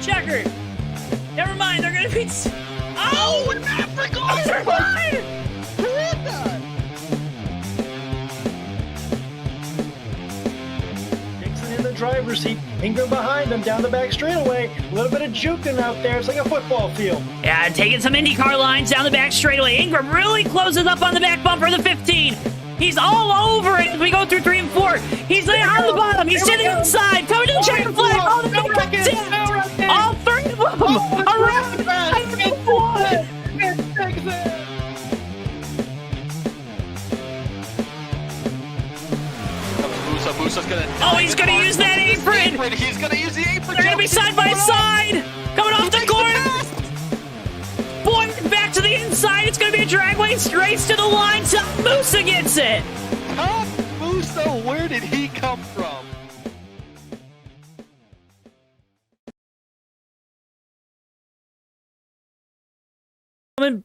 checkered. Never mind, they're gonna be... Oh! An Africa! Never mind! Who is that? Dixon in the driver's seat. Ingram behind him down the back straightaway. A little bit of juking out there. It's like a football field. Yeah, taking some IndyCar lines down the back straightaway. Ingram really closes up on the back bumper of the 15. He's all over it as we go through 3 and 4. He's there on the bottom. He's to the inside. Coming to the checker flag. Oh, the no record. All 3 of them. Around. Musa's gonna... Oh, he's going to use that apron. He's gonna use the apron. They're going to be side by side. Coming off the corner. Boy, back to the inside. It's going to be a drag race to the line. Tom Musa gets it. Tom Musa, where did he come from?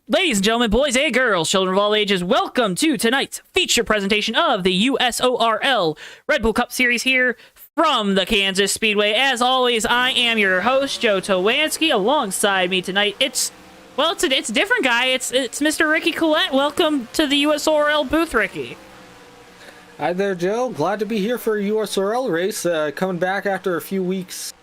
Ladies and gentlemen, boys and girls, children of all ages, welcome to tonight's feature presentation of the USORL Red Bull Cup Series here from the Kansas Speedway. As always, I am your host, JoeTowNetwork. Alongside me tonight, it's a different guy. It's Mr. Ricky Collette. Welcome to the USORL booth, Ricky. Hi there, Joe. Glad to be here for a USORL race. Coming back after a few weeks.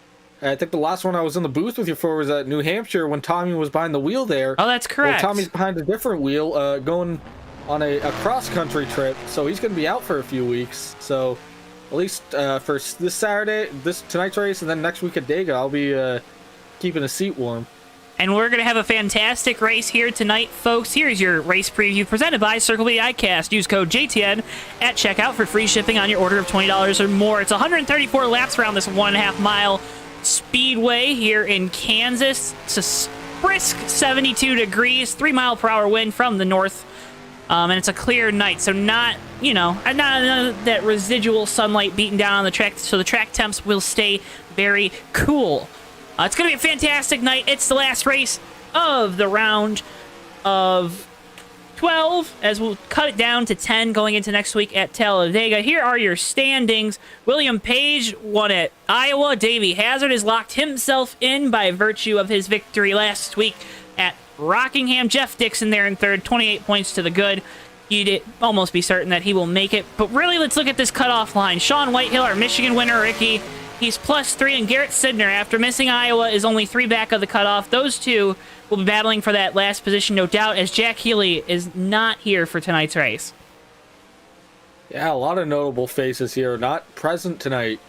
I think the last one I was in the booth with you for was at New Hampshire when Tommy was behind the wheel there. Oh, that's correct. Well, Tommy's behind a different wheel, going on a cross-country trip, so he's going to be out for a few weeks. So at least for this Saturday, tonight's race, and then next week at Dega, I'll be keeping a seat warm. And we're going to have a fantastic race here tonight, folks. Here's your race preview presented by Circle B ICAST. Use code JTN at checkout for free shipping on your order of $20 or more. It's 134 laps around this 1.5 mile Speedway here in Kansas. It's a brisk 72 degrees, 3 mile per hour wind from the north. And it's a clear night, so not that residual sunlight beating down on the track, so the track temps will stay very cool. It's going to be a fantastic night. It's the last race of the round of 12, as we'll cut it down to 10 going into next week at Talladega. Here are your standings. William Page won at Iowa. Davey Hazard has locked himself in by virtue of his victory last week at Rockingham. Jeff Dixon there in third, 28 points to the good. You'd almost be certain that he will make it. But really, let's look at this cutoff line. Sean Whitehill, our Michigan winner, Ricky, he's +3, and Garrett Sidner, after missing Iowa, is only 3 back of the cutoff. Those two will be battling for that last position, no doubt, as Jack Healy is not here for tonight's race. Yeah, a lot of notable faces here not present tonight.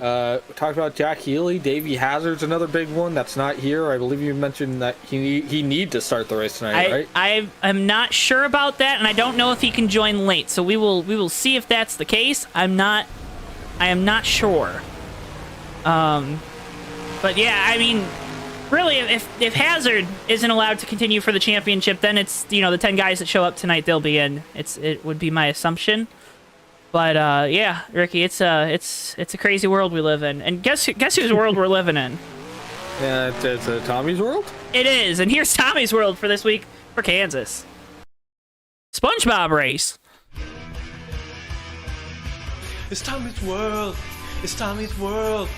We talked about Jack Healy. Davey Hazard's another big one that's not here. I believe you mentioned that he need to start the race tonight, right? I am not sure about that, and I don't know if he can join late. So we will see if that's the case. I am not sure. But yeah, I mean, really, if Hazard isn't allowed to continue for the championship, then it's, the 10 guys that show up tonight, they'll be in. It would be my assumption. But yeah, Ricky, it's a crazy world we live in. And guess whose world we're living in? Yeah, it's Tommy's world? It is, and here's Tommy's world for this week for Kansas. SpongeBob race. It's Tommy's world. It's Tommy's world.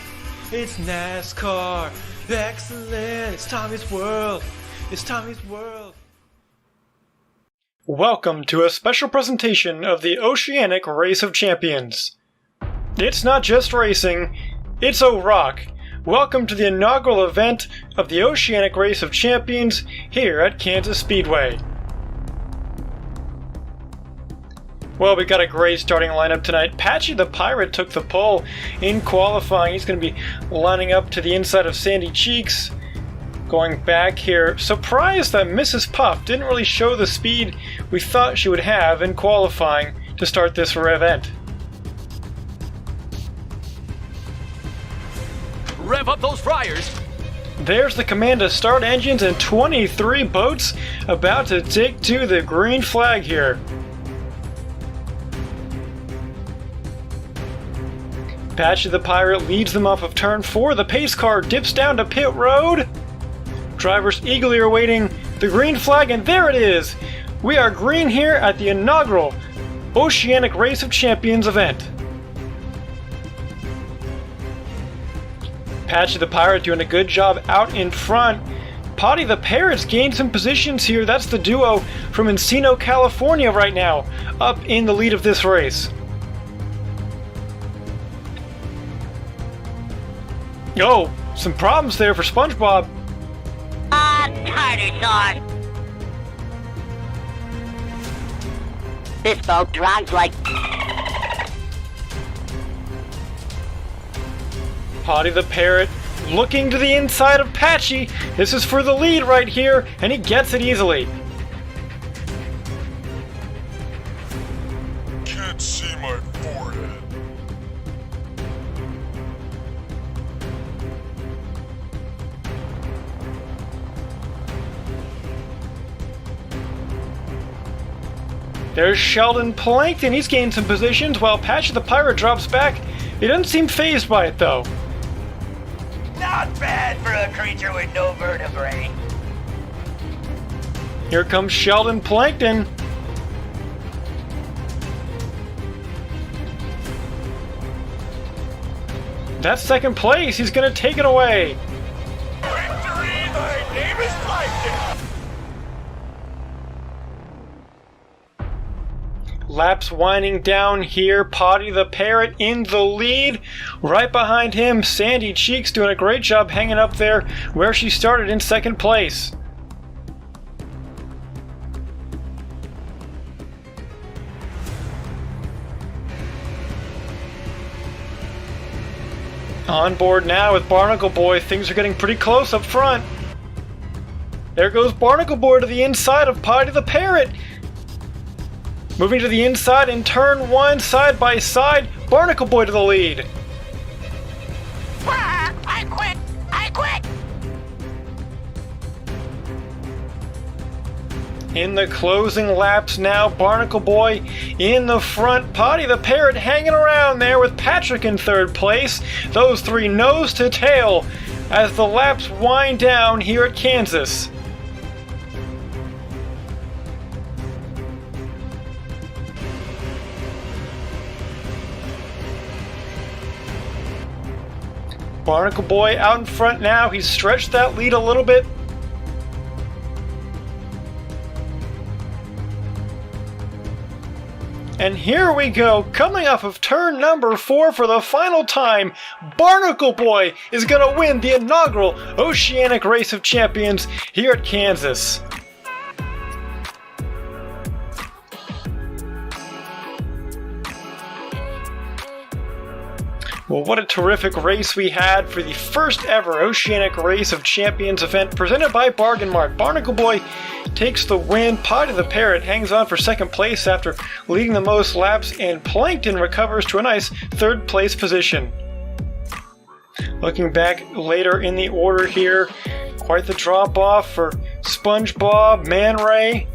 It's NASCAR. Excellent. It's Tommy's world. It's Tommy's world. Welcome to a special presentation of the Oceanic Race of Champions. It's not just racing, it's O-Rock. Welcome to the inaugural event of the Oceanic Race of Champions here at Kansas Speedway. Well, we got a great starting lineup tonight. Patchy the Pirate took the pole in qualifying. He's going to be lining up to the inside of Sandy Cheeks. Going back here, surprised that Mrs. Puff didn't really show the speed we thought she would have in qualifying to start this event. Rev up those fryers. There's the command to start engines and 23 boats about to take to the green flag here. Patchy the Pirate leads them off of turn 4. The pace car dips down to pit road. Drivers eagerly awaiting the green flag, and there it is! We are green here at the inaugural Oceanic Race of Champions event. Patchy the Pirate doing a good job out in front. Potty the Parrot's gained some positions here. That's the duo from Encino, California right now, up in the lead of this race. Oh, some problems there for SpongeBob. Tartar sauce. This boat drives like... Potty the Parrot looking to the inside of Patchy. This is for the lead right here, and he gets it easily. Can't see my forehead. There's Sheldon Plankton. He's gained some positions while Patchy the Pirate drops back. He doesn't seem fazed by it, though. Not bad for a creature with no vertebrae. Here comes Sheldon Plankton. That's second place. He's going to take it away. Victory! My name is Plankton! Laps winding down here. Potty the Parrot in the lead. Right behind him, Sandy Cheeks doing a great job hanging up there where she started in second place. On board now with Barnacle Boy. Things are getting pretty close up front. There goes Barnacle Boy to the inside of Potty the Parrot. Moving to the inside in turn one, side by side, Barnacle Boy to the lead. I quit! I quit! In the closing laps now, Barnacle Boy in the front, Potty the Parrot hanging around there with Patrick in third place. Those three nose to tail as the laps wind down here at Kansas. Barnacle Boy out in front now. He's stretched that lead a little bit. And here we go, coming off of turn number 4 for the final time, Barnacle Boy is going to win the inaugural Oceanic Race of Champions here at Kansas. Well, what a terrific race we had for the first ever Oceanic Race of Champions event presented by Bargain Mart. Barnacle Boy takes the win. Potty the Parrot hangs on for second place after leading the most laps, and Plankton recovers to a nice third place position. Looking back later in the order here, quite the drop off for SpongeBob, Man Ray,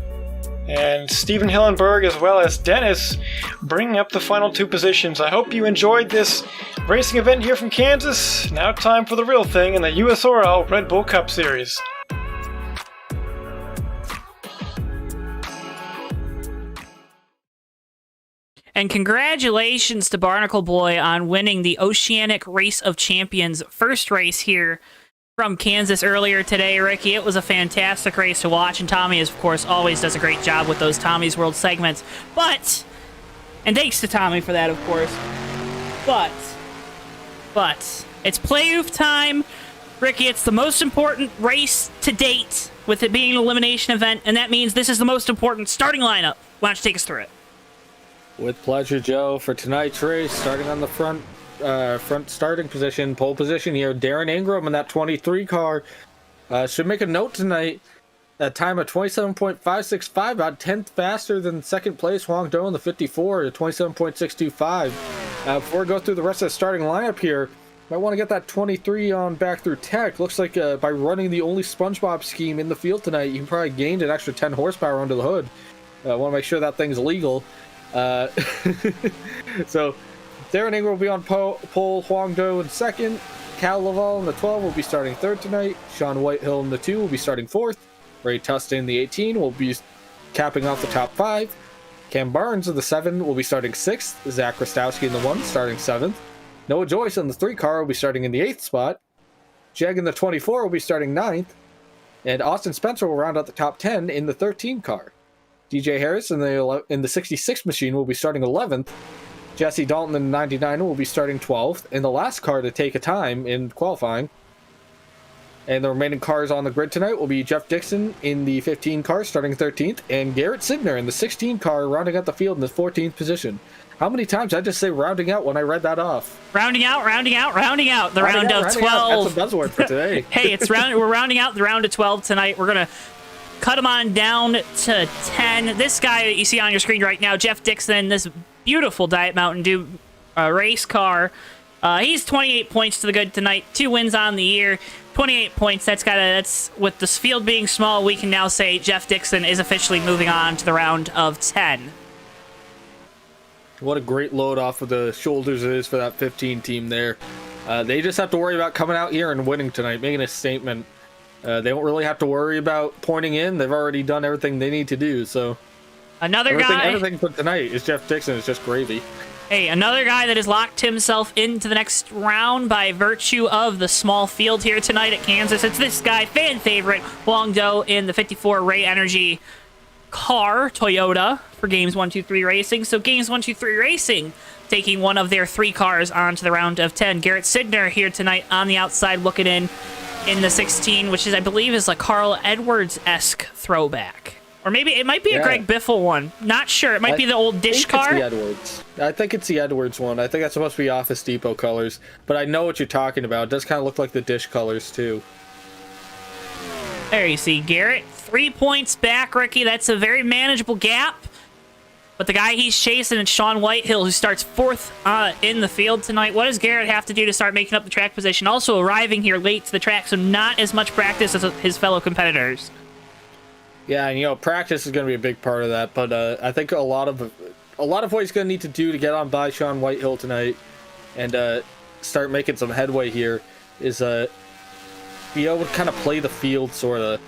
and Stephen Hillenberg, as well as Dennis, bringing up the final two positions. I hope you enjoyed this racing event here from Kansas. Now time for the real thing in the USORL Red Bull Cup Series. And congratulations to Barnacle Boy on winning the Oceanic Race of Champions first race here from Kansas earlier today, Ricky. It was a fantastic race to watch, and Tommy, of course, always does a great job with those Tommy's World segments. And thanks to Tommy for that, of course. But, it's playoff time. Ricky, it's the most important race to date, with it being an elimination event, and that means this is the most important starting lineup. Why don't you take us through it? With pleasure, Joe. For tonight's race, starting on the front starting position, pole position here, Darren Ingram in that 23 car. Should make a note tonight. A time of 27.565, about 10th faster than second place Huang Do in the 54 at 27.625. Before we go through the rest of the starting lineup here, might want to get that 23 on back through tech. Looks like by running the only SpongeBob scheme in the field tonight, you probably gained an extra 10 horsepower under the hood. Want to make sure that thing's legal. So Darren Ingram will be on pole, Huang Do in second, Cal Laval in the 12 will be starting third tonight, Sean Whitehill in the 2 will be starting fourth, Ray Tustin in the 18 will be capping off the top 5, Cam Barnes in the 7 will be starting 6th, Zach Rostowski in the 1 starting 7th, Noah Joyce in the 3 car will be starting in the 8th spot, Jeg in the 24 will be starting 9th. And Austin Spencer will round out the top 10 in the 13 car. DJ Harris in the 66 machine will be starting 11th. Jesse Dalton in the 99 will be starting 12th. And the last car to take a time in qualifying. And the remaining cars on the grid tonight will be Jeff Dixon in the 15 car starting 13th. And Garrett Sidner in the 16 car rounding out the field in the 14th position. How many times did I just say rounding out when I read that off? Rounding out. The round of 12. That's a buzzword for today. Hey, we're rounding out the round of 12 tonight. We're going to cut him on down to 10. This guy that you see on your screen right now, Jeff Dixon, this beautiful Diet Mountain Dew race car. He's 28 points to the good tonight. 2 wins on the year. 28 points. That's with this field being small, we can now say Jeff Dixon is officially moving on to the round of 10. What a great load off of the shoulders it is for that 15 team there. They just have to worry about coming out here and winning tonight, making a statement. They don't really have to worry about pointing in. They've already done everything they need to do. So everything for tonight is Jeff Dixon. It's just gravy. Hey, another guy that has locked himself into the next round by virtue of the small field here tonight at Kansas. It's this guy, fan favorite, Wong Do in the 54 Ray Energy car, Toyota, for Games 1-2-3 Racing. So Games 1-2-3 Racing taking one of their 3 cars onto the round of 10. Garrett Sidner here tonight on the outside looking in the 16, which is, I believe, is a Carl Edwards-esque throwback. Or maybe it might be a Greg Biffle one. Not sure. It might be the old dish car. I think it's the Edwards one. I think that's supposed to be Office Depot colors. But I know what you're talking about. It does kind of look like the dish colors, too. There you see Garrett. 3 points back, Ricky. That's a very manageable gap. But the guy he's chasing is Sean Whitehill, who starts 4th in the field tonight. What does Garrett have to do to start making up the track position? Also arriving here late to the track, so not as much practice as his fellow competitors. Yeah, and practice is going to be a big part of that. But I think a lot of what he's going to need to do to get on by Sean Whitehill tonight and start making some headway here is be able to kind of play the field, sort of,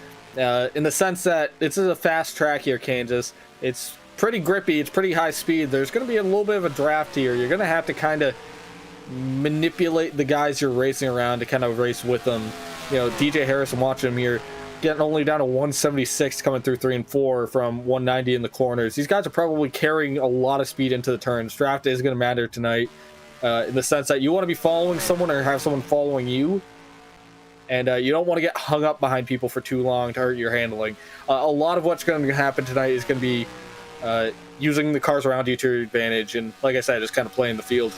in the sense that this is a fast track here, Kansas. It's pretty grippy. It's pretty high speed. There's going to be a little bit of a draft here. You're going to have to kind of manipulate the guys you're racing around to kind of race with them. DJ Harrison, watching him here, getting only down to 176 coming through 3 and 4 from 190 in the corners. These guys are probably carrying a lot of speed into the turns. Draft is going to matter tonight in the sense that you want to be following someone or have someone following you. And you don't want to get hung up behind people for too long to hurt your handling. A lot of what's going to happen tonight is going to be using the cars around you to your advantage. And like I said, just kind of playing the field.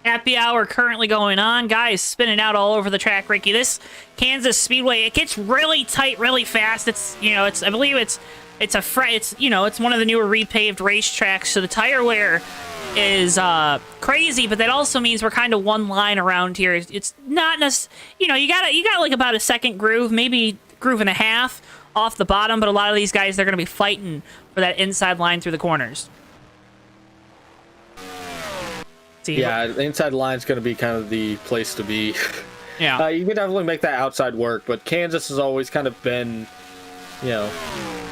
Happy hour currently going on. Guys spinning out all over the track, Ricky. This Kansas Speedway, it gets really tight really fast. It's I believe it's one of the newer repaved racetracks, so the tire wear is crazy, but that also means we're kind of one line around here. It's not necessarily, you got like about a second groove, maybe groove and a half off the bottom, but a lot of these guys, they're going to be fighting for that inside line through the corners. Yeah, the inside line is going to be kind of the place to be. Yeah. You can definitely make that outside work, but Kansas has always kind of been, the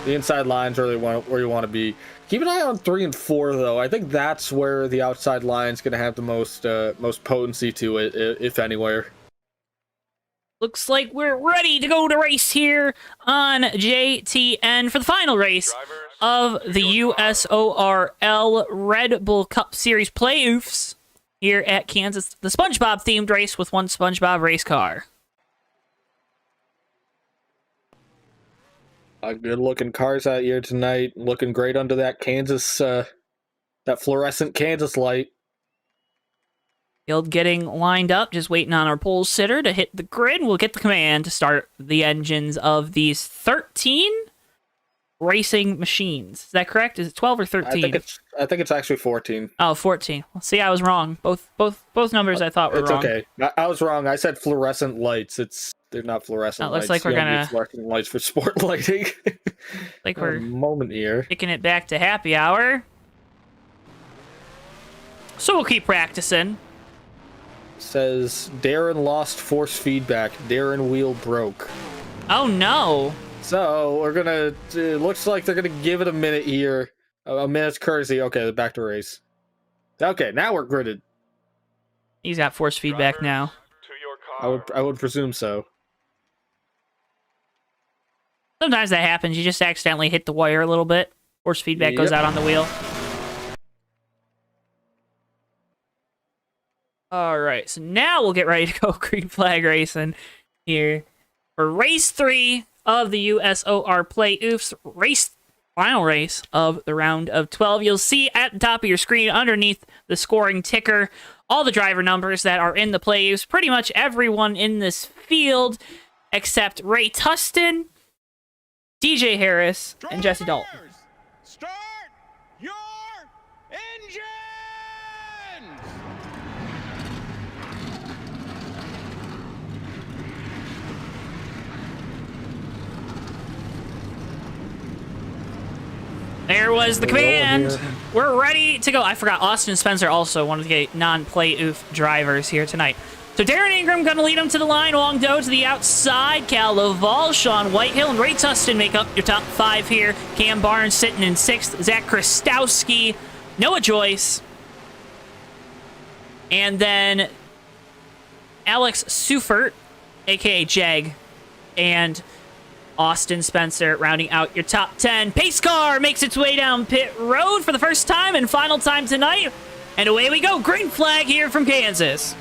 inside line's really where you want to be. Keep an eye on 3 and 4, though. I think that's where the outside line's going to have the most potency to it, if anywhere. Looks like we're ready to go to race here on JTN for the final race of the USORL Red Bull Cup Series Playoofs here at Kansas. The SpongeBob-themed race with one SpongeBob race car. Good-looking cars out here tonight. Looking great under that Kansas, that fluorescent Kansas light. Field getting lined up, just waiting on our pole sitter to hit the grid. We'll get the command to start the engines of these 13 racing machines. Is that correct? Is it 12 or 13? I think it's actually 14. Oh, 14. Well, see, I was wrong. Both numbers I thought were wrong. It's okay. I was wrong. I said fluorescent lights. They're not fluorescent lights. Looks like we're gonna fluorescent lights for sport lighting. Like we're moment here. Kicking it back to happy hour. So we'll keep practicing. Says Darren lost force feedback. Darren wheel broke. Oh no. So we're gonna. It looks like they're gonna give it a minute here. A minute's courtesy. Okay, back to race. Okay, now we're gridded. He's got force feedback now. To your car. I would presume so. Sometimes that happens. You just accidentally hit the wire a little bit. Force feedback goes Yep. out on the wheel. All right, so now we'll get ready to go green flag racing here for race 3 of the USOR Playoofs. Final race of the round of 12. You'll see at the top of your screen underneath the scoring ticker all the driver numbers that are in the playoffs. Pretty much everyone in this field except Ray Tustin, DJ Harris, and Jesse Dalton. Start your engines! There was the command. We're ready to go. I forgot Austin Spencer also one of the non-playoff drivers here tonight. So Darren Ingram going to lead him to the line. Wong Do to the outside. Cal Laval, Sean Whitehill, and Ray Tustin make up your top 5 here. Cam Barnes sitting in 6th. Zach Krastowski, Noah Joyce, and then Alex Sufert, a.k.a. Jag, and Austin Spencer rounding out your top 10. Pace car makes its way down pit road for the first time and final time tonight. And away we go. Green flag here from Kansas.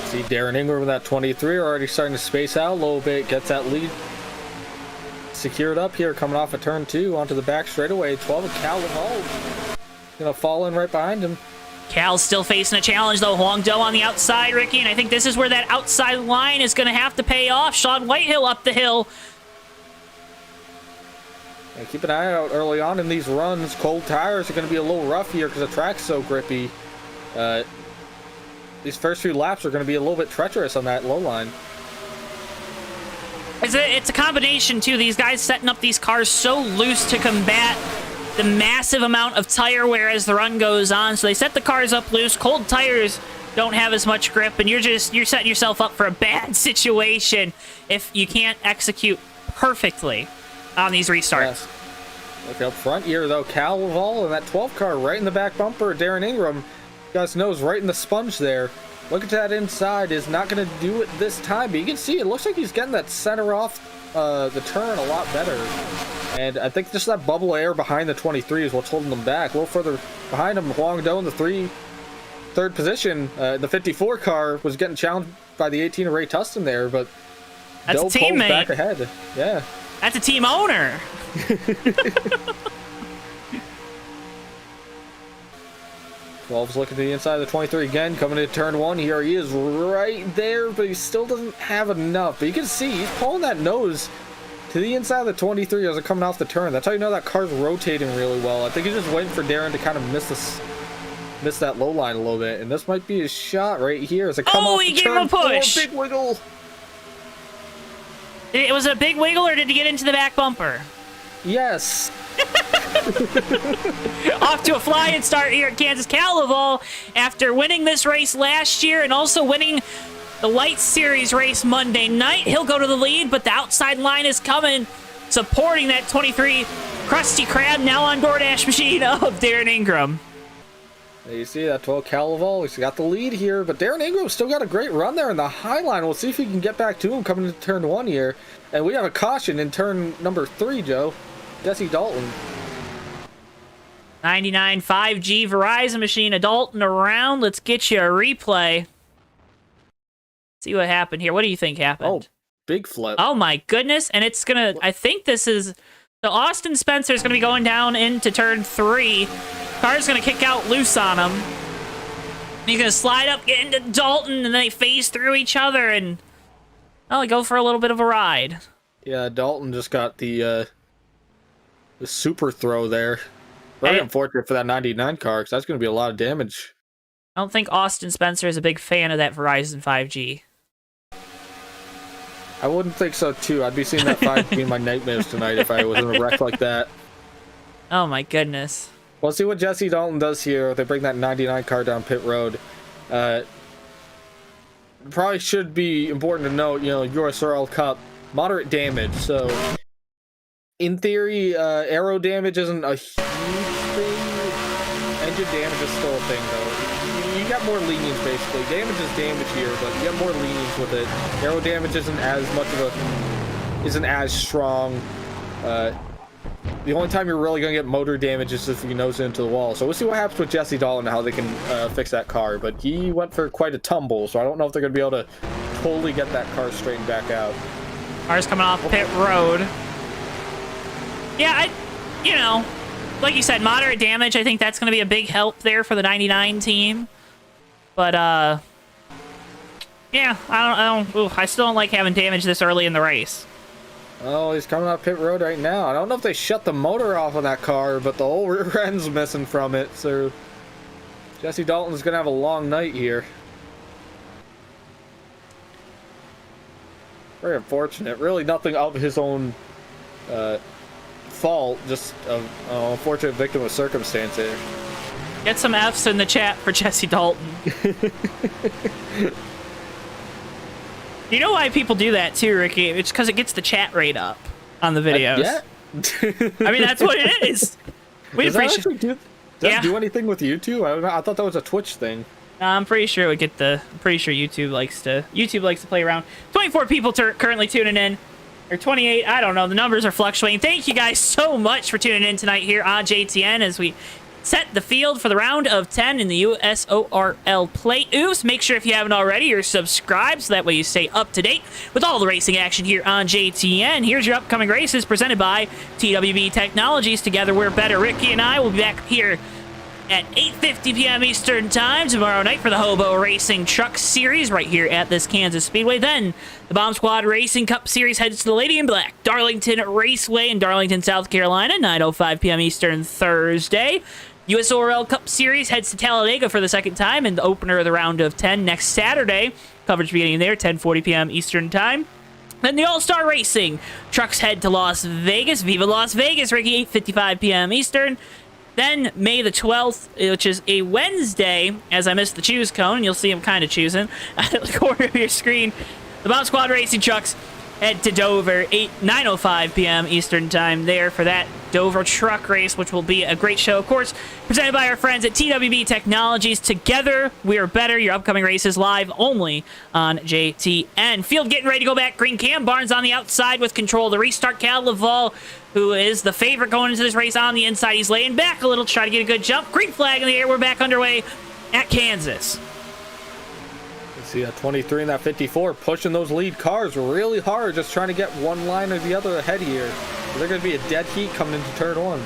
See Darren Ingram with that 23 already starting to space out a little bit. Gets that lead secured up here coming off of turn 2 onto the back straightaway. 12 of Cal Laval. Gonna fall in right behind him. Cal's still facing a challenge, though. Huang Do on the outside, Ricky, and I think this is where that outside line is going to have to pay off. Sean Whitehill up the hill. And keep an eye out early on in these runs. Cold tires are going to be a little rough here because the track's so grippy. These first few laps are going to be a little bit treacherous on that low line. It's a combination, too. These guys setting up these cars so loose to combat the massive amount of tire wear as the run goes on. So they set the cars up loose. Cold tires don't have as much grip, and you're setting yourself up for a bad situation if you can't execute perfectly on these restarts. Yes. Look up front here, though. Cal Laval and that 12 car right in the back bumper. Darren Ingram, you guys knows, right in the sponge there. Look at that inside. Is not going to do it this time, but you can see it looks like he's getting that center off the turn a lot better. And I think just that bubble air behind the 23 is what's holding them back. A little further behind him, Huang Do in the third position. The 54 car was getting challenged by the 18 of Ray Tustin there, but that's Do a teammate. pulls back ahead. Yeah. That's a team owner. 12's looking to the inside of the 23 again, coming into turn 1 here. He is right there, but he still doesn't have enough. But you can see he's pulling that nose to the inside of the 23 as they're coming off the turn. That's how you know that car's rotating really well. I think he's just waiting for Darren to kind of miss that low line a little bit. And this might be his shot right here as they come off he the gave him turn. a push. Big wiggle. It was a big wiggle, or did he get into the back bumper? Yes. Off to a flying start here at Kansas. Cal Laval, after winning this race last year and also winning the Light Series race Monday night, he'll go to the lead, but the outside line is coming, supporting that 23 Krusty Krab, now on DoorDash machine of Darren Ingram. There you see that 12 Cal Laval. He's got the lead here, but Darren Ingram still got a great run there in the high line. We'll see if he can get back to him coming into turn 1 here. And we have a caution in turn number 3, Joe. Jesse Dalton. 99 5G Verizon machine, a Dalton around. Let's get you a replay. See what happened here. What do you think happened? Oh, big flip. Oh my goodness. And it's gonna, I think this is, so Austin Spencer's gonna be going down into turn 3. Car's gonna kick out loose on him. He's gonna slide up, get into Dalton, and then they phase through each other and, oh, go for a little bit of a ride. Yeah, Dalton just got the super throw there. Very unfortunate for that 99 car, because that's going to be a lot of damage. I don't think Austin Spencer is a big fan of that Verizon 5G. I wouldn't think so, too. I'd be seeing that 5G in my nightmares tonight if I was in a wreck like that. Oh, my goodness. We'll see what Jesse Dalton does here. They bring that 99 car down pit road. Probably should be important to note, USORL Cup, moderate damage. So, in theory, aero damage isn't a huge rigid damage is still a thing, though. You got more lenience, basically. Damage is damage here, but you have more lenience with it. Aero damage isn't as much of a... isn't as strong. The only time you're really going to get motor damage is if you nose into the wall. So we'll see what happens with Jesse Dalton and how they can fix that car. But he went for quite a tumble, so I don't know if they're going to be able to totally get that car straightened back out. Cars coming off pit road. Yeah, you know, like you said, moderate damage. I think that's going to be a big help there for the 99 team. But, yeah, I still don't like having damage this early in the race. Oh, he's coming off pit road right now. I don't know if they shut the motor off on that car, but the whole rear end's missing from it. So Jesse Dalton's going to have a long night here. Very unfortunate. Really nothing of his own fault. Just an unfortunate victim of circumstance here. Get some Fs in the chat for Jesse Dalton. You know why people do that too, Ricky? It's because it gets the chat rate up on the videos. Yeah. I mean, that's what it is. We appreciate. Does that do anything with YouTube? I don't know. I thought that was a Twitch thing. I'm pretty sure it would get the. I'm pretty sure YouTube likes to play around. 24 people currently tuning in, or 28. I don't know. The numbers are fluctuating. Thank you guys so much for tuning in tonight here on JTN as we set the field for the round of 10 in the USORL Playoofs. Make sure if you haven't already, you're subscribed so that way you stay up to date with all the racing action here on JTN. Here's your upcoming races presented by TWB Technologies. Together we're better. Ricky and I will be back here at 8:50 p.m. Eastern Time tomorrow night for the Hobo Racing Truck Series right here at this Kansas Speedway. Then the Bomb Squad Racing Cup Series heads to the Lady in Black Darlington Raceway in Darlington, South Carolina, 9:05 p.m. Eastern Thursday. USORL Cup Series heads to Talladega for the second time in the opener of the round of 10 next Saturday. Coverage beginning there, 10:40 p.m. Eastern Time. Then the All-Star Racing trucks head to Las Vegas. Viva Las Vegas, Ricky, 8:55 p.m. Eastern. Then May the 12th, which is a Wednesday, as I missed the choose cone, and you'll see I'm kind of choosing at the corner of your screen. The Bomb Squad Racing trucks head to Dover, 9:05 p.m. Eastern Time there for that Dover truck race, which will be a great show, of course, presented by our friends at TWB Technologies. Together, we are better. Your upcoming races live only on JTN. Field getting ready to go back. Green Cam Barnes on the outside with control. The restart, Cal Laval, who is the favorite going into this race on the inside. He's laying back a little to try to get a good jump. Green flag in the air. We're back underway at Kansas. See that 23 and that 54 pushing those lead cars really hard, just trying to get one line or the other ahead here. They're going to be a dead heat coming into turn one.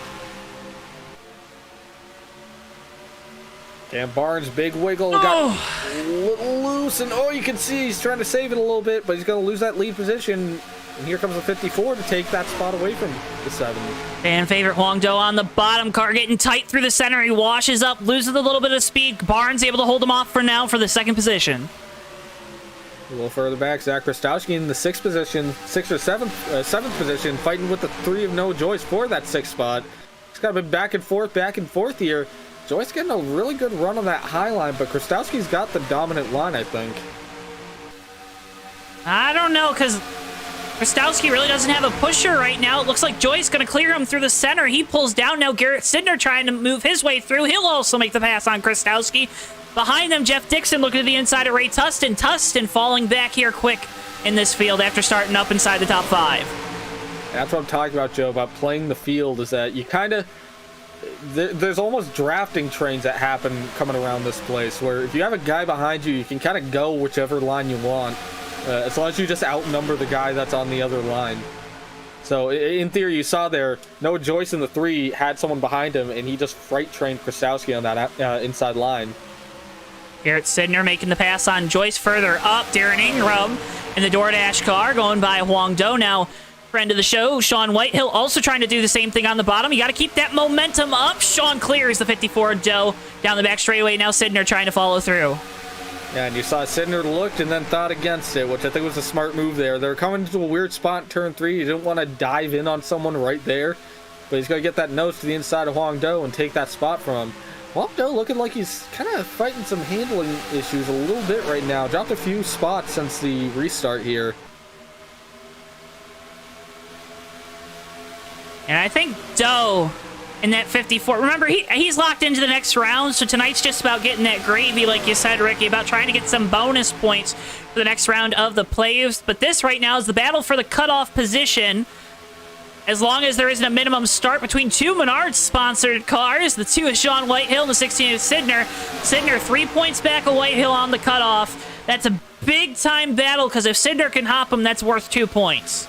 Dan Barnes, big wiggle, got a little loose, and you can see he's trying to save it a little bit, but he's going to lose that lead position. And here comes the 54 to take that spot away from the 7. Fan favorite Huang Do on the bottom. Car getting tight through the center. He washes up, loses a little bit of speed. Barnes able to hold him off for now for the second position. A little further back, Zach Krastowski in the 6th position, 6th or 7th position, fighting with the 3 of no Joyce for that 6th spot. It's got to be back and forth here. Joyce getting a really good run on that high line, but Krastowski's got the dominant line, I think. I don't know, because Krastowski really doesn't have a pusher right now. It looks like Joyce going to clear him through the center. He pulls down. Now Garrett Sidner trying to move his way through. He'll also make the pass on Krastowski. Behind them, Jeff Dixon looking to the inside of Ray Tustin. Tustin falling back here quick in this field after starting up inside the top 5. That's what I'm talking about, Joe, about playing the field, is that you kind of... There's almost drafting trains that happen coming around this place, where if you have a guy behind you, you can kind of go whichever line you want, as long as you just outnumber the guy that's on the other line. So, in theory, you saw there, Noah Joyce in the 3 had someone behind him, and he just freight trained Krastowski on that inside line. Garrett Sidner making the pass on Joyce further up. Darren Ingram in the DoorDash car going by Huang Do. Now, friend of the show, Sean Whitehill, also trying to do the same thing on the bottom. You got to keep that momentum up. Sean clears the 54 Do down the back straightaway. Now Sidner trying to follow through. Yeah, and you saw Sidner looked and then thought against it, which I think was a smart move there. They were coming into a weird spot in turn 3. You didn't want to dive in on someone right there, but he's going to get that nose to the inside of Huang Do and take that spot from him. Huang Do looking like he's kind of fighting some handling issues a little bit right now. Dropped a few spots since the restart here. And I think Do in that 54. Remember, he's locked into the next round, so tonight's just about getting that gravy, like you said, Ricky, about trying to get some bonus points for the next round of the playoffs. But this right now is the battle for the cutoff position. As long as there isn't a minimum start between two Menards-sponsored cars, the 2 is Sean Whitehill and the 16 is Sidner. Sidner 3 points back of Whitehill on the cutoff. That's a big-time battle, because if Sidner can hop him, that's worth 2 points.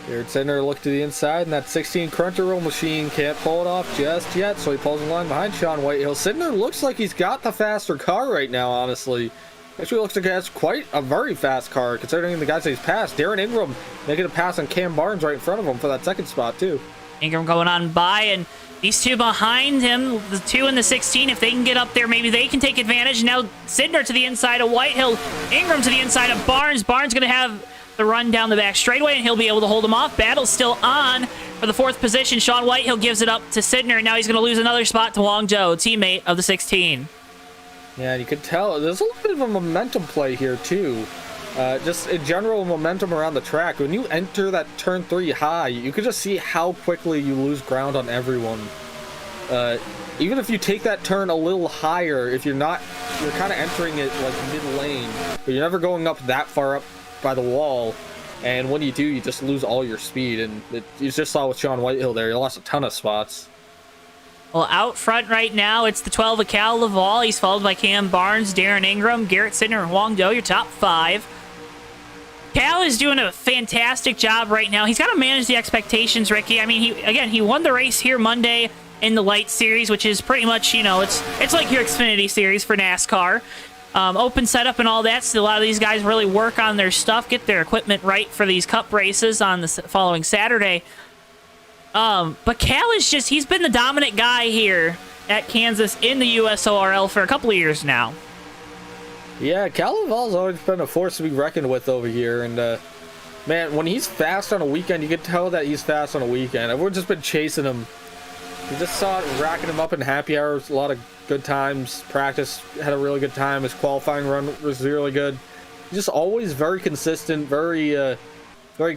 Garrett Sidner looked to the inside, and that 16 Cruncher Roll machine can't pull it off just yet, so he pulls the line behind Sean Whitehill. Sidner looks like he's got the faster car right now, honestly. Actually looks like he has quite a very fast car, considering the guys that he's passed. Darren Ingram making a pass on Cam Barnes right in front of him for that second spot, too. Ingram going on by, and these two behind him, the 2 and the 16, if they can get up there, maybe they can take advantage. Now Sidner to the inside of Whitehill, Ingram to the inside of Barnes. Barnes going to have the run down the back straightaway, and he'll be able to hold him off. Battle's still on for the 4th position. Sean Whitehill gives it up to Sidner, and now he's going to lose another spot to Wong Joe, teammate of the 16. Yeah, you can tell there's a little bit of a momentum play here, too. Just in general momentum around the track. When you enter that turn 3 high, you can just see how quickly you lose ground on everyone. Even if you take that turn a little higher, if you're kind of entering it like mid-lane, but you're never going up that far up by the wall, and when you do, you just lose all your speed, and you just saw with Sean Whitehill there, he lost a ton of spots. Well, out front right now, it's the 12 of Cal Laval. He's followed by Cam Barnes, Darren Ingram, Garrett Sidner, and Wong Do, your top 5. Cal is doing a fantastic job right now. He's got to manage the expectations, Ricky. I mean, he won the race here Monday in the Light Series, which is pretty much, it's like your Xfinity Series for NASCAR. Open setup and all that, so a lot of these guys really work on their stuff, get their equipment right for these cup races on the following Saturday. But Cal is he's been the dominant guy here at Kansas in the USORL for a couple of years now. Yeah, Cal Laval's always been a force to be reckoned with over here, and man, when he's fast on a weekend, you can tell that he's fast on a weekend. Everyone's just been chasing him. You just saw it racking him up in happy hours, a lot of good times. Practice had a really good time. His qualifying run was really good. He's just always very consistent, very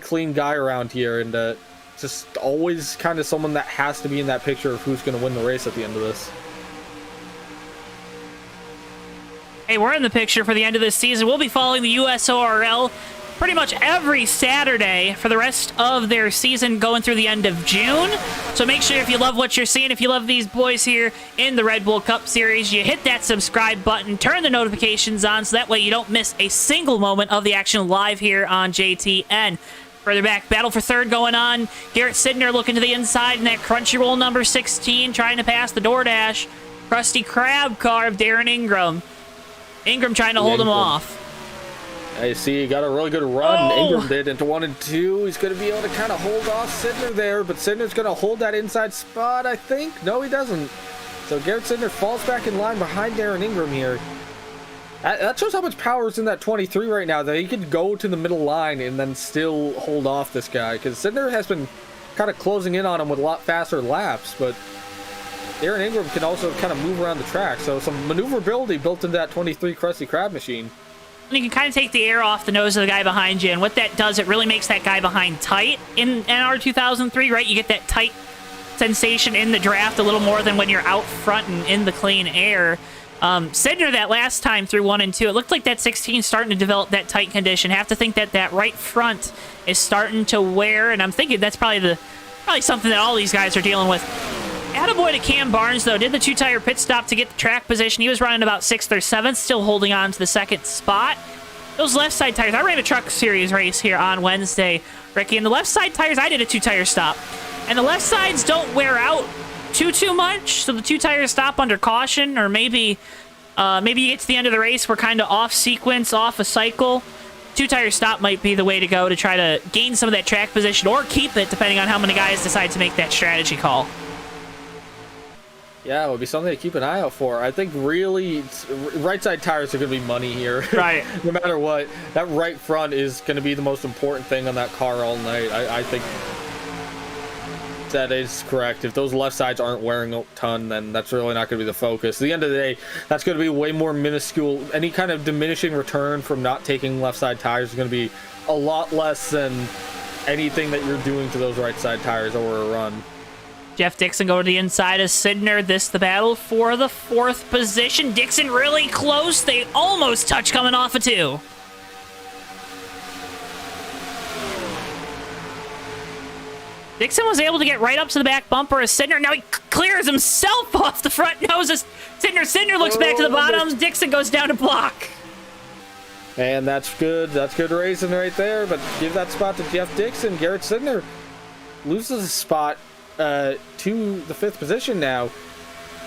clean guy around here, and just always kind of someone that has to be in that picture of who's going to win the race at the end of this. Hey, we're in the picture for the end of this season. We'll be following the USORL pretty much every Saturday for the rest of their season going through the end of June. So make sure if you love what you're seeing, if you love these boys here in the Red Bull Cup Series, you hit that subscribe button, turn the notifications on so that way you don't miss a single moment of the action live here on JTN. Further back, battle for 3rd going on. Garrett Sidner looking to the inside in that Crunchyroll number 16, trying to pass the DoorDash. Krusty Krab car of Darren Ingram. Ingram trying to hold him off. I see he got a really good run. Ingram did into 1 and 2. He's going to be able to kind of hold off Sidner there, but Sidner's going to hold that inside spot, I think. No, he doesn't. So Garrett Sidner falls back in line behind Darren Ingram here. That shows how much power is in that 23 right now, that he could go to the middle line and then still hold off this guy, because Sidner has been kind of closing in on him with a lot faster laps, but Darren Ingram can also kind of move around the track, so some maneuverability built into that 23 Krusty Krab machine. You can kind of take the air off the nose of the guy behind you, and what that does, it really makes that guy behind tight in NR 2003, right? You get that tight sensation in the draft a little more than when you're out front and in the clean air. Sidner that last time through 1 and 2, it looked like that 16 starting to develop that tight condition. Have to think that right front is starting to wear, and I'm thinking that's probably something that all these guys are dealing with. Attaboy to Cam Barnes, though, did the 2-tire pit stop to get the track position. He was running about 6th or 7th, still holding on to the 2nd spot. Those left side tires, I ran a truck series race here on Wednesday, Ricky, and the left side tires, I did a 2-tire stop. And the left sides don't wear out too much, so the 2-tire stop under caution, or maybe you get to the end of the race, we're kind of off sequence, off a cycle. 2-tire stop might be the way to go to try to gain some of that track position, or keep it, depending on how many guys decide to make that strategy call. Yeah, it would be something to keep an eye out for. I think really right side tires are going to be money here. Right. No matter what, that right front is going to be the most important thing on that car all night. I think that is correct. If those left sides aren't wearing a ton, then that's really not going to be the focus. At the end of the day, that's going to be way more minuscule. Any kind of diminishing return from not taking left side tires is going to be a lot less than anything that you're doing to those right side tires over a run. Jeff Dixon going to the inside of Sidner. This the battle for the 4th position. Dixon really close. They almost touch coming off of 2. Dixon was able to get right up to the back bumper of Sidner. Now he clears himself off the front nose of Sidner. Sidner looks back to the bottoms. Dixon goes down to block. And that's good. That's good racing right there. But give that spot to Jeff Dixon. Garrett Sidner loses a spot to the 5th position now.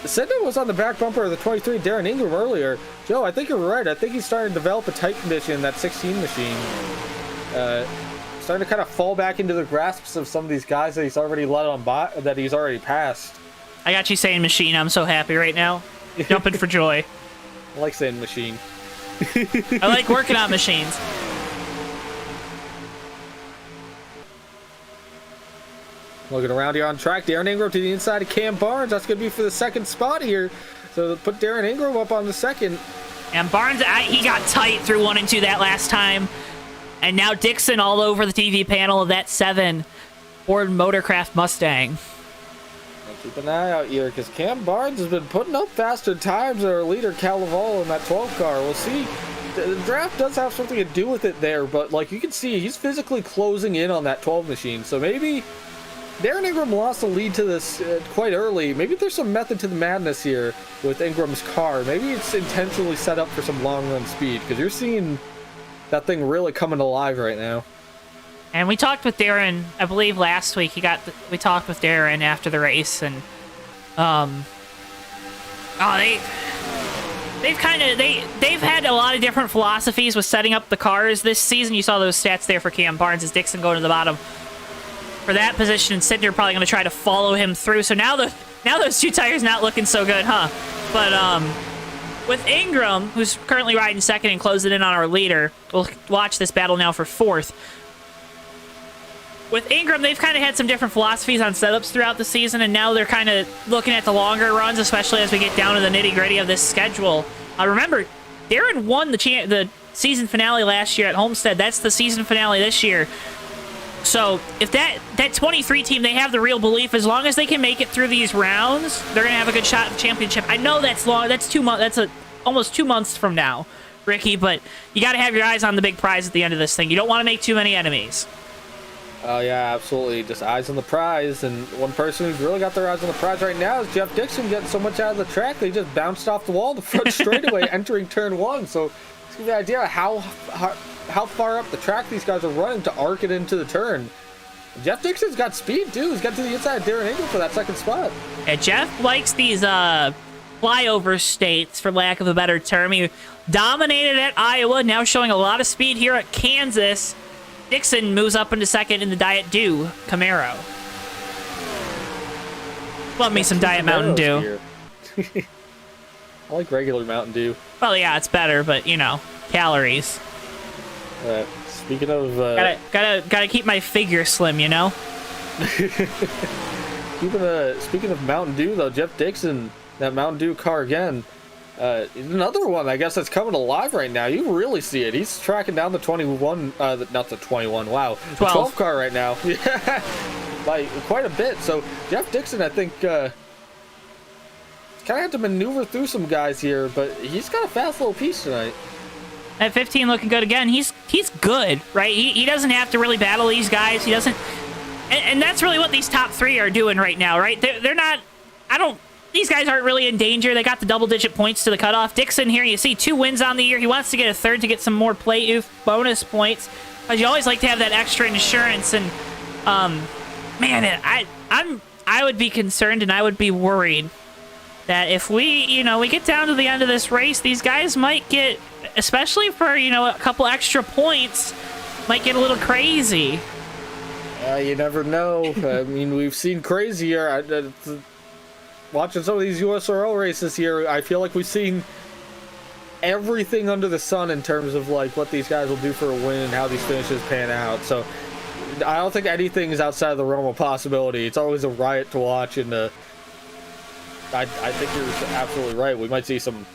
Sidner was on the back bumper of the 23 Darren Ingram earlier. Joe, I think you're right. I think he's starting to develop a tight condition in that 16 machine. Starting to kind of fall back into the grasps of some of these guys that he's already let on by, that he's already passed. I got you saying machine. I'm so happy right now. Jumping for joy. I like saying machine. I like working on machines. Looking around here on track, Darren Ingram to the inside of Cam Barnes. That's going to be for the 2nd spot here. So put Darren Ingram up on the 2nd. And Barnes, he got tight through 1 and 2 that last time. And now Dixon all over the TV panel of that 7 Ford Motorcraft Mustang. Well, keep an eye out here because Cam Barnes has been putting up faster times than our leader Cal Laval in that 12 car. We'll see. The draft does have something to do with it there, but like you can see, he's physically closing in on that 12 machine. So maybe Darren Ingram lost the lead to this quite early. Maybe there's some method to the madness here with Ingram's car. Maybe it's intentionally set up for some long run speed because you're seeing that thing really coming alive right now. And we talked with Darren, I believe last week. We talked with Darren after the race, and they've had a lot of different philosophies with setting up the cars this season. You saw those stats there for Cam Barnes as Dixon going to the bottom for that position, and Sidner probably going to try to follow him through. So now those 2 tires not looking so good, huh? But with Ingram, who's currently riding 2nd and closing in on our leader, we'll watch this battle now for 4th. With Ingram, they've kind of had some different philosophies on setups throughout the season, and now they're kind of looking at the longer runs, especially as we get down to the nitty-gritty of this schedule. Remember, Darren won the season finale last year at Homestead. That's the season finale this year. So if that 23 team, they have the real belief, as long as they can make it through these rounds, they're going to have a good shot at the championship. I know that's long. That's 2 months. That's almost 2 months from now, Ricky, but you got to have your eyes on the big prize at the end of this thing. You don't want to make too many enemies. Oh, yeah, absolutely. Just eyes on the prize. And one person who's really got their eyes on the prize right now is Jeff Dixon, getting so much out of the track. They just bounced off the wall the front straightaway entering turn 1. So it's give you an idea of how far up the track these guys are running to arc it into the turn. Jeff Dixon's got speed, too. He's got to the inside of Darren Ingram for that 2nd spot. Yeah, Jeff likes these flyover states, for lack of a better term. He dominated at Iowa, now showing a lot of speed here at Kansas. Dixon moves up into 2nd in the Diet Dew Camaro. Love me some Diet Mountain Dew. I like regular Mountain Dew. Well, yeah, it's better, but, you know, calories. Speaking of... Gotta keep my figure slim, you know? Speaking of Mountain Dew, though, Jeff Dixon, that Mountain Dew car again, another one, I guess, that's coming alive right now. You really see it. He's tracking down the 21, not the 21, wow. 12. The 12 car right now. Yeah, by quite a bit. So Jeff Dixon, I think, kind of had to maneuver through some guys here, but he's got a fast little piece tonight. At 15 looking good again. He's good, right? He doesn't have to really battle these guys. He doesn't... And that's really what these top 3 are doing right now, right? They're not... These guys aren't really in danger. They got the double-digit points to the cutoff. Dixon here, you see 2 wins on the year. He wants to get a 3rd to get some more playoff bonus points. Because you always like to have that extra insurance. And, man, I would be concerned and I would be worried that if we get down to the end of this race, these guys might get, especially for, a couple extra points, might get a little crazy. You never know. I mean, we've seen crazier. Watching some of these USORL races here, I feel like we've seen everything under the sun in terms of like what these guys will do for a win and how these finishes pan out. So I don't think anything is outside of the realm of possibility. It's always a riot to watch, and I think you're absolutely right. We might see some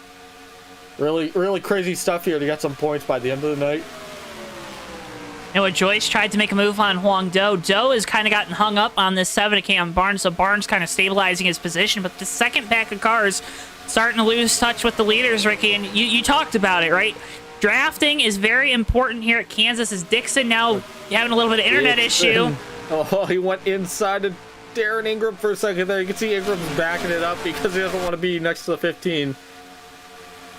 really, really crazy stuff here to get some points by the end of the night. Noah Joyce tried to make a move on Huang Do. Do has kind of gotten hung up on this 7 of Cam Barnes, so Barnes kind of stabilizing his position. But the second pack of cars starting to lose touch with the leaders, Ricky. And you talked about it, right? Drafting is very important here at Kansas. Is Dixon now having a little bit of internet issue? Oh, he went inside to Darren Ingram for a second there. You can see Ingram's backing it up because he doesn't want to be next to the 15.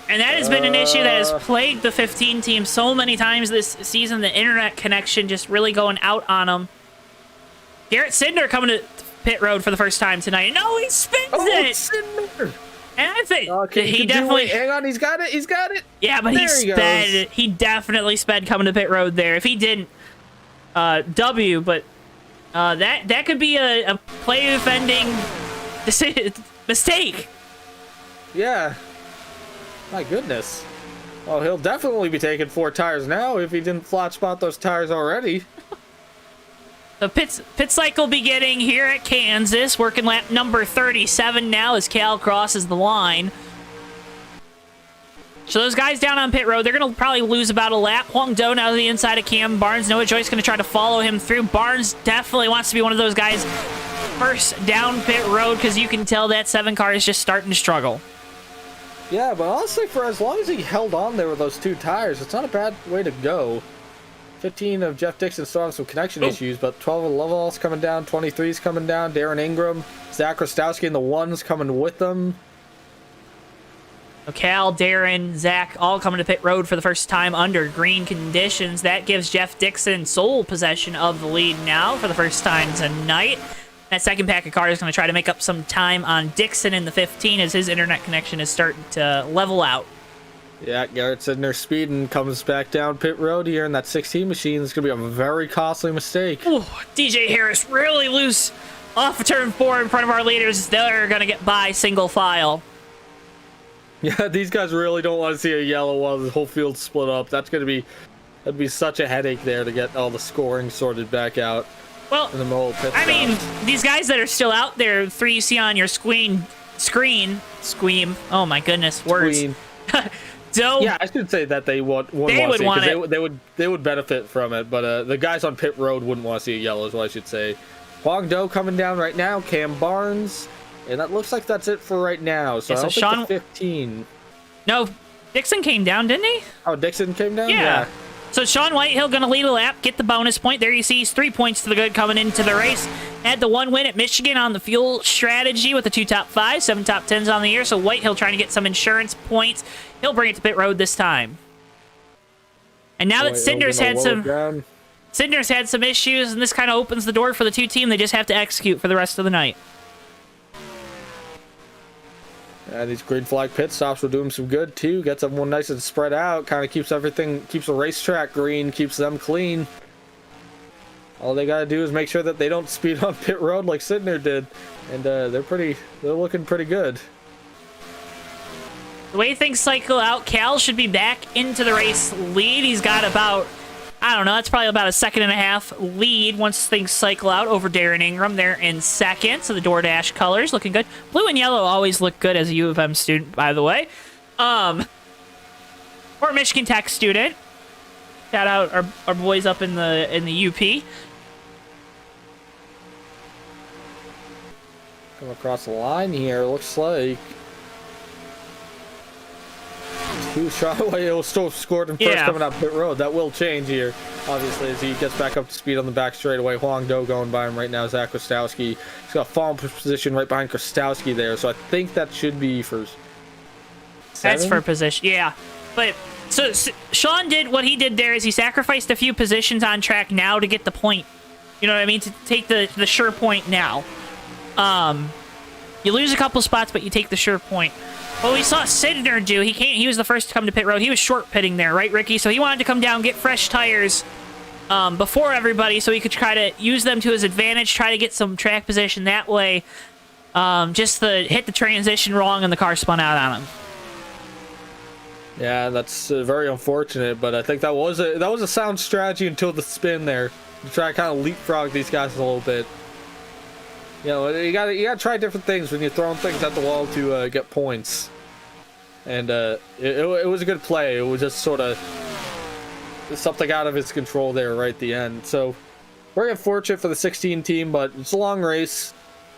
And that has been an issue that has plagued the 15 team so many times this season. The internet connection just really going out on them. Garrett Sidner coming to pit road for the first time tonight. No, he spins it! Sidner. And I think he definitely... Hang on, he's got it! Yeah, but he sped. He definitely sped coming to pit road there. If he didn't, W, but that could be a playoff-ending mistake. Yeah. My goodness. Oh, he'll definitely be taking 4 tires now if he didn't flat spot those tires already. The pit cycle beginning here at Kansas. Working lap number 37 now as Cal crosses the line. So those guys down on pit road, they're going to probably lose about a lap. Huang Do now to the inside of Cam Barnes. Noah Joyce going to try to follow him through. Barnes definitely wants to be one of those guys first down pit road because you can tell that 7 car is just starting to struggle. Yeah, but honestly, for as long as he held on there with those 2 tires, it's not a bad way to go. 15 of Jeff Dixon still having some connection issues, but 12 of Lovell's coming down, 23's coming down, Darren Ingram, Zach Rostowski and the 1's coming with them. Cal, Darren, Zach, all coming to pit road for the first time under green conditions. That gives Jeff Dixon sole possession of the lead now for the first time tonight. That second pack of cars is going to try to make up some time on Dixon in the 15 as his internet connection is starting to level out. Yeah, Garrett's in there speeding, comes back down pit road here in that 16 machine. It's going to be a very costly mistake. Ooh, DJ Harris really loose off of turn 4 in front of our leaders. They're going to get by single file. Yeah, these guys really don't want to see a yellow while the whole field's split up. That'd be such a headache there to get all the scoring sorted back out. Well, in the middle of pit I mean, these guys that are still out there, 3 you see on your screen, oh my goodness, words. Yeah, I should say that they would they would benefit from it, but the guys on pit road wouldn't want to see a yellow, is what I should say. Huang Do coming down right now, Cam Barnes, and that looks like that's it for right now. So, I don't think the 15. No, Dixon came down, didn't he? Oh, Dixon came down? Yeah. So Sean Whitehill going to lead a lap, get the bonus point. There you see he's 3 points to the good coming into the race. Had the 1 win at Michigan on the fuel strategy with the 2 top 5s, 7 top 10s on the year. So Whitehill trying to get some insurance points. He'll bring it to pit road this time. And now that Cinder's had some issues, and this kind of opens the door for the 2 team, they just have to execute for the rest of the night. And these green flag pit stops will do them some good too. Gets everyone nice and spread out. Kind of keeps the racetrack green, keeps them clean. All they gotta do is make sure that they don't speed on pit road like Sidner did, and they're looking pretty good. The way things cycle out, Cal should be back into the race lead. He's got about, I don't know, that's probably about a 1.5 second lead once things cycle out over Darren Ingram there in second. So the DoorDash colors looking good. Blue and yellow always look good as a U of M student, by the way. Or a Michigan Tech student. Shout out our boys up in the UP. Come across the line here, looks like. He'll still scored him first coming out pit road. That will change here, obviously, as he gets back up to speed on the back straightaway. Huang Do going by him right now. Zach Krostowski. He's got a fall position right behind Krostowski there, so I think that should be for 7? That's for position, yeah. But so Sean did what he did there is he sacrificed a few positions on track now to get the point. You know what I mean? To take the sure point now. You lose a couple spots, but you take the sure point. Well, we saw Sidner do. He was the first to come to pit road. He was short pitting there, right, Ricky? So he wanted to come down, get fresh tires before everybody, so he could try to use them to his advantage, try to get some track position that way. Just hit the transition wrong, and the car spun out on him. Yeah, that's very unfortunate, but I think that was a sound strategy until the spin there to try to kind of leapfrog these guys a little bit. You know, you gotta try different things when you're throwing things at the wall to get points. And it was a good play. It was just sort of something out of his control there right at the end. So very unfortunate for the 16 team, but it's a long race.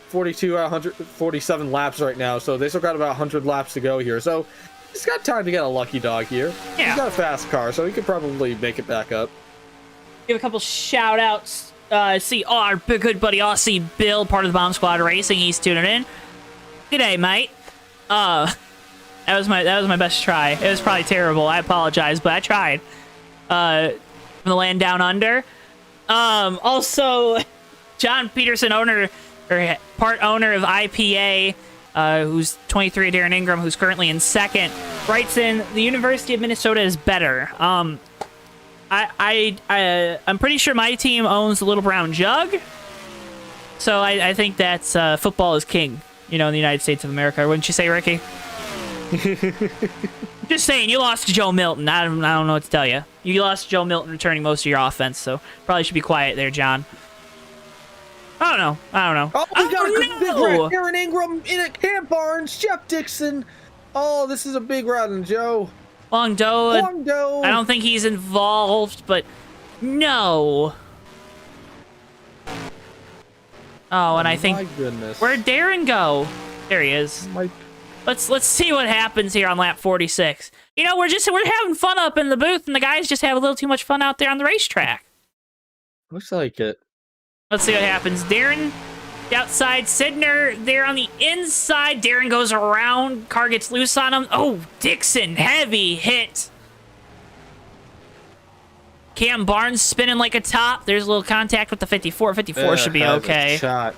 42 out of 147 laps right now, so they still got about 100 laps to go here. So he's got time to get a lucky dog here. Yeah. He's got a fast car, so he could probably make it back up. Give a couple shout outs. See our good buddy Aussie Bill, part of the Bomb Squad Racing. He's tuning in. G'day, mate. That was my best try. It was probably terrible. I apologize, but I tried. From the land down under. Also, John Peterson, part owner of IPA, who's 23, Darren Ingram, who's currently in second, writes in, the University of Minnesota is better. I'm pretty sure my team owns the Little Brown Jug, so I think that's football is king, in the United States of America. Wouldn't you say, Ricky? Just saying, you lost to Joe Milton. I don't know what to tell you. You lost to Joe Milton returning most of your offense, so probably should be quiet there, John. I don't know. Oh, we got a big run. Aaron Ingram in it. Cam Barnes, Jeff Dixon. Oh, this is a big run, Joe. Long Do. I don't think he's involved, but no. Oh, and I think. My goodness. Where'd Darren go? There he is. Let's see what happens here on lap 46. We're having fun up in the booth, and the guys just have a little too much fun out there on the racetrack. Looks like it. Let's see what happens. Darren outside, Sidner there on the inside. Darren goes around, car gets loose on him. Oh, Dixon, heavy hit. Cam Barnes spinning like a top. There's a little contact with the 54. 54 should be okay. Shot.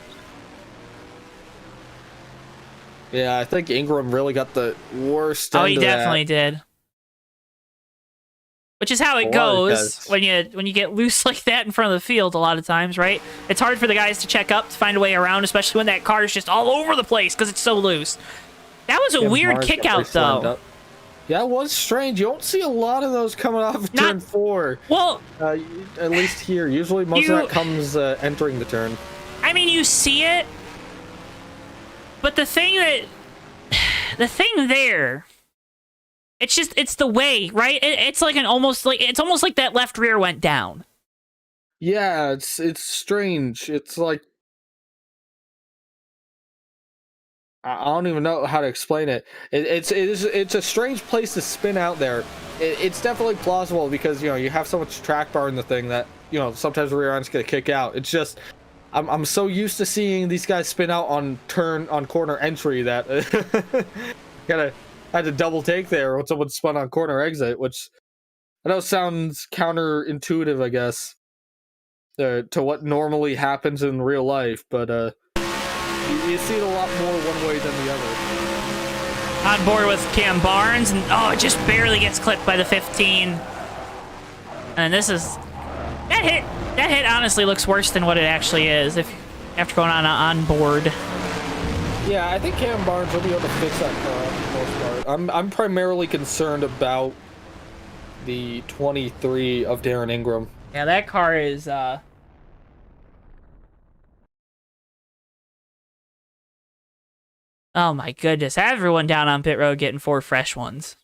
Yeah, I think Ingram really got the worst. Oh, he definitely did. Which is how it goes when you get loose like that in front of the field a lot of times, right? It's hard for the guys to check up, to find a way around, especially when that car is just all over the place because it's so loose. That was a weird kick out, though. Yeah, it was strange. You don't see a lot of those coming off of turn 4. Well, at least here. Usually most of that comes entering the turn. I mean, you see it, but the thing there... It's the way, right? It's almost like that left rear went down. Yeah, it's strange. It's like I don't even know how to explain it. It's a strange place to spin out there. It's definitely plausible because you have so much track bar in the thing that sometimes the rear end's gonna kick out. It's just I'm so used to seeing these guys spin out on corner entry that had to double take there when someone spun on corner exit, which I know sounds counterintuitive, I guess, to what normally happens in real life, but you see it a lot more one way than the other. On board with Cam Barnes, and it just barely gets clipped by the 15. And this is that hit honestly looks worse than what it actually is after going on board. Yeah, I think Cam Barnes will be able to fix that car for the most part. I'm primarily concerned about the 23 of Darren Ingram. Yeah, that car is oh my goodness. Everyone down on pit road getting 4 fresh ones.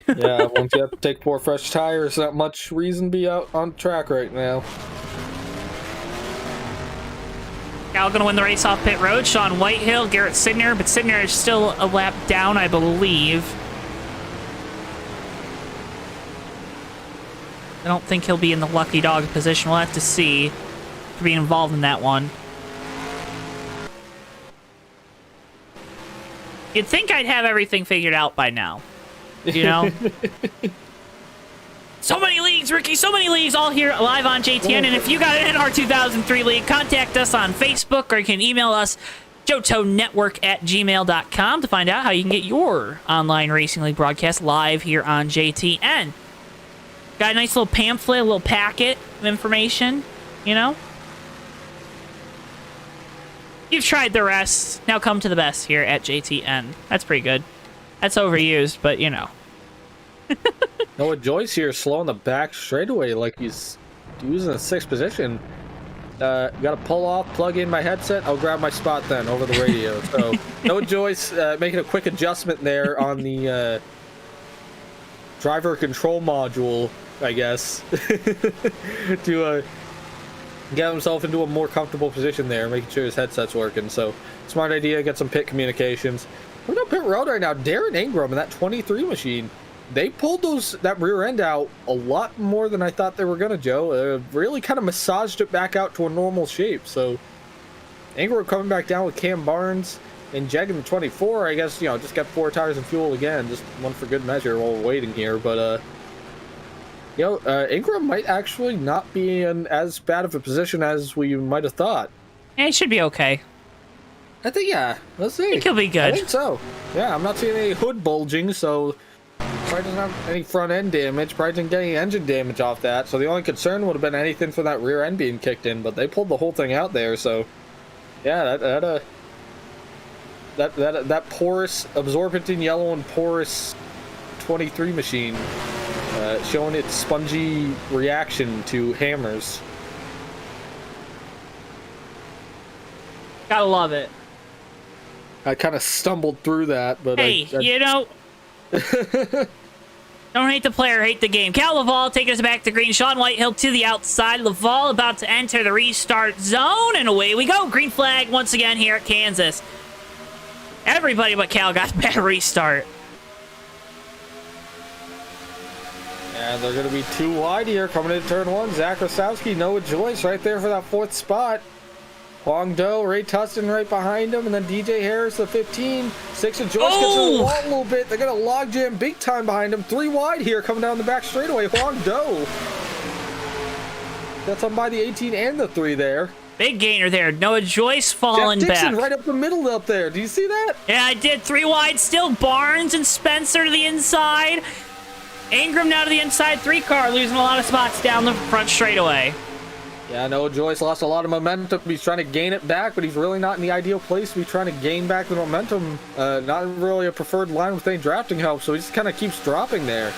Yeah, once you have to take 4 fresh tires, not much reason to be out on track right now. Cal gonna win the race off pit road. Sean Whitehill, Garrett Sidner, but Sidner is still a lap down, I believe. I don't think he'll be in the lucky dog position. We'll have to see to be involved in that one. You'd think I'd have everything figured out by now. So many leagues, Ricky, so many leagues, all here live on JTN. And if you got an NR 2003 league, contact us on Facebook, or you can email us, JoeTowNetwork@gmail.com, to find out how you can get your online racing league broadcast live here on JTN. Got a nice little pamphlet, a little packet of information, You've tried the rest. Now come to the best here at JTN. That's pretty good. That's overused, but Noah Joyce here slow on the back straightaway like he's using the 6th position. Gotta pull off, plug in my headset. I'll grab my spot then over the radio. So Noah Joyce making a quick adjustment there on the driver control module, I guess, to get himself into a more comfortable position there, making sure his headset's working. So, smart idea, get some pit communications. We're on pit road right now. Darren Ingram and that 23 machine, they pulled that rear end out a lot more than I thought they were going to, Joe. Really kind of massaged it back out to a normal shape. So, Ingram coming back down with Cam Barnes and Jeg in the 24, I guess, just got 4 tires and fuel again. Just one for good measure while we're waiting here. But, Ingram might actually not be in as bad of a position as we might have thought. Yeah, he should be okay. I think, yeah. Let's see. I think he'll be good. I think so. Yeah, I'm not seeing any hood bulging, so probably doesn't have any front end damage. Probably didn't get any engine damage off that. So the only concern would have been anything from that rear end being kicked in, but they pulled the whole thing out there. So, yeah, that porous, absorbent in yellow and porous 23 machine showing its spongy reaction to hammers. Gotta love it. I kind of stumbled through that, but hey, don't hate the player, hate the game. Cal Laval taking us back to green. Sean Whitehill to the outside. Laval about to enter the restart zone, and away we go. Green flag once again here at Kansas. Everybody but Cal got a bad restart. And they're going to be 2 wide here coming into turn 1. Zach Rosowski, Noah Joyce right there for that 4th spot. Huang Do, Ray Tustin right behind him, and then DJ Harris, the 15. 6 of Joyce gets to the wall a little bit. They're going to log jam big time behind him. 3 wide here coming down the back straightaway. Huang Do. That's on by the 18 and the 3 there. Big gainer there. Noah Joyce falling Jeff Dixon back. right up the middle up there. Do you see that? Yeah, I did. 3 wide still. Barnes and Spencer to the inside. Ingram now to the inside. 3 car losing a lot of spots down the front straightaway. Yeah, I know Joyce lost a lot of momentum. He's trying to gain it back, but he's really not in the ideal place to be trying to gain back the momentum. Not really a preferred line with any drafting help, so he just kind of keeps dropping there.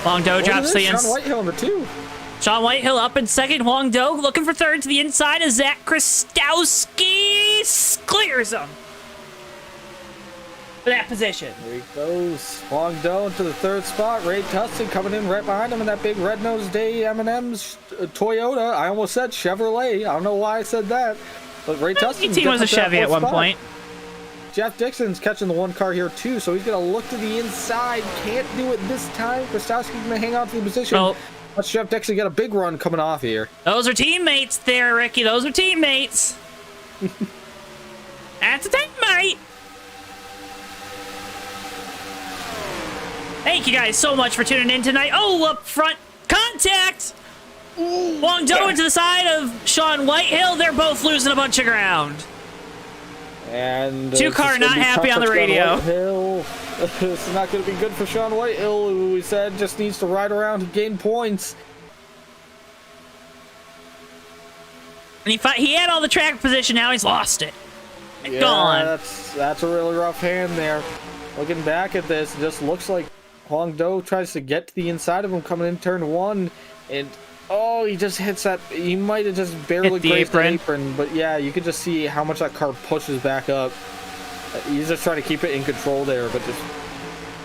Huang Do drops the inside. Sean Whitehill in the 2. Sean Whitehill up in second. Huang Do looking for third to the inside as Zach Krastowski clears him for that position. There he goes. Huang Do into the 3rd spot. Ray Tustin coming in right behind him in that big red-nosed day M&M's Toyota. I almost said Chevrolet. I don't know why I said that. But Ray Tustin team was a Chevy at one point. Jeff Dixon's catching the 1 car here too, so he's going to look to the inside. Can't do it this time. Krastowski's going to hang on to the position. Oh. Let's Jeff Dixon get a big run coming off here. Those are teammates there, Ricky. Those are teammates. That's a teammate. Thank you guys so much for tuning in tonight. Oh, up front, contact! Huang Do into the side of Sean Whitehill. They're both losing a bunch of ground. And 2 car not happy on the radio. This is not going to be good for Sean Whitehill, who we said just needs to ride around and gain points. And he had all the track position, now he's lost it. Yeah, gone. That's a really rough hand there. Looking back at this, it just looks like Huang Do tries to get to the inside of him coming in turn 1, and he just hits that. He might have just barely grazed the apron, but yeah, you could just see how much that car pushes back up. He's just trying to keep it in control there, but just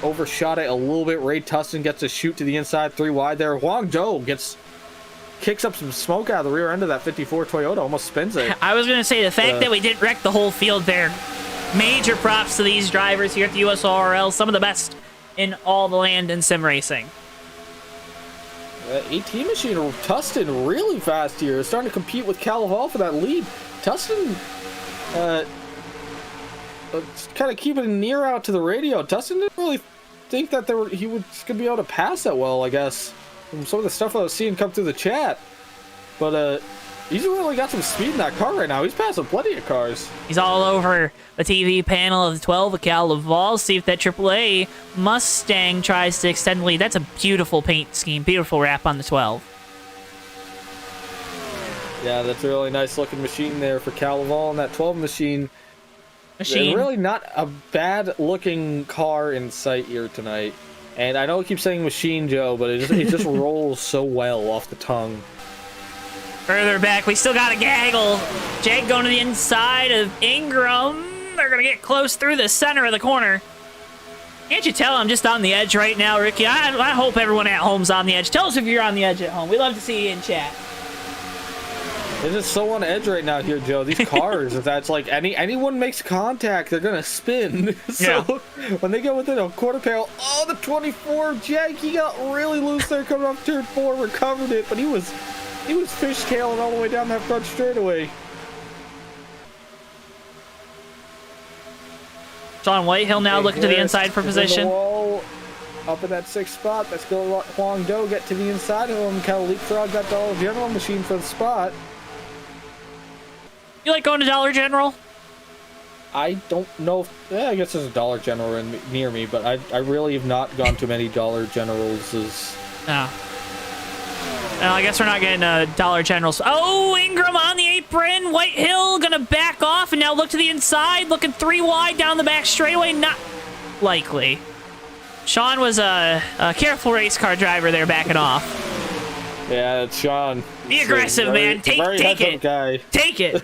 overshot it a little bit. Ray Tustin gets a shoot to the inside, 3 wide there. Huang Do kicks up some smoke out of the rear end of that 54 Toyota, almost spins it. I was going to say, the fact that we didn't wreck the whole field there, major props to these drivers here at the USORL, some of the best in all the land in sim racing. 18 machine Tustin really fast here, starting to compete with Cal Laval for that lead. Tustin kind of keeping an ear out to the radio. Tustin didn't really think that he was going to be able to pass that well, I guess, from some of the stuff I was seeing come through the chat. But he's really got some speed in that car right now. He's passing plenty of cars. He's all over the TV panel of the 12 of Cal Laval. See if that AAA Mustang tries to extend the lead. That's a beautiful paint scheme. Beautiful wrap on the 12. Yeah, that's a really nice looking machine there for Cal Laval, and that 12 machine. And really not a bad looking car in sight here tonight. And I know I keep saying machine, Joe, but it just rolls so well off the tongue. Further back, we still got a gaggle. Jake going to the inside of Ingram. They're going to get close through the center of the corner. Can't you tell I'm just on the edge right now, Ricky? I hope everyone at home's on the edge. Tell us if you're on the edge at home. We'd love to see you in chat. It's just so on edge right now here, Joe. These cars, if that's like anyone makes contact, they're gonna spin. So when they get within a quarter panel, oh, the 24 Jag, he got really loose there coming off turn 4, recovered it, but he was fishtailing all the way down that front straightaway. Sean Whitehill now looking to the inside for position. Up in that 6th spot. Let's go Huang Do get to the inside of him. Kind of leapfrog that Dollar General machine for the spot. You like going to Dollar General? I don't know if, I guess there's a Dollar General near me, but I really have not gone to many Dollar Generals. No. Well, I guess we're not getting Dollar Generals. Oh, Ingram on the apron. Whitehill gonna back off and now look to the inside, looking 3 wide down the back straightaway. Not likely. Sean was a careful race car driver there, backing off. Yeah, that's Sean. Be aggressive, man. Take it. Guy. Take it.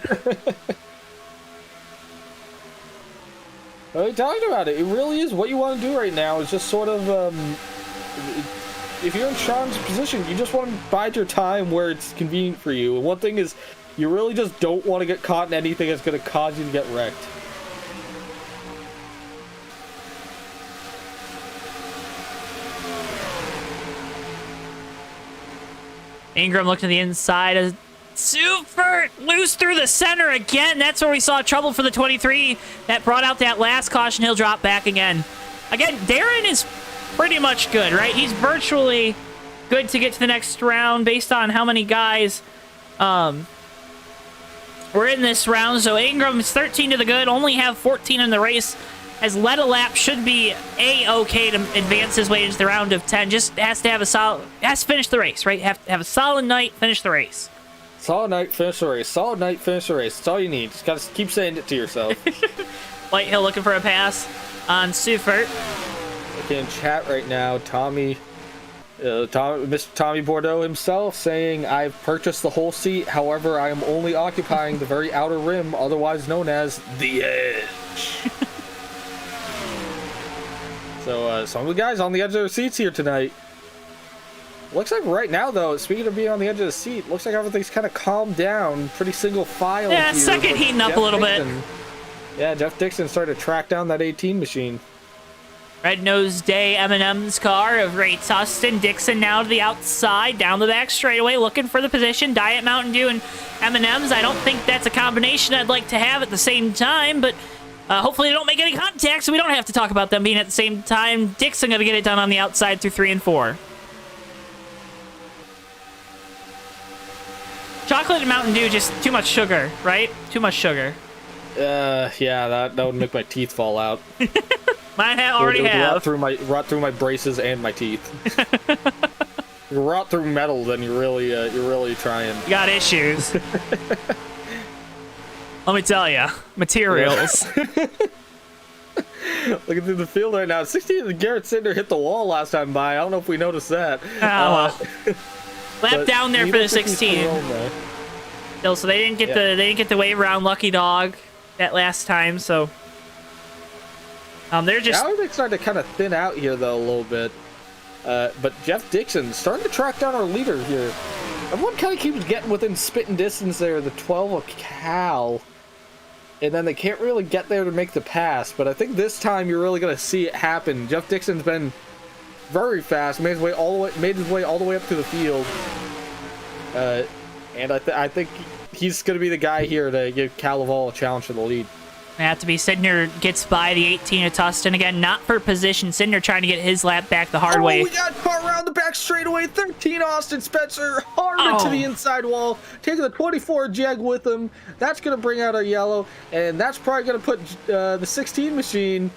Well, we talked about it. It really is what you want to do right now. Is just sort of, if you're in Sean's position, you just want to bide your time where it's convenient for you. And one thing is, you really just don't want to get caught in anything that's going to cause you to get wrecked. Ingram looked to the inside. Super loose through the center again. That's where we saw trouble for the 23. That brought out that last caution. He'll drop back again. Again, Darren is pretty much good, right? He's virtually good to get to the next round based on how many guys were in this round. So Ingram's 13 to the good, only have 14 in the race. Has led a lap, should be A-okay to advance his way into the round of 10. Just has to have a solid, has to finish the race, right? Have to have a solid night, finish the race. Solid night, finish the race. Solid night, finish the race. That's all you need. Just gotta keep saying it to yourself. Whitehill looking for a pass on Seifert. Looking in chat right now, Mr. Tommy Bordeaux himself saying, I've purchased the whole seat, however, I am only occupying the very outer rim, otherwise known as the edge. So, some of the guys on the edge of their seats here tonight. Looks like right now, though, speaking of being on the edge of the seat, looks like everything's kind of calmed down. Pretty single file. Yeah, here, second heating up a little bit. Yeah, Jeff Dixon started to track down that 18 machine. Red-nosed Day M&M's car of Ray Tustin. Dixon now to the outside, down the back straightaway, looking for the position. Diet Mountain Dew and M&M's. I don't think that's a combination I'd like to have at the same time, but hopefully they don't make any contact, so we don't have to talk about them being at the same time. Dixon going to get it done on the outside through 3 and 4. Chocolate and Mountain Dew, just too much sugar, right? Too much sugar. Yeah, that would make my teeth fall out. Mine already have. Rot through my braces and my teeth. You rot through metal, then you're really trying. You got issues. Let me tell you, materials. Looking through the field right now, 16 Garrett Cinder hit the wall last time by. I don't know if we noticed that. Lap down there for the 16. Still, so they didn't get the wave around Lucky Dog that last time. So they're just. Now they started to kind of thin out here though a little bit. But Jeff Dixon starting to track down our leader here. Everyone kind of keeps getting within spitting distance there. The 12 of Cal. And then they can't really get there to make the pass. But I think this time you're really going to see it happen. Jeff Dixon's been very fast. Made his way all the way up to the field. And I think he's going to be the guy here to give Cal Laval a challenge for the lead. Have to be Sidner gets by the 18 of Tustin again, not for position. Sidner trying to get his lap back the hard way. We got caught around the back straightaway. 13 Austin Spencer hard to the inside wall, taking the 24 Jag with him. That's going to bring out a yellow, and that's probably going to put the 16 machine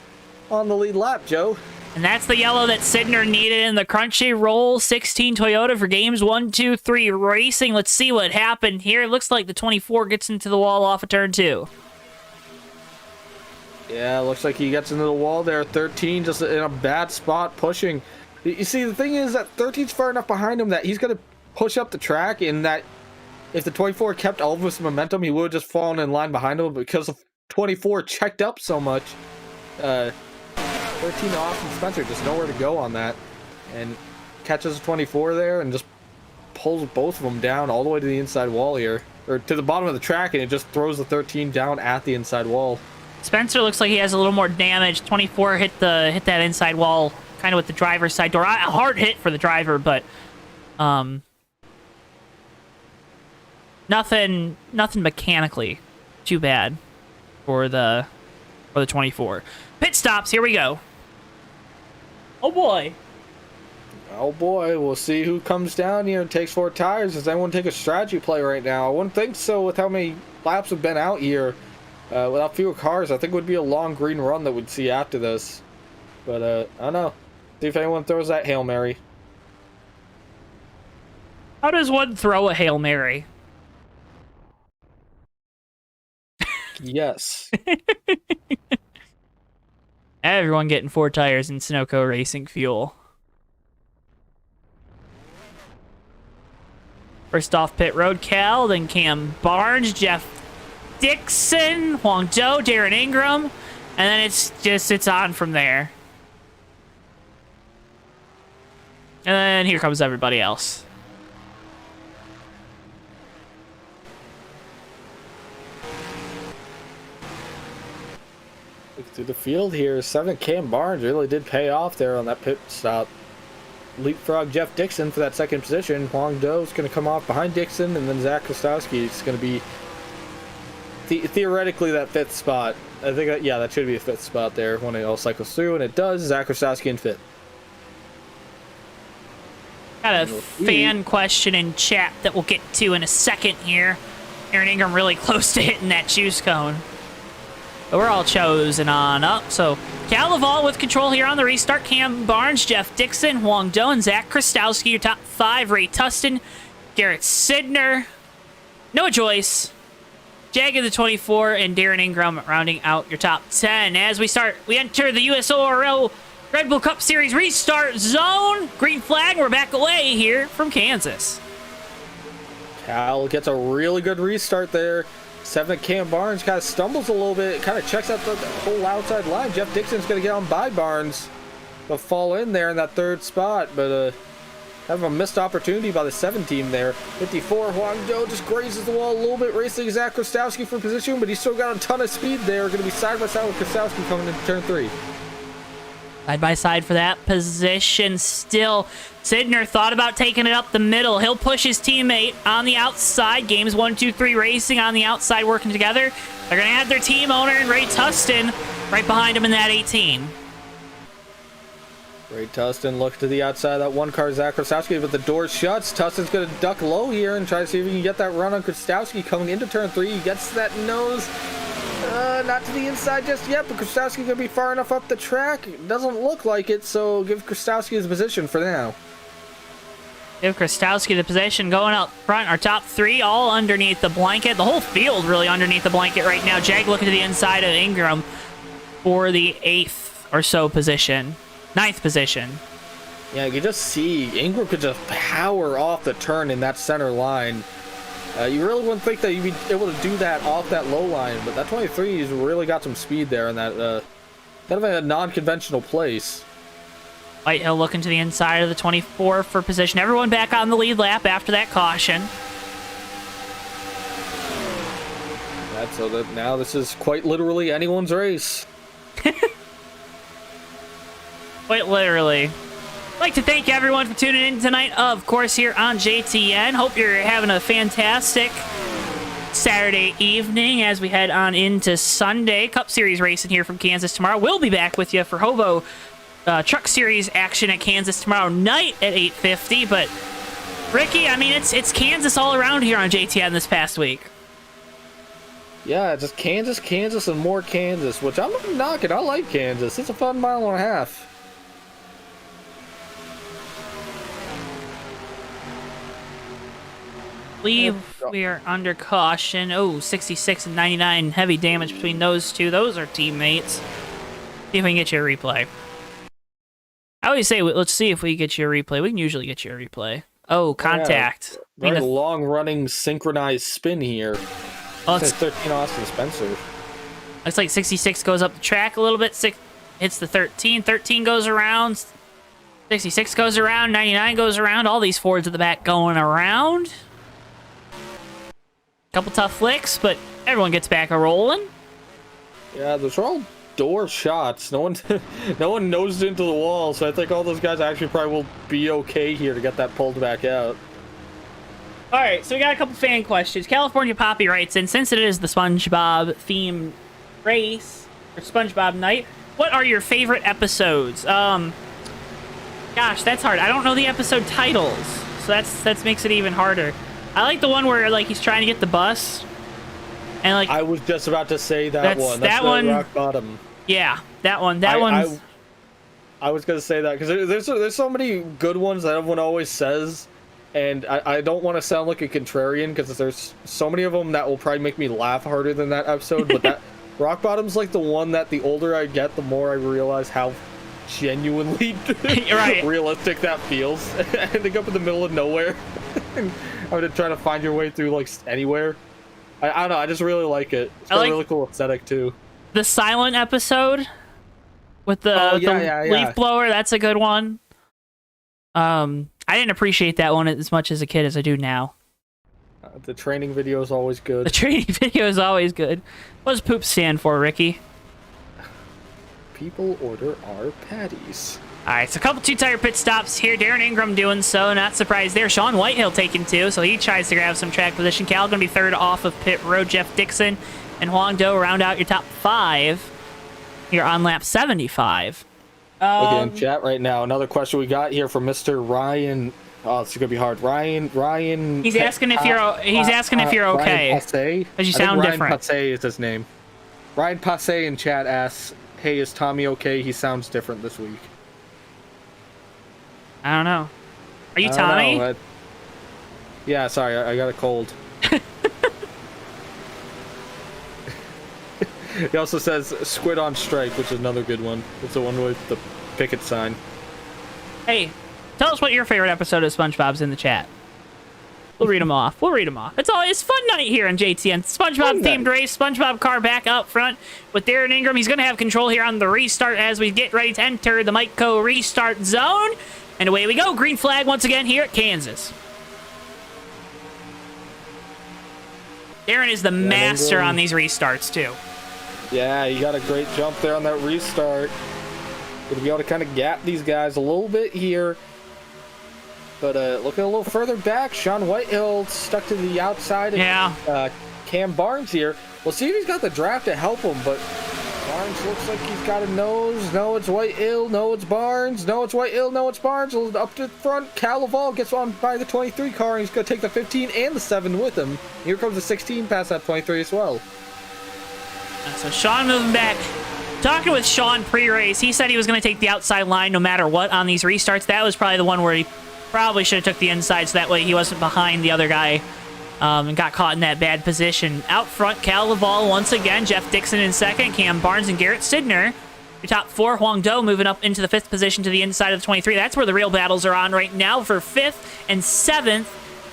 on the lead lap, Joe. And that's the yellow that Sidner needed in the Crunchyroll 16 Toyota for games 1, 2, 3 racing. Let's see what happened here. It looks like the 24 gets into the wall off of turn 2. Yeah, looks like he gets into the wall there. 13 just in a bad spot pushing. You see, the thing is that 13's far enough behind him that he's going to push up the track, and that if the 24 kept all of his momentum, he would have just fallen in line behind him. Because the 24 checked up so much, 13 Austin Spencer, just nowhere to go on that. And catches a 24 there and just pulls both of them down all the way to the inside wall here. Or to the bottom of the track, and it just throws the 13 down at the inside wall. Spencer looks like he has a little more damage. 24 hit that inside wall, kind of with the driver's side door. A hard hit for the driver, but nothing mechanically too bad for the 24. Pit stops. Here we go. Oh boy. Oh boy, we'll see who comes down here and takes 4 tires. Does anyone take a strategy play right now? I wouldn't think so with how many laps have been out here. Without fewer cars, I think it would be a long green run that we'd see after this. But, I don't know. See if anyone throws that Hail Mary. How does one throw a Hail Mary? Yes. Everyone getting 4 tires in Sunoco Racing Fuel. First off pit road, Cal, then Cam Barnes, Jeff Dixon, Huang Zhou, Darren Ingram, and then it's on from there. And then here comes everybody else. Look through the field here, 7 Cam Barnes really did pay off there on that pit stop. Leapfrog Jeff Dixon for that second position. Huang Zhou is going to come off behind Dixon, and then Zach Kostowski is going to be theoretically that 5th spot. I think that should be a 5th spot there when it all cycles through, and it does. Zach Kostowski in 5th. Got a fan question in chat that we'll get to in a second here. Aaron Ingram really close to hitting that juice cone. But we're all chosen on up. So Cal Laval with control here on the restart. Cam Barnes, Jeff Dixon, Huang Zhou, and Zach Krastowski, your top 5. Ray Tustin, Garrett Sidner, Noah Joyce, Jag of the 24, and Darren Ingram rounding out your top 10. As we enter the USORL Red Bull Cup Series restart zone. Green flag, we're back away here from Kansas. Cal gets a really good restart there. 7 Cam Barnes kind of stumbles a little bit, kind of checks out the whole outside line. Jeff Dixon's going to get on by Barnes, but fall in there in that 3rd spot. But have a missed opportunity by the 7 team there. 54, Huang Zhou just grazes the wall a little bit, racing Zach Krastowski for position, but he's still got a ton of speed there. Going to be side by side with Krastowski coming into turn 3. Side by side for that position still. Sidner thought about taking it up the middle. He'll push his teammate on the outside. Games 1, 2, 3 racing on the outside working together. They're going to add their team owner and Ray Tustin right behind him in that 18. Ray Tustin looks to the outside of that 1 car, Zach Krastowski, but the door shuts. Tustin's going to duck low here and try to see if he can get that run on Krastowski coming into turn 3. He gets that nose. Not to the inside just yet, but Krastowski's going to be far enough up the track. It doesn't look like it, so give Krastowski his position for now. Give Krastowski the position going up front. Our top 3 all underneath the blanket. The whole field really underneath the blanket right now. Jag looking to the inside of Ingram for the 8th or so position. 9th position. Yeah, you just see Ingram could just power off the turn in that center line. You really wouldn't think that you'd be able to do that off that low line, but that 23 has really got some speed there in that kind of a non-conventional place. Whitehill looking to the inside of the 24 for position. Everyone back on the lead lap after that caution. That's so that now this is quite literally anyone's race. Quite literally. I'd like to thank everyone for tuning in tonight, of course, here on JTN. Hope you're having a fantastic Saturday evening as we head on into Sunday. Cup Series racing here from Kansas tomorrow. We'll be back with you for Hobo Truck Series action at Kansas tomorrow night at 8:50. But, Ricky, I mean, it's Kansas all around here on JTN this past week. Yeah, just Kansas, Kansas, and more Kansas, which I'm not knocking. I like Kansas. It's a fun 1.5 miles. I believe we are under caution. Oh, 66 and 99 heavy damage between those two. Those are teammates. See if we can get you a replay. I always say, let's see if we get you a replay. We can usually get you a replay. Oh, contact. Yeah, very long-running synchronized spin here. Oh, it's 13 Austin Spencer. Looks like 66 goes up the track a little bit. hits the 13. 13 goes around. 66 goes around. 99 goes around. All these Fords at the back going around. Couple tough flicks, but everyone gets back a rolling. Yeah, those are all door shots. No one nosed into the wall, so I think all those guys actually probably will be okay here to get that pulled back out. All right, so we got a couple fan questions. California Poppy writes in, since it is the SpongeBob themed race or SpongeBob night, what are your favorite episodes? Gosh, that's hard. I don't know the episode titles, so that makes it even harder. I like the one where like he's trying to get the bus, and like I was just about to say that one. That's that one. Rock bottom. Yeah, that one. That one. I was gonna say that because there's so many good ones that everyone always says, and I don't want to sound like a contrarian because there's so many of them that will probably make me laugh harder than that episode. But that Rock Bottom's like the one that the older I get, the more I realize how genuinely realistic that feels. Ending up in the middle of nowhere. I'm gonna try to find your way through like anywhere. I don't know. I just really like it. It's got a really cool aesthetic too. The silent episode with the leaf blower. That's a good one. I didn't appreciate that one as much as a kid as I do now. The training video is always good. The training video is always good. What does poop stand for, Ricky? People order our patties. All right, so a couple two-tire pit stops here. Darren Ingram doing so. Not surprised there. Sean Whitehill taking 2, so he tries to grab some track position. Cal going to be 3rd off of pit road. Jeff Dixon and Huang Do round out your top 5 here on lap 75. Okay, in chat right now, another question we got here from Mr. Ryan. Oh, it's gonna be hard. Ryan. He's asking if you're. He's asking if you're okay. Because you sound different. Ryan Passe is his name. Ryan Passe in chat asks, "Hey, is Tommy okay? He sounds different this week." I don't know. Are you Tommy? Yeah, sorry, I got a cold. He also says squid on strike, which is another good one. It's the one with the picket sign. Hey, tell us what your favorite episode of SpongeBob's in the chat. We'll read them off. It's fun night here on JTN. SpongeBob themed race. SpongeBob car back out front with Darren Ingram. He's going to have control here on the restart as we get ready to enter the Miteco restart zone. And away we go. Green flag once again here at Kansas. Darren is the master on these restarts, too. Yeah, he got a great jump there on that restart. Going to be able to kind of gap these guys a little bit here. But looking a little further back, Sean Whitehill stuck to the outside of Cam Barnes here. We'll see if he's got the draft to help him, but Barnes looks like he's got a nose. No, it's Whitehill. No, it's Barnes. No, it's Whitehill. No, it's Barnes. Up to the front. Cal Laval gets on by the 23 car, and he's going to take the 15 and the 7 with him. Here comes the 16 past that 23 as well. So Sean moving back. Talking with Sean pre-race, he said he was going to take the outside line no matter what on these restarts. That was probably the one where he probably should have took the inside so that way he wasn't behind the other guy and got caught in that bad position. Out front, Cal Laval once again. Jeff Dixon in 2nd. Cam Barnes and Garrett Sidner. Your top 4. Huang Do moving up into the 5th position to the inside of the 23. That's where the real battles are on right now for 5th and 7th.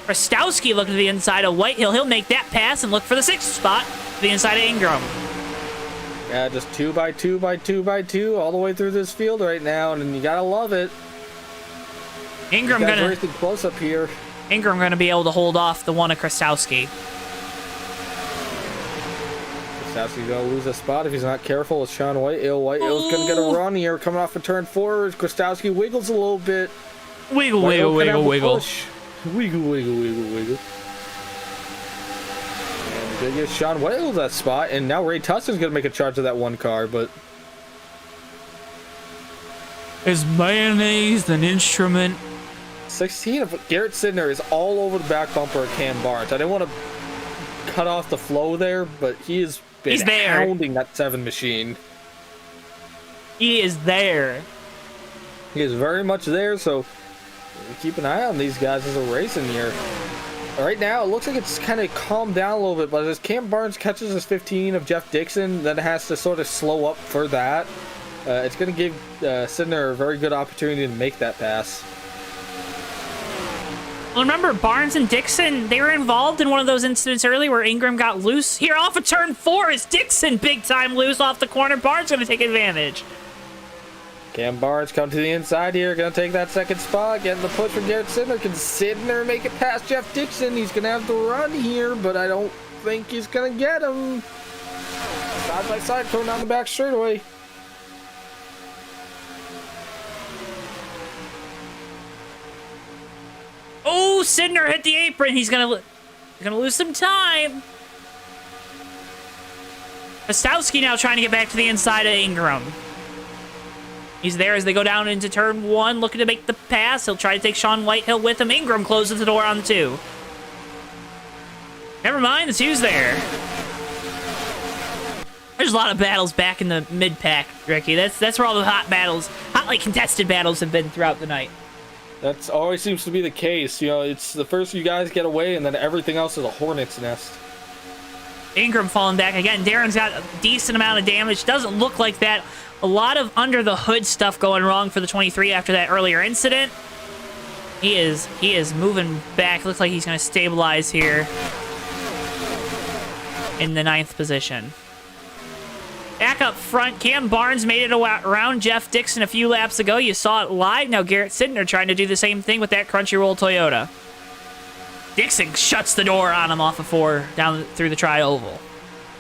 Rostowski looking to the inside of Whitehill. He'll make that pass and look for the 6th spot to the inside of Ingram. Yeah, just 2 by 2 by 2 by 2 all the way through this field right now, and you gotta love it. Ingram gonna close up here. Ingram gonna be able to hold off the one of Krastowski. Krastowski's gonna lose a spot if he's not careful with Sean Whitehill. Whitehill's gonna get a run here, coming off a turn forward. Krastowski wiggles a little bit. Wiggle, wiggle, wiggle, wiggle. Wiggle, wiggle, wiggle, wiggle. Good get Sean Whitehill that spot, and now Ray Tustin's gonna make a charge of that one car, but is mayonnaise an instrument? 16 of Garrett Sidner is all over the back bumper of Cam Barnes. I didn't want to cut off the flow there, but he's been hounding that 7 machine. He is there. He is very much there, so keep an eye on these guys as they're racing here. Right now, it looks like it's kind of calmed down a little bit, but as Cam Barnes catches his 15 of Jeff Dixon, then it has to sort of slow up for that. It's going to give Sidner a very good opportunity to make that pass. Well, remember, Barnes and Dixon, they were involved in one of those incidents early where Ingram got loose. Here off of turn 4 is Dixon big time loose off the corner. Barnes going to take advantage. Cam Barnes come to the inside here, gonna take that second spot, getting the push from Garrett Sidner. Can Sidner make it past Jeff Dixon? He's gonna have to run here, but I don't think he's gonna get him. Side by side, going down the back straightaway. Oh, Sidner hit the apron. He's gonna lose some time. Ostowski now trying to get back to the inside of Ingram. He's there as they go down into turn 1, looking to make the pass. He'll try to take Sean Whitehill with him. Ingram closes the door on the 2. Never mind, the 2's there. There's a lot of battles back in the mid-pack, Ricky. That's where all the hotly contested battles have been throughout the night. That's always seems to be the case. You know, it's the first few guys get away, and then everything else is a hornet's nest. Ingram falling back again. Darren's got a decent amount of damage. Doesn't look like that. A lot of under the hood stuff going wrong for the 23 after that earlier incident. He is moving back. Looks like he's going to stabilize here in the 9th position. Back up front, Cam Barnes made it around Jeff Dixon a few laps ago. You saw it live. Now Garrett Sidner trying to do the same thing with that Crunchyroll Toyota. Dixon shuts the door on him off of 4 down through the tri-oval.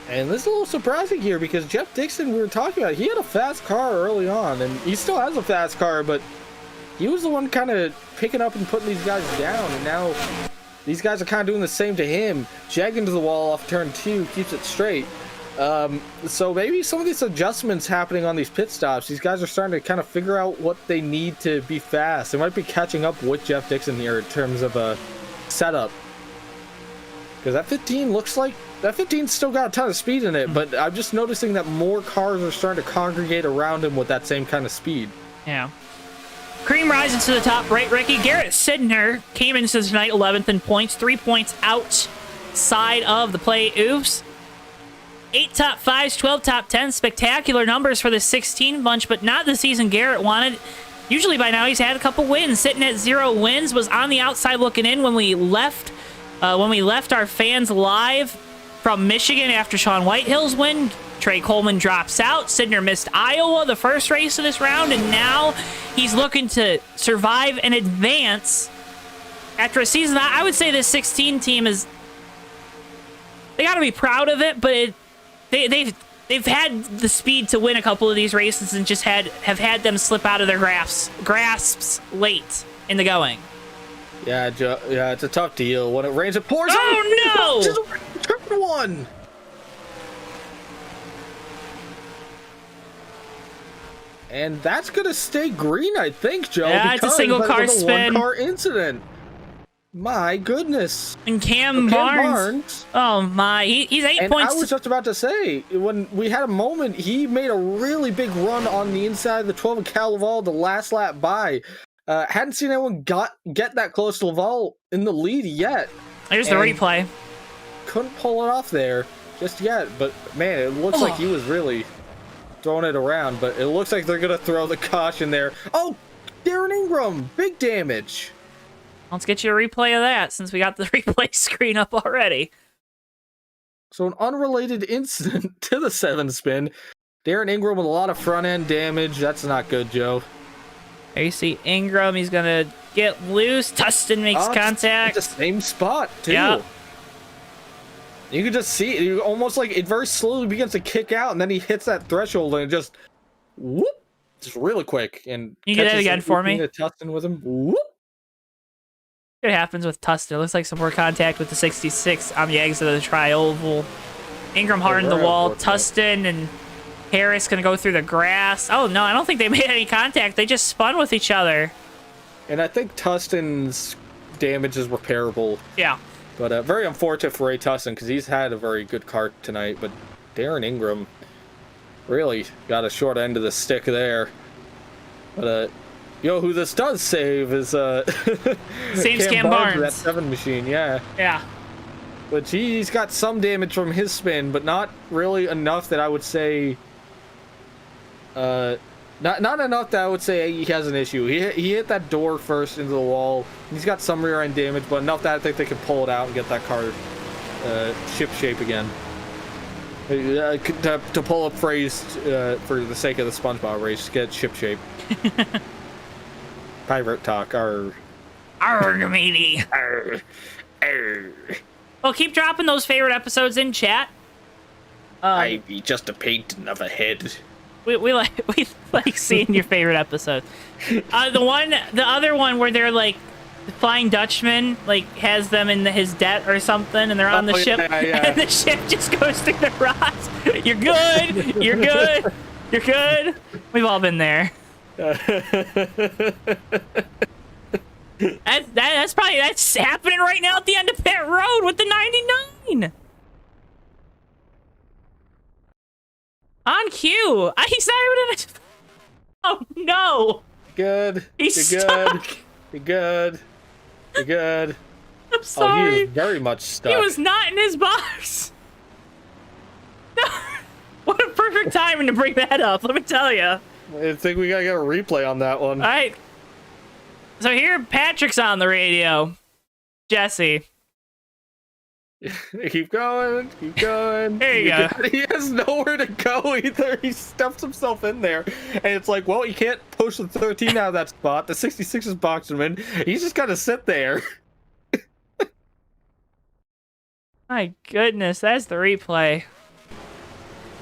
And this is a little surprising here because Jeff Dixon, we were talking about, he had a fast car early on, and he still has a fast car, but he was the one kind of picking up and putting these guys down, and now these guys are kind of doing the same to him. Jagging to the wall off turn 2, keeps it straight. So maybe some of these adjustments happening on these pit stops, these guys are starting to kind of figure out what they need to be fast. They might be catching up with Jeff Dixon here in terms of a setup. Because that 15 looks like, that 15's still got a ton of speed in it, but I'm just noticing that more cars are starting to congregate around him with that same kind of speed. Yeah. Cream rises to the top right, Ricky. Garrett Sidner came into tonight 11th in points, 3 points outside of the playoffs. 8 top 5s, 12 top 10s. Spectacular numbers for the 16 bunch, but not the season Garrett wanted. Usually by now he's had a couple wins. Sitting at 0 wins, was on the outside looking in when we left our fans live from Michigan after Sean Whitehill's win. Trey Coleman drops out. Sidner missed Iowa, the first race of this round, and now he's looking to survive and advance after a season. I would say this 16 team is, they got to be proud of it, but they've had the speed to win a couple of these races and just have had them slip out of their grasps late in the going. Yeah, yeah, it's a tough deal. When it rains, it pours. Oh no! Turn 1. And that's gonna stay green, I think, Joe. Yeah, it's a single car spin. One car incident. My goodness. And Cam Barnes. Oh my, he's 8 points. I was just about to say, when we had a moment, he made a really big run on the inside of the 12 of Cal Laval the last lap by. Hadn't seen anyone get that close to Laval in the lead yet. There's the replay. Couldn't pull it off there just yet, but man, it looks like he was really throwing it around, but it looks like they're going to throw the caution there. Oh, Darren Ingram, big damage. Let's get you a replay of that since we got the replay screen up already. So an unrelated incident to the 7 spin. Darren Ingram with a lot of front end damage. That's not good, Joe. There you see Ingram. He's going to get loose. Tustin makes contact. It's the same spot, too. Yeah. You can just see it. You almost like it very slowly begins to kick out, and then he hits that threshold, and it just whoop, just really quick. And you get it again for me. Tustin with him. Whoop. It happens with Tustin. It looks like some more contact with the 66 on the exit of the tri-oval. Ingram hardened the wall. Tustin and Harris gonna go through the grass. Oh no, I don't think they made any contact. They just spun with each other. And I think Tustin's damage is repairable. Yeah. But very unfortunate for Ray Tustin because he's had a very good car tonight. But Darren Ingram really got a short end of the stick there. But who this does save is Cam Barnes. That 7 machine, yeah. Yeah. But he's got some damage from his spin, but not really enough that I would say. Not enough that I would say he has an issue. He hit that door first into the wall. He's got some rear end damage, but enough that I think they can pull it out and get that car ship shape again. To pull a phrase for the sake of the SpongeBob race, get ship shape. Pirate talk. Arr. Arr, matey. Arr. Arr. Well, keep dropping those favorite episodes in chat. I be just a painting of a head. We like seeing your favorite episode. The other one where they're like the Flying Dutchman like has them in his debt or something, and they're on the ship, and the ship just goes through the rocks. You're good. You're good. You're good. We've all been there. That's happening right now at the end of Pit Road with the 99. On cue. He's not even in it. Oh no. Good. He's You're stuck. good. You're good. You're good. I'm sorry. Oh, he is very much stuck. He was not in his box. What a perfect timing to bring that up, let me tell you. I think we gotta get a replay on that one. All right. So here, Patrick's on the radio. Jesse. Keep going. Keep going. There you go. He has nowhere to go either. He stuffs himself in there. And it's like, well, you can't push the 13 out of that spot. The 66 is boxing him in. He's just gotta sit there. My goodness, that's the replay.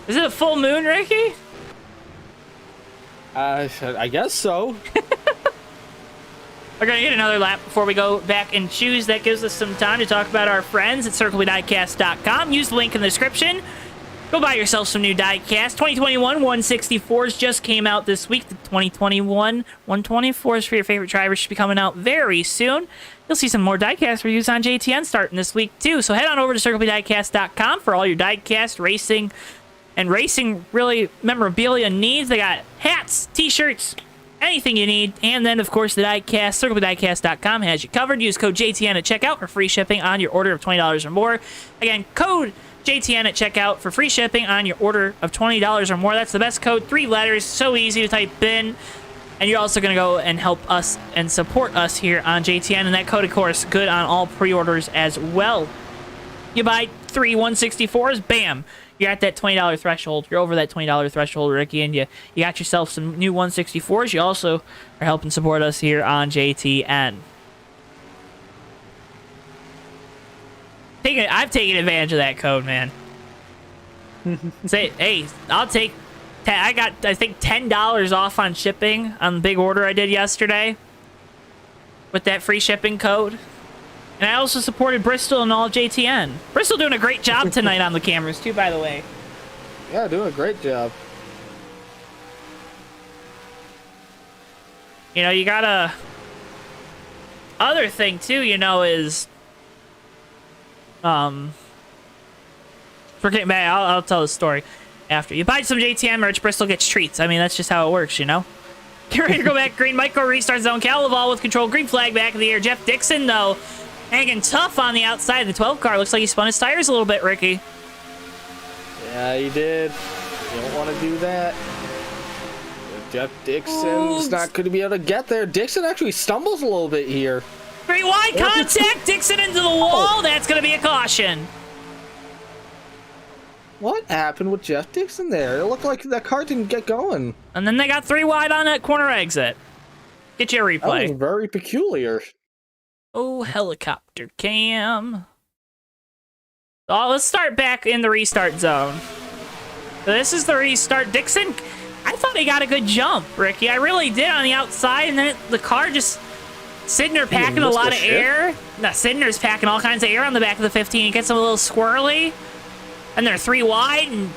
Is it a full moon, Ricky? I guess so. We're going to get another lap before we go back and choose. That gives us some time to talk about our friends at CircleBDiecast.com. Use the link in the description. Go buy yourself some new diecast. 2021 164s just came out this week. The 2021 124s for your favorite drivers should be coming out very soon. You'll see some more diecast reviews on JTN starting this week, too. So head on over to CircleBDiecast.com for all your diecast racing and racing really memorabilia needs. They got hats, t-shirts, anything you need. And then, of course, the diecast. CircleBDiecast.com has you covered. Use code JTN at checkout for free shipping on your order of $20 or more. Again, code JTN at checkout for free shipping on your order of $20 or more. That's the best code. 3 letters. So easy to type in. And you're also going to go and help us and support us here on JTN. And that code, of course, good on all pre-orders as well. You buy 3 164s, bam. You're at that $20 threshold. You're over that $20 threshold, Ricky, and you got yourself some new 164s. You also are helping support us here on JTN. I've taken advantage of that code, man. Say, hey, I'll take... I got, I think, $10 off on shipping on the big order I did yesterday with that free shipping code. And I also supported Bristol and all of JTN. Bristol doing a great job tonight on the cameras, too, by the way. Yeah, doing a great job. You know, you got a... Other thing, too, you know, is... Forget, man, I'll tell the story after. You buy some JTN merch, Bristol gets treats. I mean, that's just how it works, you know? Get ready to go back green. Micro restart zone. Calaval with control. Green flag back in the air. Jeff Dixon, though, hanging tough on the outside of the 12 car. Looks like he spun his tires a little bit, Ricky. Yeah, he did. You don't want to do that. Jeff Dixon's not going to be able to get there. Dixon actually stumbles a little bit here. Very wide contact. Dixon into the wall. That's going to be a caution. What happened with Jeff Dixon there? It looked like that car didn't get going. And then they got 3 wide on that corner exit. Get your replay. That was very peculiar. Oh, helicopter cam. Oh, let's start back in the restart zone. So this is the restart. Dixon, I thought he got a good jump, Ricky. I really did on the outside, and then the car just sitting there packing a lot of air. No, sitting there's packing all kinds of air on the back of the 15. It gets a little squirrely. And they're 3 wide, and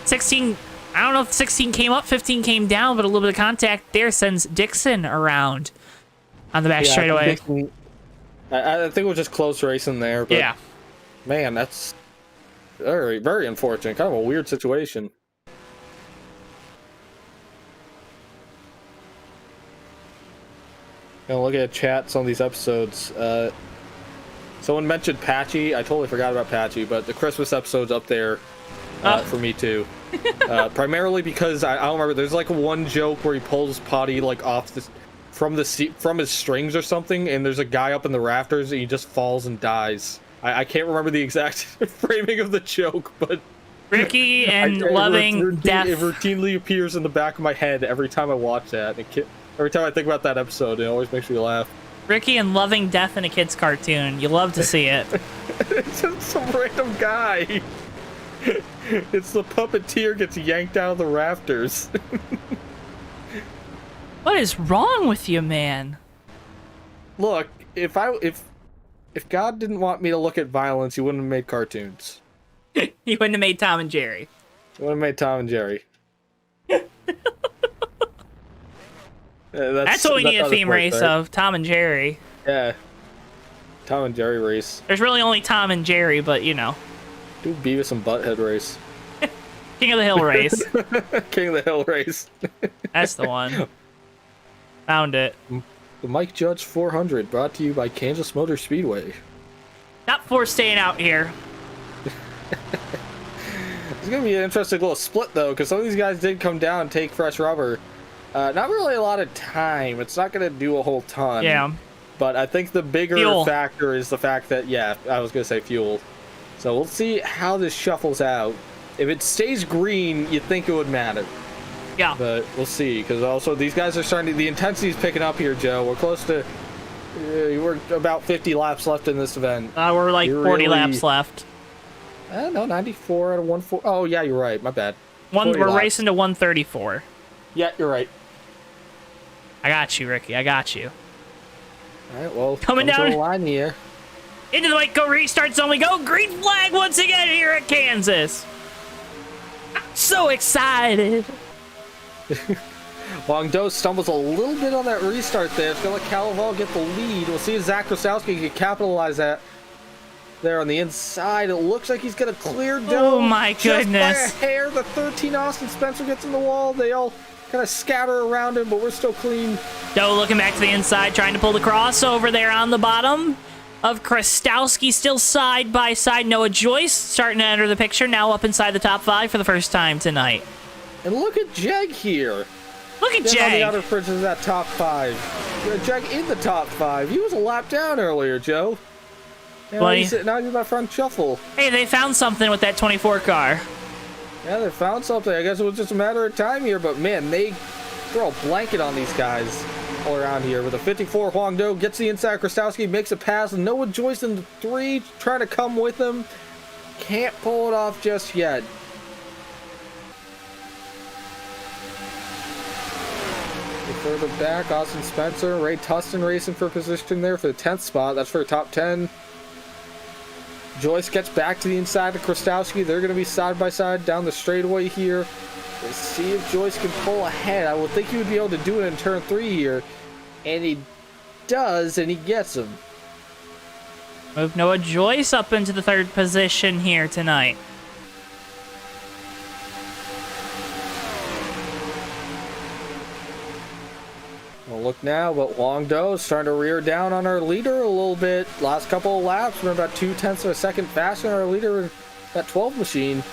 16, I don't know if 16 came up, 15 came down, but a little bit of contact there sends Dixon around on the back straightaway. I think it was just close racing there, but yeah. Man, that's very, very unfortunate. Kind of a weird situation. Gonna look at chat, some of these episodes. Someone mentioned Patchy. I totally forgot about Patchy, but the Christmas episode's up there for me too. Primarily because I don't remember. There's like one joke where he pulls Potty like off from his strings or something, and there's a guy up in the rafters, and he just falls and dies. I can't remember the exact framing of the joke, but Ricky and It loving death. It routinely appears in the back of my head every time I watch that. Every time I think about that episode, it always makes me laugh. Ricky and loving death in a kid's cartoon. You love to see it. It's just some random guy. It's the puppeteer gets yanked out of the rafters. What is wrong with you, man? Look, if God didn't want me to look at violence, he wouldn't have made cartoons. You wouldn't have made Tom and Jerry. He would have made Tom and Jerry. That's what we need a theme race of, Tom and Jerry. Yeah. Tom and Jerry race. There's really only Tom and Jerry, but you know. Do Beavis and Butthead race. King of the Hill race. King of the Hill race. That's the one. Found it. The Mike Judge 400, brought to you by Kansas Motor Speedway. Top 4 staying out here. It's going to be an interesting little split, though, because some of these guys did come down and take fresh rubber. Not really a lot of time. It's not going to do a whole ton. Yeah. But I think the bigger Fuel. factor is the fact that, yeah, I was going to say fuel. So we'll see how this shuffles out. If it stays green, you'd think it would matter. Yeah. But we'll see, because also these guys are starting to, the intensity's picking up here, Joe. We're close to, we're about 50 laps left in this event. We're like 40 laps left. No, 94 out of 140. Oh, yeah, you're right. My bad. We're laps. racing to 134. Yeah, you're right. I got you, Ricky. I got you. All right, well, Coming come to down. the line here. Into the white, go restart zone we go. Green flag once again here at Kansas. I'm so excited. Wangdo stumbles a little bit on that restart there. It's going to let Calaval get the lead. We'll see if Zach Krasowski can capitalize that there on the inside. It looks like he's going to clear down. Oh, my goodness. Just by a hair, the 13 Austin Spencer gets in the wall. They all kind of scatter around him, but we're still clean. Doe looking back to the inside, trying to pull the crossover there on the bottom of Krastowski, still side by side. Noah Joyce starting to enter the picture, now up inside the top 5 for the first time tonight. And look at Jeg here. Look at On the Jag. outer fringes of that top 5. Yeah, Jeg in the top 5. He was a lap down earlier, Joe. Now he's in that front shuffle. Hey, they found something with that 24 car. Yeah, they found something. I guess it was just a matter of time here, but man, they throw a blanket on these guys all around here. With a 54, Huang Do gets the inside. Krastowski makes a pass. Noah Joyce in the 3, trying to come with him. Can't pull it off just yet. Further back, Austin Spencer, Ray Tustin racing for position there for the 10th spot. That's for a top 10. Joyce gets back to the inside of Krastowski. They're going to be side by side down the straightaway here. Let's see if Joyce can pull ahead. I would think he would be able to do it in turn 3 here. And he does, and he gets him. Move Noah Joyce up into the 3rd position here tonight. Well, look now, but Long Do is starting to rear down on our leader a little bit. Last couple of laps, we're about 0.2 of a second faster than our leader in that 12 machine.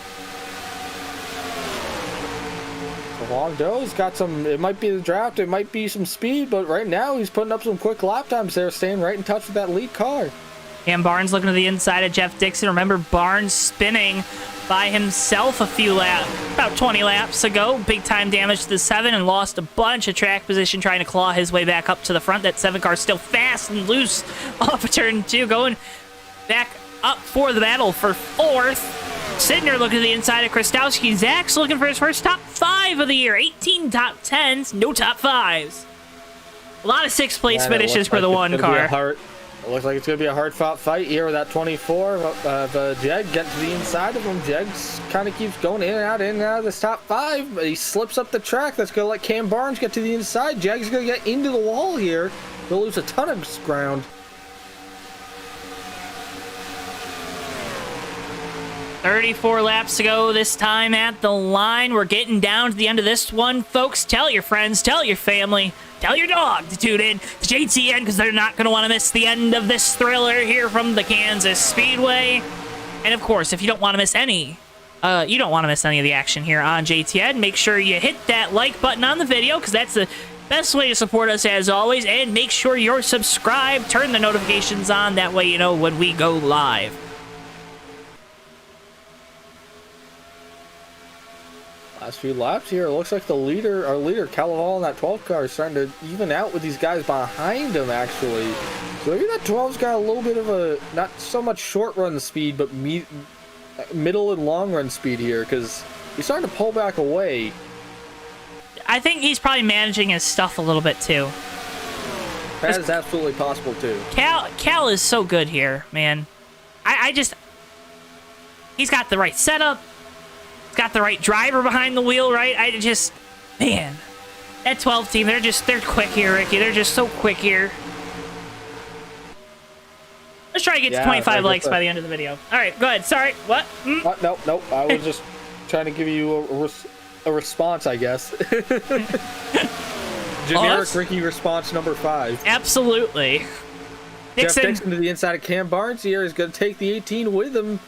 So Long Do's got some, it might be the draft, it might be some speed, but right now he's putting up some quick lap times there, staying right in touch with that lead car. Cam Barnes looking to the inside of Jeff Dixon. Remember, Barnes spinning by himself about 20 laps ago. Big time damage to the 7 and lost a bunch of track position trying to claw his way back up to the front. That 7 car still fast and loose off of turn 2, going back up for the battle for 4th. Sidner looking to the inside of Krastowski. Zach's looking for his first top 5 of the year. 18 top 10s, no top 5s. A lot of 6th place finishes for the 1 car. It looks like it's going to be a hard-fought fight here with that 24 of Jeg getting to the inside of him. Jeg kind of keeps going in and out of this top 5. But he slips up the track. That's going to let Cam Barnes get to the inside. Jeg's going to get into the wall here. He'll lose a ton of ground. 34 laps to go this time at the line. We're getting down to the end of this one, folks. Tell your friends, tell your family, tell your dog to tune in to JTN, because they're not going to want to miss the end of this thriller here from the Kansas Speedway. And of course, if you don't want to miss any of the action here on JTN, make sure you hit that like button on the video, because that's the best way to support us as always. And make sure you're subscribed, turn the notifications on, that way you know when we go live. Last few laps here. It looks like our leader, Calaval, in that 12 car is starting to even out with these guys behind him, actually. So maybe that 12's got a little bit of a, not so much short run speed, but middle and long run speed here, because he's starting to pull back away. I think he's probably managing his stuff a little bit too. That is absolutely possible too. Cal is so good here, man. He's got the right setup. He's got the right driver behind the wheel, right? Man, that 12 team, they're quick here, Ricky. They're just so quick here. Let's try to get to 25 likes by the end of the video. All right, go ahead. Sorry, what? Nope. I was just trying to give you a response, I guess. Generic Ricky response number 5. Absolutely. Jeff Dixon to the inside of Cam Barnes here is going to take the 18 with him.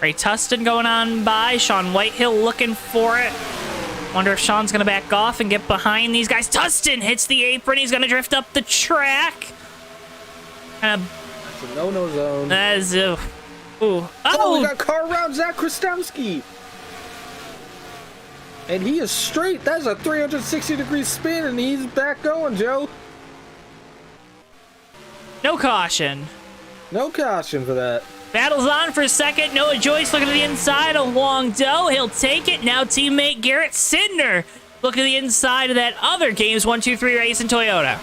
Ray Tustin going on by. Sean Whitehill looking for it. Wonder if Sean's going to back off and get behind these guys. Tustin hits the apron. He's going to drift up the track. That's a no-no zone. That is... Ooh. Oh, we got car around Zach Krastowski. And he is straight. That's a 360-degree spin, and he's back going, Joe. No caution. No caution for that. Battles on for a second. Noah Joyce looking to the inside of Wong Do. He'll take it. Now teammate Garrett Sidner looking to the inside of that other Games 1-2-3 race in Toyota.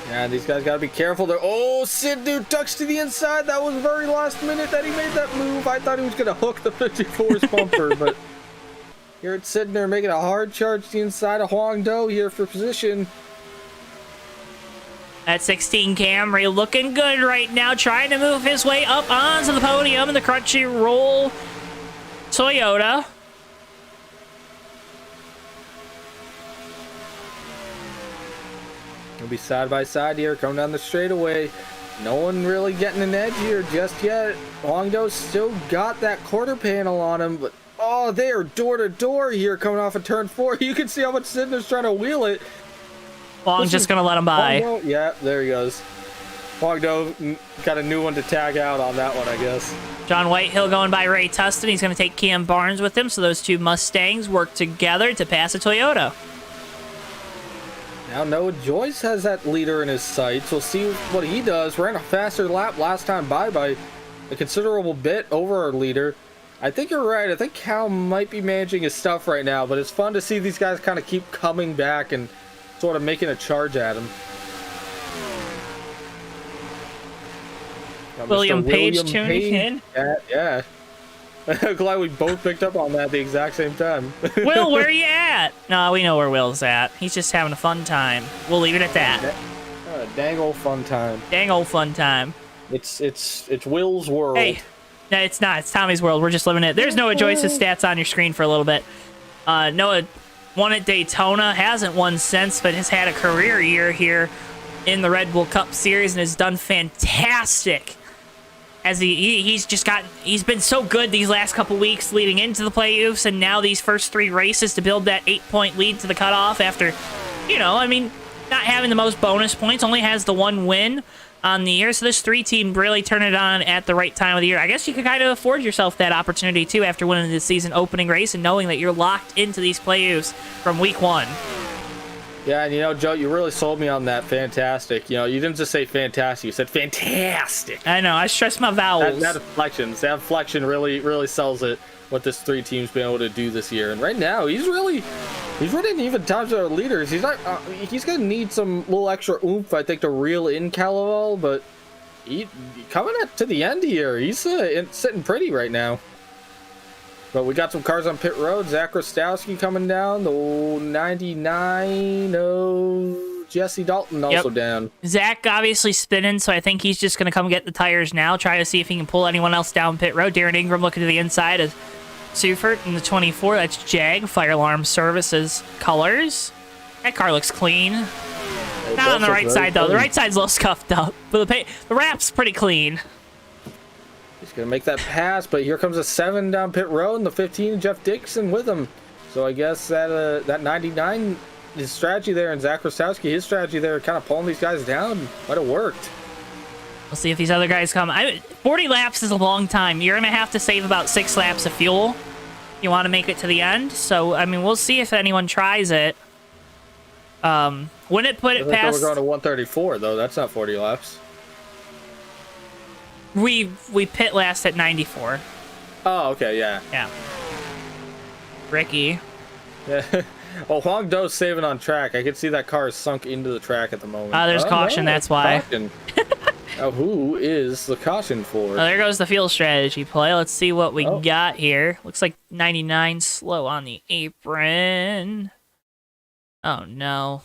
Yeah, these guys got to be careful. Oh, Sidner ducks to the inside. That was very last minute that he made that move. I thought he was going to hook the 54's bumper, but Garrett Sidner making a hard charge to the inside of Huang Do here for position. That 16 Camry looking good right now, trying to move his way up onto the podium in the Crunchyroll Toyota. We'll be side by side here, coming down the straightaway. No one really getting an edge here just yet. Huang Do still got that quarter panel on him, but oh, they are door to door here coming off of turn 4. You can see how much Sidner's trying to wheel it. Wong's just going to let him by. Yeah, there he goes. Huang Do got a new one to tag out on that one, I guess. John Whitehill going by Ray Tustin. He's going to take Cam Barnes with him, so those two Mustangs work together to pass a Toyota. Now Noah Joyce has that leader in his sights. We'll see what he does. Ran a faster lap last time by a considerable bit over our leader. I think you're right. I think Cal might be managing his stuff right now, but it's fun to see these guys kind of keep coming back and sort of making a charge at him. William Page tuning in. Yeah. Glad we both picked up on that at the exact same time. Will, where are you at? No, we know where Will's at. He's just having a fun time. We'll leave it at that. Dang old fun time. Dang old fun time. It's Will's world. Hey, no, it's not. It's Tommy's world. We're just living it. There's Noah Joyce's stats on your screen for a little bit. Noah won at Daytona, hasn't won since, but has had a career year here in the Red Bull Cup Series and has done fantastic. As he's been so good these last couple weeks leading into the playoffs, and now these first 3 races to build that 8-point lead to the cutoff after, not having the most bonus points, only has the 1 win on the year. So this 3 team really turned it on at the right time of the year. I guess you could kind of afford yourself that opportunity too after winning the season opening race and knowing that you're locked into these playoffs from week 1. Yeah, and Joe, you really sold me on that. Fantastic. You didn't just say fantastic, you said fantastic. I know, I stress my vowels. That inflection really sells it, what this 3 team's been able to do this year. And right now, he's running even times with our leaders. He's gonna need some little extra oomph, I think, to reel in Calaval, but he coming up to the end here, he's sitting pretty right now. But we got some cars on pit road. Zach Krastowski coming down. The 99 Jesse Dalton also down. Zach obviously spinning, so I think he's just going to come get the tires now. Try to see if he can pull anyone else down pit road. Darren Ingram looking to the inside of Seifert in the 24. That's Jag. Fire Alarm Services colors. That car looks clean. Not on the right side, though. The right side's a little scuffed up. But the wrap's pretty clean. He's going to make that pass, but here comes a 7 down pit road, and the 15, Jeff Dixon with him. So I guess that 99, his strategy there, and Zach Krastowski, his strategy there, kind of pulling these guys down, might have worked. We'll see if these other guys come. 40 laps is a long time. You're going to have to save about 6 laps of fuel. You want to make it to the end. So, I mean, we'll see if anyone tries it. When it put it past... We're going to 134, though. That's not 40 laps. We pit last at 94. Oh, okay, yeah. Yeah. Ricky. Yeah. Oh, Huang Do's saving on track. I can see that car is sunk into the track at the moment. There's caution, no, that's why. Caution. Who is the caution for? There goes the fuel strategy play. Let's see what we got here. Looks like 99 slow on the apron. Oh, no.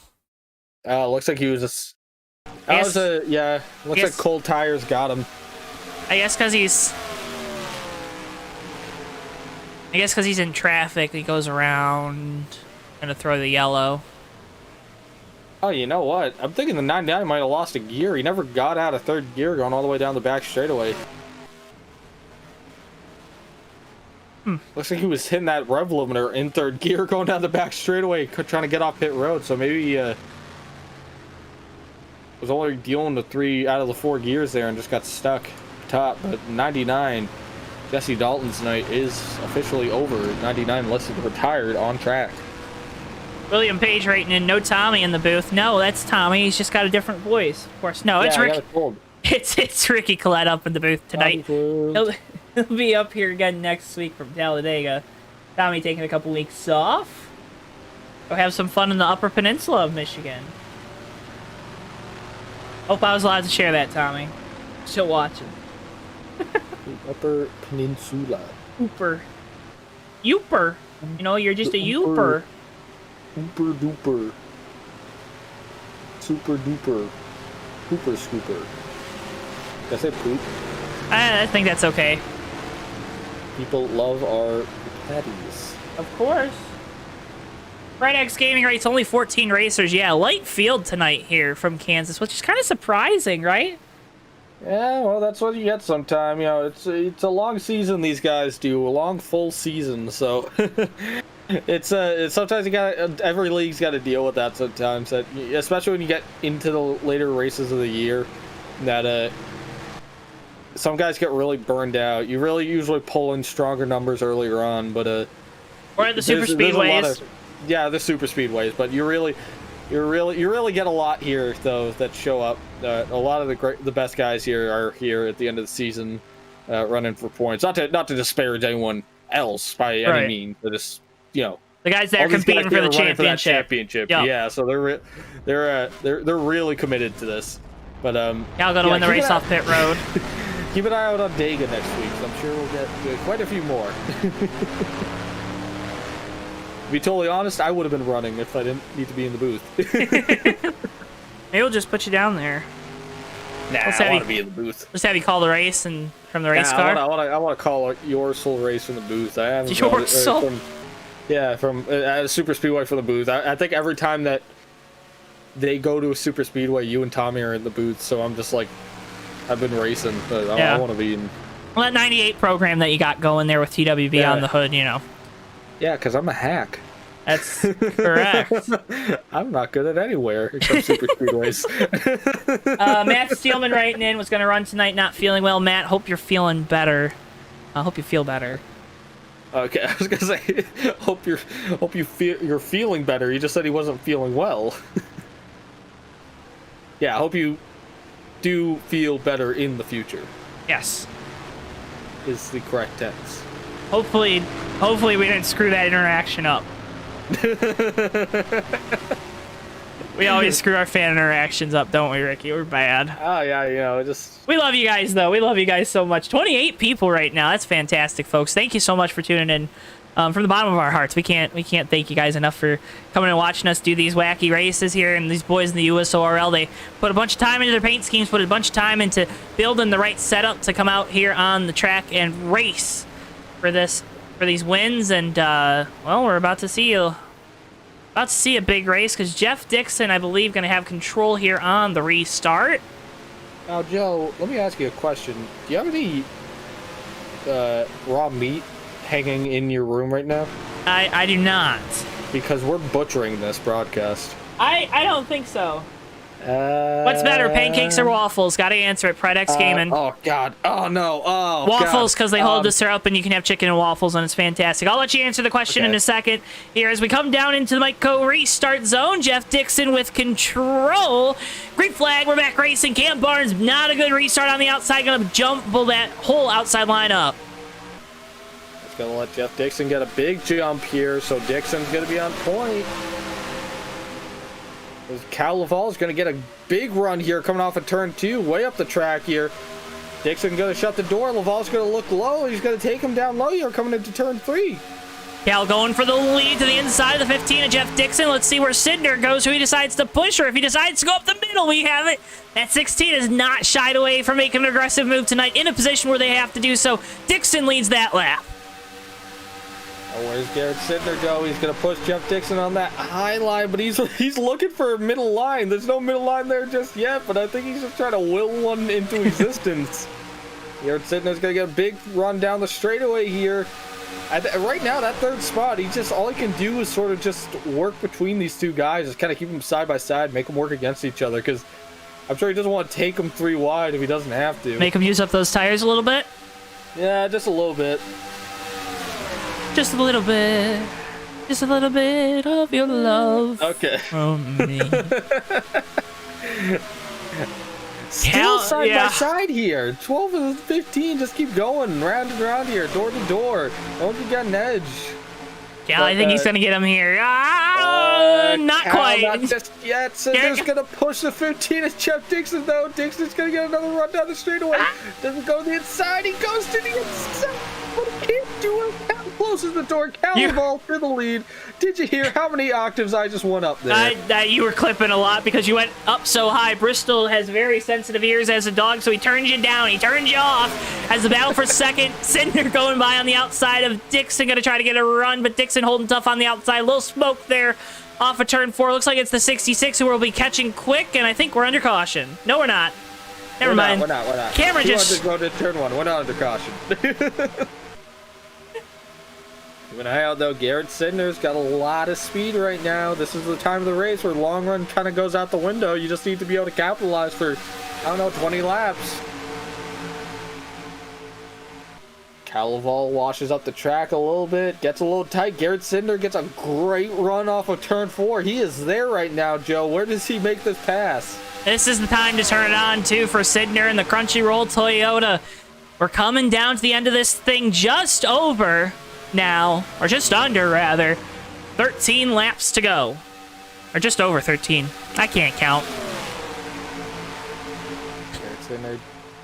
Looks like he was looks like cold tires got him. I guess because he's in traffic, he goes around. Gonna throw the yellow. Oh, you know what? I'm thinking the 99 might have lost a gear. He never got out of third gear going all the way down the back straightaway. Looks like he was hitting that rev limiter in third gear going down the back straightaway, trying to get off pit road. So maybe he was only dealing with 3 out of the 4 gears there and just got stuck top. But 99, Jesse Dalton's night is officially over. 99 listed retired on track. William Page writing in, no Tommy in the booth. No, that's Tommy. He's just got a different voice. Of course, no, it's Ricky. It's Ricky Collette up in the booth tonight. He'll be up here again next week from Talladega. Tommy taking a couple weeks off. Go have some fun in the Upper Peninsula of Michigan. Hope I was allowed to share that, Tommy. Still watching. The Upper Peninsula. Ooper. Youper. You know, you're just a youper. Ooper duper. Super duper. Pooper scooper. Did I say poop? I think that's okay. People love our patties. Of course. Bright X Gaming rates only 14 racers. Yeah, light field tonight here from Kansas, which is kind of surprising, right? Yeah, well, that's what you get sometime. You know, it's a long season these guys do, a long full season. So it's sometimes you got every league's got to deal with that sometimes. That especially when you get into the later races of the year, that some guys get really burned out. You really usually pull in stronger numbers earlier on, but or at the super speedways. Yeah, the super speedways, but you really get a lot here though that show up. A lot of the best guys here are here at the end of the season, running for points. Not to disparage anyone else by any means, but just the guys that are competing for the championship. Yep. Yeah, so they're really committed to this. But Cal gonna win the race off pit road. Keep an eye out on Dega next week. So I'm sure we'll get quite a few more. To be totally honest, I would have been running if I didn't need to be in the booth. Maybe we'll just put you down there. Nah, I want to be in the booth. Just have you call the race and from the race car. I want to call your soul race from the booth. I haven't your soul. From a super speedway from the booth. I think every time that they go to a super speedway, you and Tommy are in the booth. So I'm just like, I've been racing, but I want to be in. Well, that 98 program that you got going there with TWB on the hood, Yeah, because I'm a hack. That's correct. I'm not good at anywhere except super speedways. Matt Steelman writing in, was going to run tonight, not feeling well. Matt, hope you're feeling better. I hope you feel better. Okay, I was gonna say, hope you're feeling better. He just said he wasn't feeling well. Yeah, I hope you do feel better in the future. Yes, is the correct tense. Hopefully we didn't screw that interaction up. We always screw our fan interactions up, don't we, Ricky? We're bad. Oh yeah, we love you guys though. We love you guys so much. 28 people right now. That's fantastic, folks. Thank you so much for tuning in. From the bottom of our hearts, we can't thank you guys enough for coming and watching us do these wacky races here. And these boys in the USORL, they put a bunch of time into their paint schemes, put a bunch of time into building the right setup to come out here on the track and race for these wins. And well, we're about to see a big race because Jeff Dixon, I believe, going to have control here on the restart. Now, Joe, let me ask you a question. Do you have any raw meat hanging in your room right now? I do not. Because we're butchering this broadcast. I don't think so. What's better, pancakes or waffles? Gotta answer it. Predex Gaming. Oh, God. Oh, no. Oh, Waffles, God. because they hold the syrup and you can have chicken and waffles, and it's fantastic. I'll let you answer the question in a second. Here, as we come down into the Micco restart zone, Jeff Dixon with control. Green flag, we're back racing. Cam Barnes, not a good restart on the outside. Gonna jumble that whole outside lineup. It's gonna let Jeff Dixon get a big jump here, so Dixon's gonna be on point. Cal Laval's going to get a big run here coming off of turn 2, way up the track here. Dixon going to shut the door. Laval's going to look low. He's going to take him down low here coming into turn 3. Cal going for the lead to the inside of the 15 of Jeff Dixon. Let's see where Sidner goes, who he decides to push, or if he decides to go up the middle, we have it. That 16 is not shied away from making an aggressive move tonight in a position where they have to do so. Dixon leads that lap. Oh, where's Garrett Sidner go? He's going to push Jeff Dixon on that high line, but he's looking for a middle line. There's no middle line there just yet, but I think he's just trying to will one into existence. Garrett Sidner's going to get a big run down the straightaway here. Right now, that third spot, all he can do is sort of just work between these two guys, just kind of keep them side by side, make them work against each other, because I'm sure he doesn't want to take them 3 wide if he doesn't have to. Make him use up those tires a little bit? Yeah, just a little bit. Just a little bit. Just a little bit of your love. Okay. From me. Still side by side here. 12 and 15 just keep going round and round here, door to door. No one can get an edge. Yeah, I think he's going to get him here. Not quite. Not just yet. So there's going to push the 15 as Jeff Dixon, though. Dixon's going to get another run down the straightaway. Doesn't go to the inside. He goes to the inside. But he can't do it. Cal closes the door. Cal Laval for the lead. Did you hear how many octaves I just went up there? You were clipping a lot because you went up so high. Bristol has very sensitive ears as a dog, so he turns you down. He turns you off. As the battle for second, Sidner going by on the outside of Dixon. Going to try to get a run, but Dixon holding tough on the outside. Little smoke there off of turn 4. Looks like it's the 66 who will be catching quick, and I think we're under caution. No, we're not. Never mind. We're not. Cameron just go to turn 1. We're not under caution. Keep an eye out, though. Garrett Sidner's got a lot of speed right now. This is the time of the race where long run kind of goes out the window. You just need to be able to capitalize for, 20 laps. Calaval washes up the track a little bit, gets a little tight. Garrett Sidner gets a great run off of turn 4. He is there right now, Joe. Where does he make this pass? This is the time to turn it on, too, for Sidner and the Crunchyroll Toyota. We're coming down to the end of this thing just over now, or just under, rather. 13 laps to go. Or just over 13. I can't count. Garrett Sidner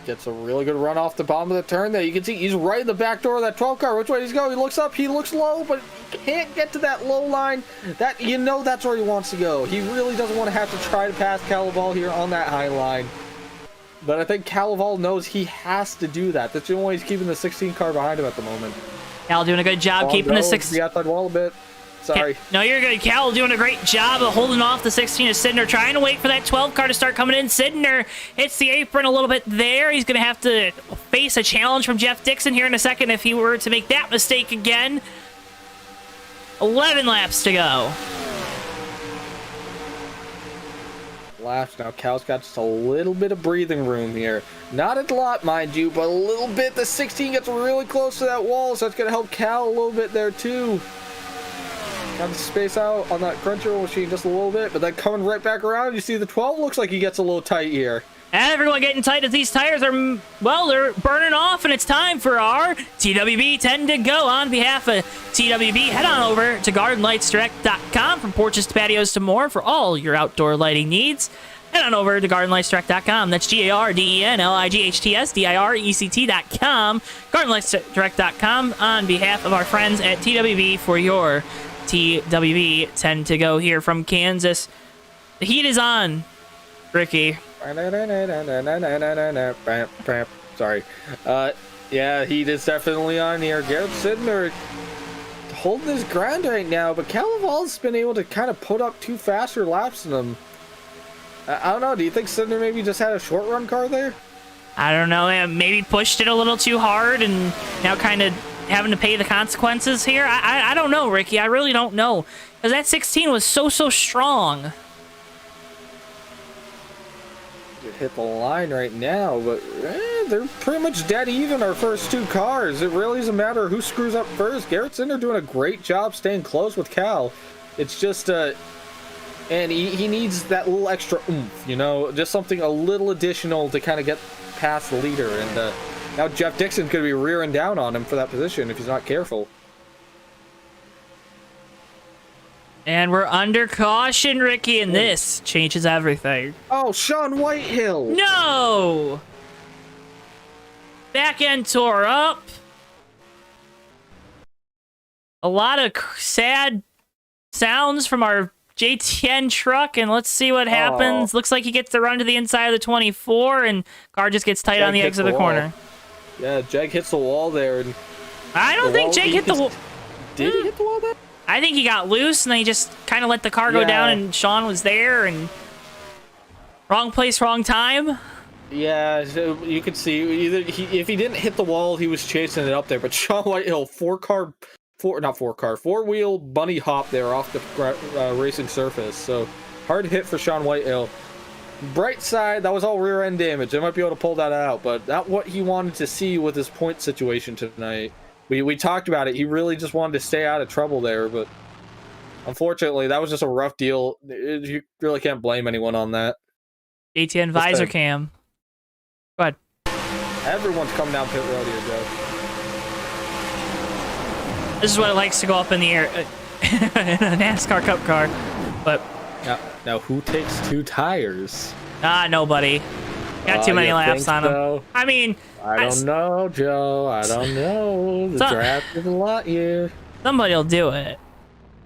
gets a really good run off the bottom of the turn there. You can see he's right in the back door of that 12 car. Which way does he go? He looks up, he looks low, but he can't get to that low line. That's where he wants to go. He really doesn't want to have to try to pass Calaval here on that high line. But I think Calaval knows he has to do that. That's the only way he's keeping the 16 car behind him at the moment. Cal doing a good job keeping the 16. The outside wall a bit. Sorry. No, you're good. Cal doing a great job of holding off the 16 of Sidner, trying to wait for that 12 car to start coming in. Sidner hits the apron a little bit there. He's going to have to face a challenge from Jeff Dixon here in a second if he were to make that mistake again. 11 laps to go. Laps now. Cal's got just a little bit of breathing room here. Not a lot, mind you, but a little bit. The 16 gets really close to that wall, so that's going to help Cal a little bit there too. Got to space out on that Crunchyroll machine just a little bit, but then coming right back around, you see the 12 looks like he gets a little tight here. Everyone getting tight as these tires are, well, they're burning off, and it's time for our TWB 10 to go. On behalf of TWB, head on over to GardenLightsDirect.com. From porches to patios to more for all your outdoor lighting needs. Head on over to GardenLightsDirect.com. That's GardenLightsDirect.com. GardenLightsDirect.com on behalf of our friends at TWB for your TWB 10 to go here from Kansas. The heat is on, Ricky. Sorry. Yeah, heat is definitely on here. Garrett Sidner holding his ground right now, but Calaval's been able to kind of put up 2 faster laps than him. I don't know. Do you think Sidner maybe just had a short run car there? I don't know. Maybe pushed it a little too hard and now kind of having to pay the consequences here. I don't know, Ricky. I really don't know. Because that 16 was so strong. Could hit the line right now, but they're pretty much dead even, our first two cars. It really doesn't matter who screws up first. Garrett's in there doing a great job staying close with Cal. It's just, and he needs that little extra oomph, you know, just something a little additional to kind of get past the leader. And now Jeff Dixon's going to be rearing down on him for that position if he's not careful. And we're under caution, Ricky, and this changes everything. Oh, Sean Whitehill! No! Back end tore up. A lot of sad sounds from our JTN truck, and let's see what happens. Looks like he gets the run to the inside of the 24, and car just gets tight on the exit of the corner. Yeah, Jag hits the wall there. And I don't think Jag hit the wall. Did he hit the wall there? I think he got loose, and then he just kind of let the car go down, and Sean was there, and wrong place, wrong time. Yeah, so you could see either if he didn't hit the wall, he was chasing it up there. But Sean Whitehill, four-wheel bunny hop there off the racing surface. So hard hit for Sean Whitehill. Bright side, that was all rear end damage. They might be able to pull that out, but not what he wanted to see with his point situation tonight. We talked about it. He really just wanted to stay out of trouble there, but unfortunately, that was just a rough deal. You really can't blame anyone on that. JTN visor cam. Go ahead. Everyone's coming down pit road here, Joe. This is what it likes to go up in the air in a NASCAR Cup car. But now who takes two tires? Nobody. Got too many laps on him. So? I mean, I don't know, Joe. I don't know. The draft is a lot here. Somebody will do it.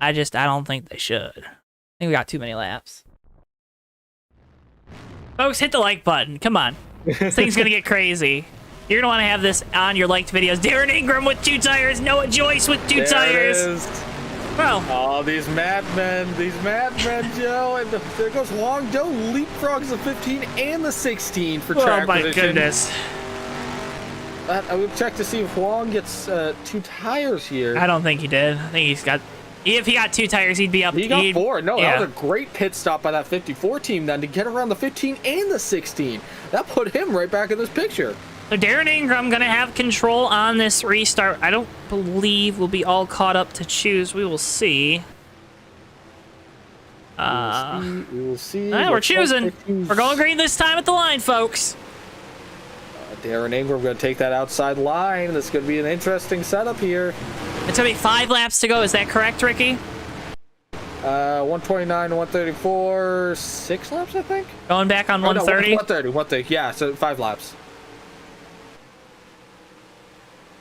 I don't think they should. I think we got too many laps. Folks, hit the like button. Come on. This thing's going to get crazy. You're going to want to have this on your liked videos. Darren Ingram with 2 tires. Noah Joyce with 2 tires. It is. Well. Oh, these madmen, Joe. And there goes Huang Do. Leapfrogs the 15 and the 16 for track position. Oh, my goodness. I would check to see if Huang gets 2 tires here. I don't think he did. I think he's got... If he got 2 tires, he'd be up. He got 4. No, that was a great pit stop by that 54 team then to get around the 15 and the 16. That put him right back in this picture. So Darren Ingram going to have control on this restart. I don't believe we'll be all caught up to choose. We will see. We will see. We're choosing. We're going green this time at the line, folks. Darren Ingram going to take that outside line. This is going to be an interesting setup here. It's going to be 5 laps to go. Is that correct, Ricky? 129, 134, 6 laps, I think? Going back on 130? No, 130. Yeah, so 5 laps.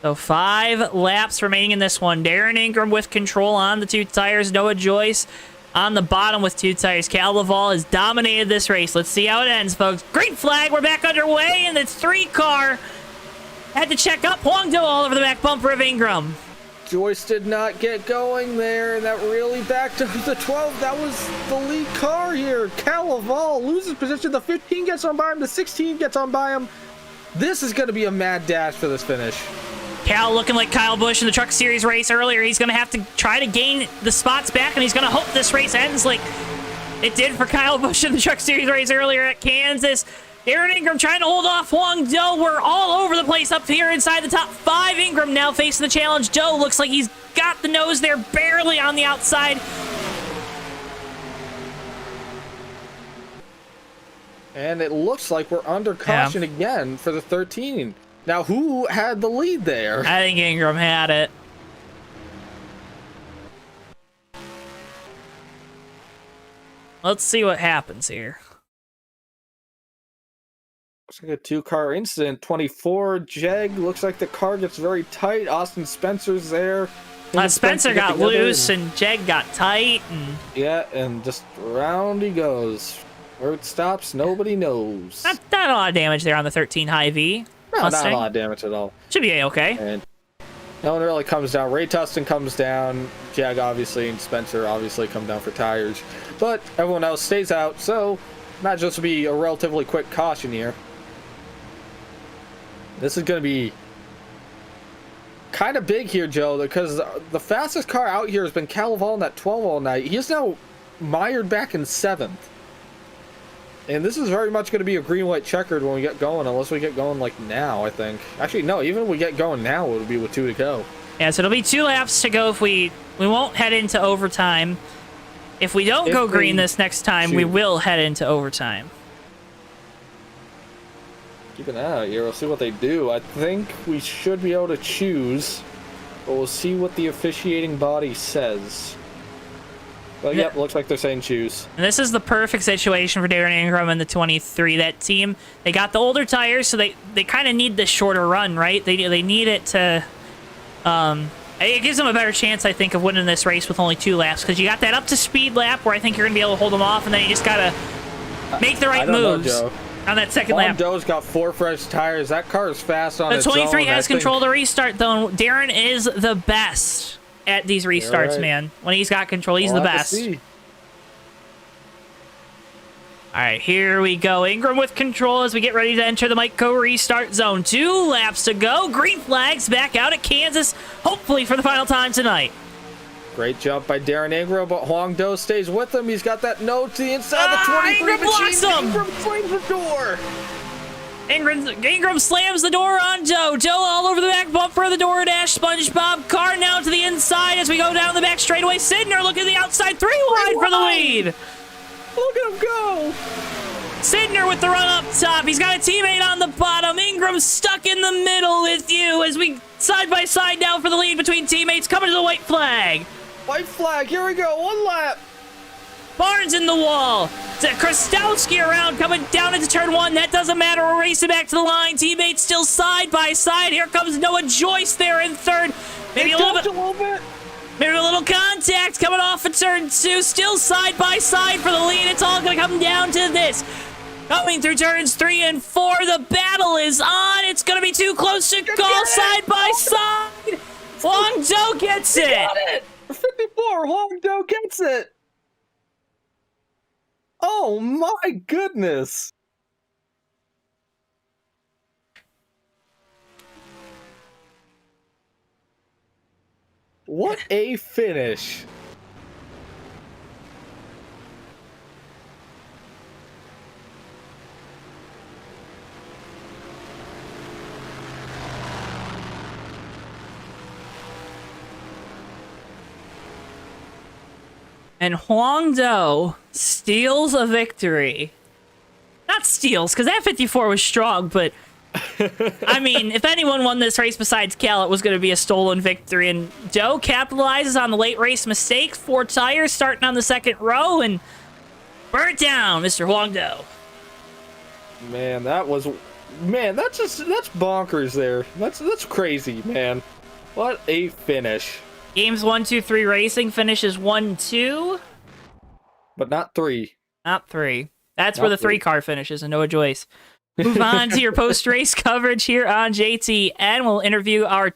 So 5 laps remaining in this one. Darren Ingram with control on the 2 tires. Noah Joyce on the bottom with 2 tires. Cal Laval has dominated this race. Let's see how it ends, folks. Green flag. We're back underway, and it's 3 car. Had to check up. Huang Do all over the back bumper of Ingram. Joyce did not get going there, and that really backed up the 12. That was the lead car here. Cal Laval loses position. The 15 gets on by him. The 16 gets on by him. This is going to be a mad dash for this finish. Cal looking like Kyle Busch in the Truck Series race earlier. He's going to have to try to gain the spots back, and he's going to hope this race ends like it did for Kyle Busch in the Truck Series race earlier at Kansas. Darren Ingram trying to hold off Huang Do. We're all over the place up here inside the top 5. Ingram now facing the challenge. Joe looks like he's got the nose there barely on the outside. And it looks like we're under caution again for the 13. Now, who had the lead there? I think Ingram had it. Let's see what happens here. Looks like a 2-car incident. 24 Jag. Looks like the car gets very tight. Austin Spencer's there. Spencer got loose and Jag got tight. Yeah, and just round he goes. Where it stops, nobody knows. Not a lot of damage there on the 13 high V. No, not a lot of damage at all. Should be A-okay. And no one really comes down. Ray Tustin comes down. Jag, obviously, and Spencer, obviously, come down for tires. But everyone else stays out, so not just to be a relatively quick caution here. This is going to be kind of big here, Joe, because the fastest car out here has been Cal Laval in that 12 all night. He is now mired back in 7th. And this is very much going to be a green-white checkered when we get going, unless we get going like now, I think. Actually, no, even if we get going now, it'll be with 2 to go. Yeah, so it'll be 2 laps to go if we won't head into overtime. If we don't go green this next time, we will head into overtime. Keep an eye out here. We'll see what they do. I think we should be able to choose, but we'll see what the officiating body says. Well, yep, looks like they're saying choose. And this is the perfect situation for Darren Ingram and the 23. That team, they got the older tires, so they kind of need the shorter run, right? They need it to... it gives them a better chance, I think, of winning this race with only 2 laps, because you got that up-to-speed lap where I think you're going to be able to hold them off, and then you just got to make the right moves on that second lap. Joe's got 4 fresh tires. That car is fast on its own. The 23 has control of the restart, though. Darren is the best at these restarts, man. When he's got control, he's the best. All right, here we go. Ingram with control as we get ready to enter the Micco restart zone. 2 laps to go. Green flags back out at Kansas, hopefully for the final time tonight. Great jump by Darren Ingram, but Huang Do stays with him. He's got that nose to the inside of the 23 Ingram blocks him. Ingram slams the door. Ingram slams the door on Joe. Joe all over the back bumper of the DoorDash SpongeBob car now to the inside as we go down the back straightaway. Sidner looking at the outside, 3 wide for the lead. Look at him go. Sidner with the run up top. He's got a teammate on the bottom. Ingram stuck in the middle with you as we side by side now for the lead between teammates. Coming to the white flag. White flag. Here we go. 1 lap. Barnes in the wall. Krastowski around, coming down into turn 1. That doesn't matter. We're racing back to the line. Teammates still side by side. Here comes Noah Joyce there in third. Maybe a little bit. Maybe a little contact coming off of turn 2. Still side by side for the lead. It's all going to come down to this. Coming through turns 3 and 4. The battle is on. It's going to be too close to call side by side. Huang Do gets it. Got it. 54. Huang Do gets it. Oh my goodness. What a finish. And Huang Do steals a victory. Not steals, because that 54 was strong, but I mean, if anyone won this race besides Cal, it was going to be a stolen victory. And Joe capitalizes on the late race mistakes. 4 tires starting on the second row and burn it down, Mr. Huang Do. Man, that's bonkers there. That's crazy, man. What a finish. Games 1, 2, 3 racing finishes 1, 2. But not 3. Not 3. That's where the 3-car finishes, and Noah Joyce. Move on to your post-race coverage here on JTN. We'll interview our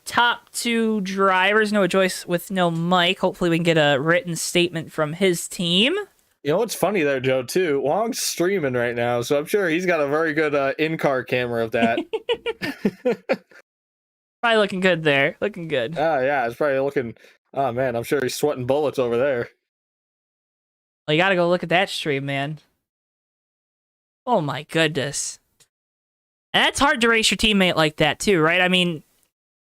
top 2 drivers. Noah Joyce with no mic. Hopefully we can get a written statement from his team. You know what's funny there, Joe, too? Wong's streaming right now, so I'm sure he's got a very good in-car camera of that. Probably looking good there. Looking good. Oh, yeah, it's probably looking... Oh, man, I'm sure he's sweating bullets over there. Well, you gotta go look at that stream, man. Oh, my goodness. And that's hard to race your teammate like that, too, right? I mean,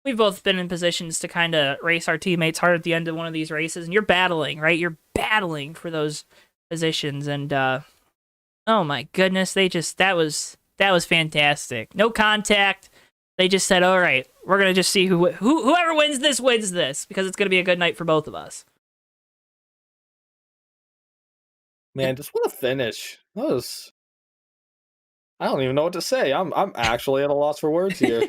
we've both been in positions to kind of race our teammates hard at the end of one of these races, and you're battling, right? You're battling for those positions, and, oh, my goodness, that was fantastic. No contact. They just said, all right, we're going to just see whoever wins this, because it's going to be a good night for both of us. Man, just what a finish. That was... I don't even know what to say. I'm actually at a loss for words here.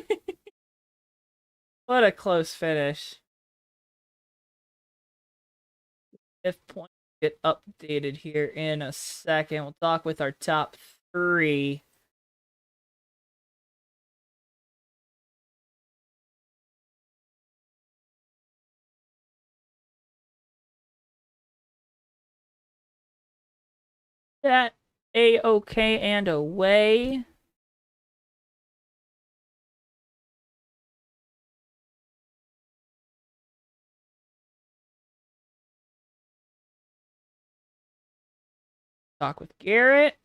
What a close finish. If points get updated here in a second, we'll talk with our top 3. That A-OK and away. Talk with Garrett.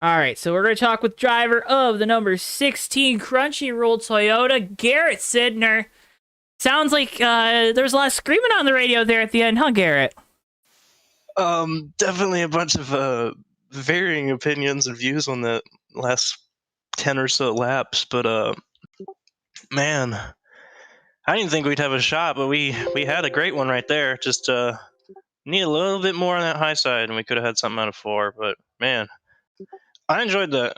All right, so we're going to talk with driver of the number 16 Crunchyroll Toyota, Garrett Sidner. Sounds like there's a lot of screaming on the radio there at the end, huh, Garrett? Definitely a bunch of varying opinions and views on the last 10 or so laps, but man, I didn't think we'd have a shot, but we had a great one right there. Just need a little bit more on that high side, and we could have had something out of 4. But man, I enjoyed that.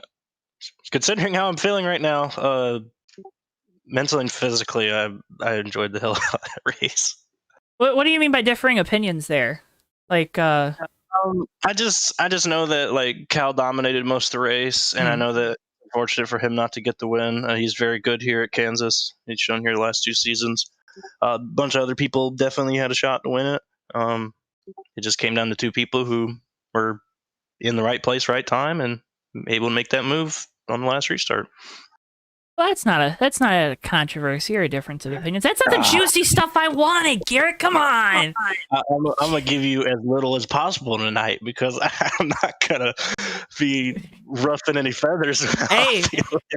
Considering how I'm feeling right now, mentally and physically, I enjoyed the hell out of that race. What do you mean by differing opinions there? Like, I just know that like Cal dominated most of the race, and I know that it's fortunate for him not to get the win. He's very good here at Kansas. He's shown here the last 2 seasons. A bunch of other people definitely had a shot to win it. It just came down to 2 people who were in the right place, right time, and able to make that move on the last restart. well, that's not a controversy or a difference of opinions. That's not the juicy stuff I wanted, Garrett. Come on. I'm gonna give you as little as possible tonight because I'm not gonna be ruffling any feathers.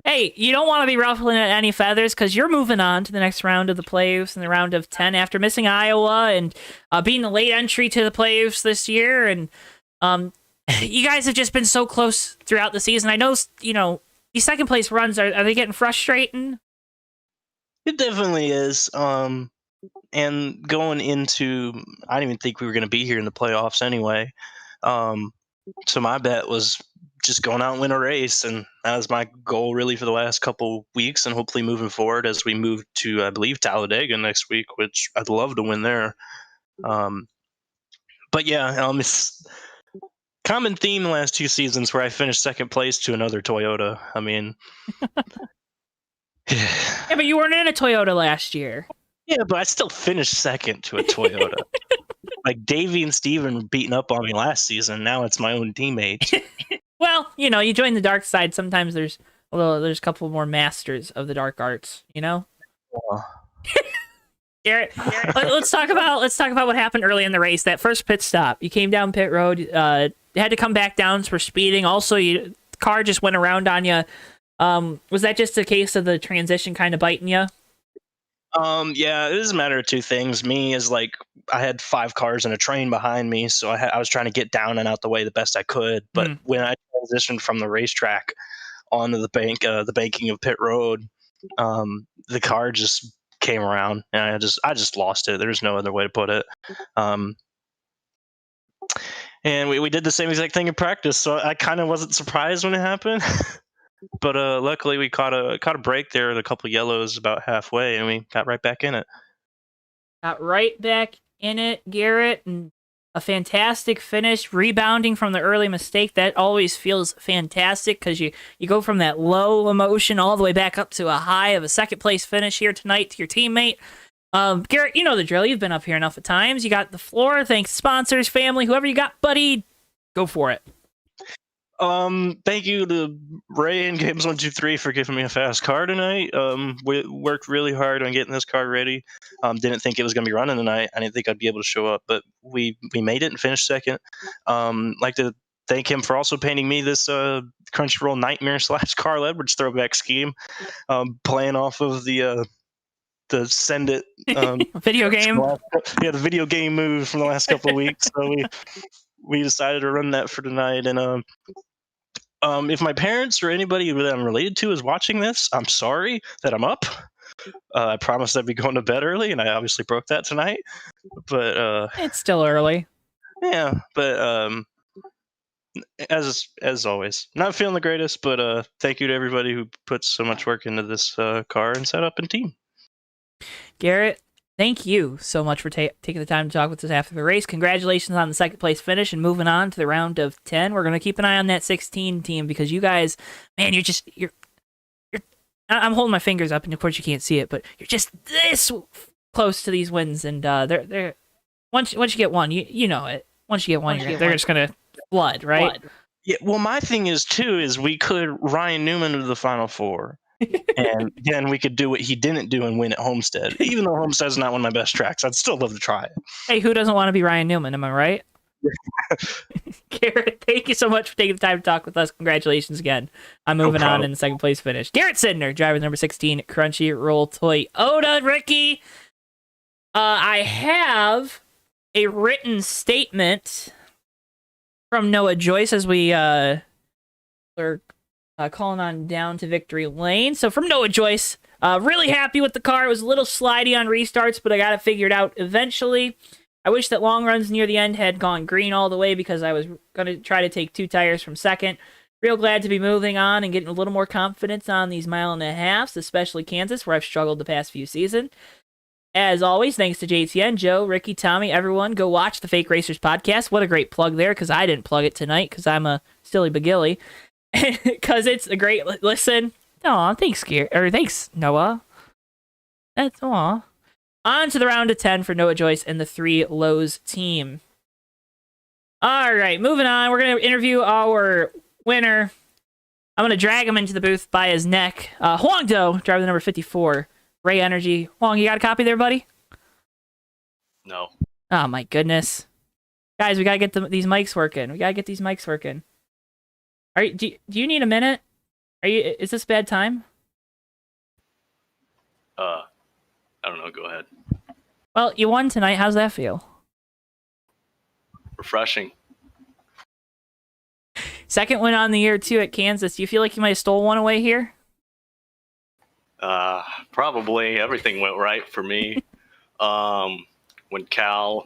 Hey, you don't want to be ruffling any feathers because you're moving on to the next round of the playoffs and the round of 10 after missing Iowa and being the late entry to the playoffs this year. And you guys have just been so close throughout the season. I know, these second place runs, are they getting frustrating? It definitely is. And going into, I didn't even think we were going to be here in the playoffs anyway. So my bet was just going out and win a race, and that was my goal really for the last couple weeks, and hopefully moving forward as we move to, I believe, Talladega next week, which I'd love to win there. But yeah, it's common theme the last 2 seasons where I finished second place to another Toyota. I mean, yeah, but you weren't in a Toyota last year. Yeah, but I still finished second to a Toyota. Like Davey and Steven were beating up on me last season. Now it's my own teammates. Well, you join the dark side. Sometimes there's a couple more masters of the dark arts. Garrett, let's talk about what happened early in the race. That first pit stop, you came down pit road, had to come back down for speeding. Also, the car just went around on you. Was that just a case of the transition kind of biting you? Yeah, it was a matter of 2 things. Me is like I had 5 cars and a train behind me, so I was trying to get down and out the way the best I could. But when I transitioned from the racetrack onto the banking of pit road, the car just came around, and I just lost it. There's no other way to put it. And we did the same exact thing in practice, so I kind of wasn't surprised when it happened. But luckily we caught a break there with a couple yellows about halfway, and we got right back in it. Got right back in it, Garrett, and a fantastic finish, rebounding from the early mistake. That always feels fantastic because you go from that low emotion all the way back up to a high of a second place finish here tonight to your teammate. Garrett, you know the drill. You've been up here enough at times. You got the floor. Thanks sponsors, family, whoever you got, buddy. Go for it. Thank you to Ray and Games123 for giving me a fast car tonight. We worked really hard on getting this car ready. Didn't think it was going to be running tonight. I didn't think I'd be able to show up, but we made it and finished second. Like to thank him for also painting me this Crunchyroll Nightmare / Carl Edwards throwback scheme, playing off of the Send It video game. Yeah, the video game move from the last couple of weeks. So we decided to run that for tonight, and if my parents or anybody that I'm related to is watching this, I'm sorry that I'm up. I promised I'd be going to bed early, and I obviously broke that tonight. But it's still early. Yeah, but as always, not feeling the greatest. But thank you to everybody who puts so much work into this car and setup and team. Garrett, thank you so much for taking the time to talk with us after the race. Congratulations on the second place finish and moving on to the round of 10. We're going to keep an eye on that 16 team because you guys, man, you're I'm holding my fingers up, and of course you can't see it, but you're just this close to these wins, and they're once you get one, you know it. Once you get one, they're just going to flood, right? Yeah, well, my thing is too is we could Ryan Newman to the Final Four. And then we could do what he didn't do and win at Homestead. Even though Homestead's not one of my best tracks, I'd still love to try it. Hey, who doesn't want to be Ryan Newman? Am I right? Garrett, thank you so much for taking the time to talk with us. Congratulations again. I'm moving on in the second place finish. Garrett Sidner, driver number 16, Crunchyroll Toyota. Ricky, I have a written statement from Noah Joyce as we're calling on down to victory lane. So from Noah Joyce, really happy with the car. It was a little slidey on restarts, but I got it figured out eventually. I wish that long runs near the end had gone green all the way because I was going to try to take 2 tires from second. Real glad to be moving on and getting a little more confidence on these 1.5 miles, especially Kansas, where I've struggled the past few seasons. As always, thanks to JTN, Joe, Ricky, Tommy, everyone. Go watch the Fake Racers podcast. What a great plug there, because I didn't plug it tonight because I'm a silly bagilly. Because it's a great listen. Aw, thanks, thanks, Noah. That's aw. On to the round of 10 for Noah Joyce and the 3 Lowe's team. All right, moving on. We're going to interview our winner. I'm going to drag him into the booth by his neck. Huang Do, driver the number 54, Ray Energy. Huang, you got a copy there, buddy? No. Oh, my goodness. Guys, we got to get these mics working. All right, do you need a minute? Is this bad time? I don't know. Go ahead. Well, you won tonight. How's that feel? Refreshing. Second win on the year, too, at Kansas. Do you feel like you might have stole one away here? Probably. Everything went right for me. When Cal,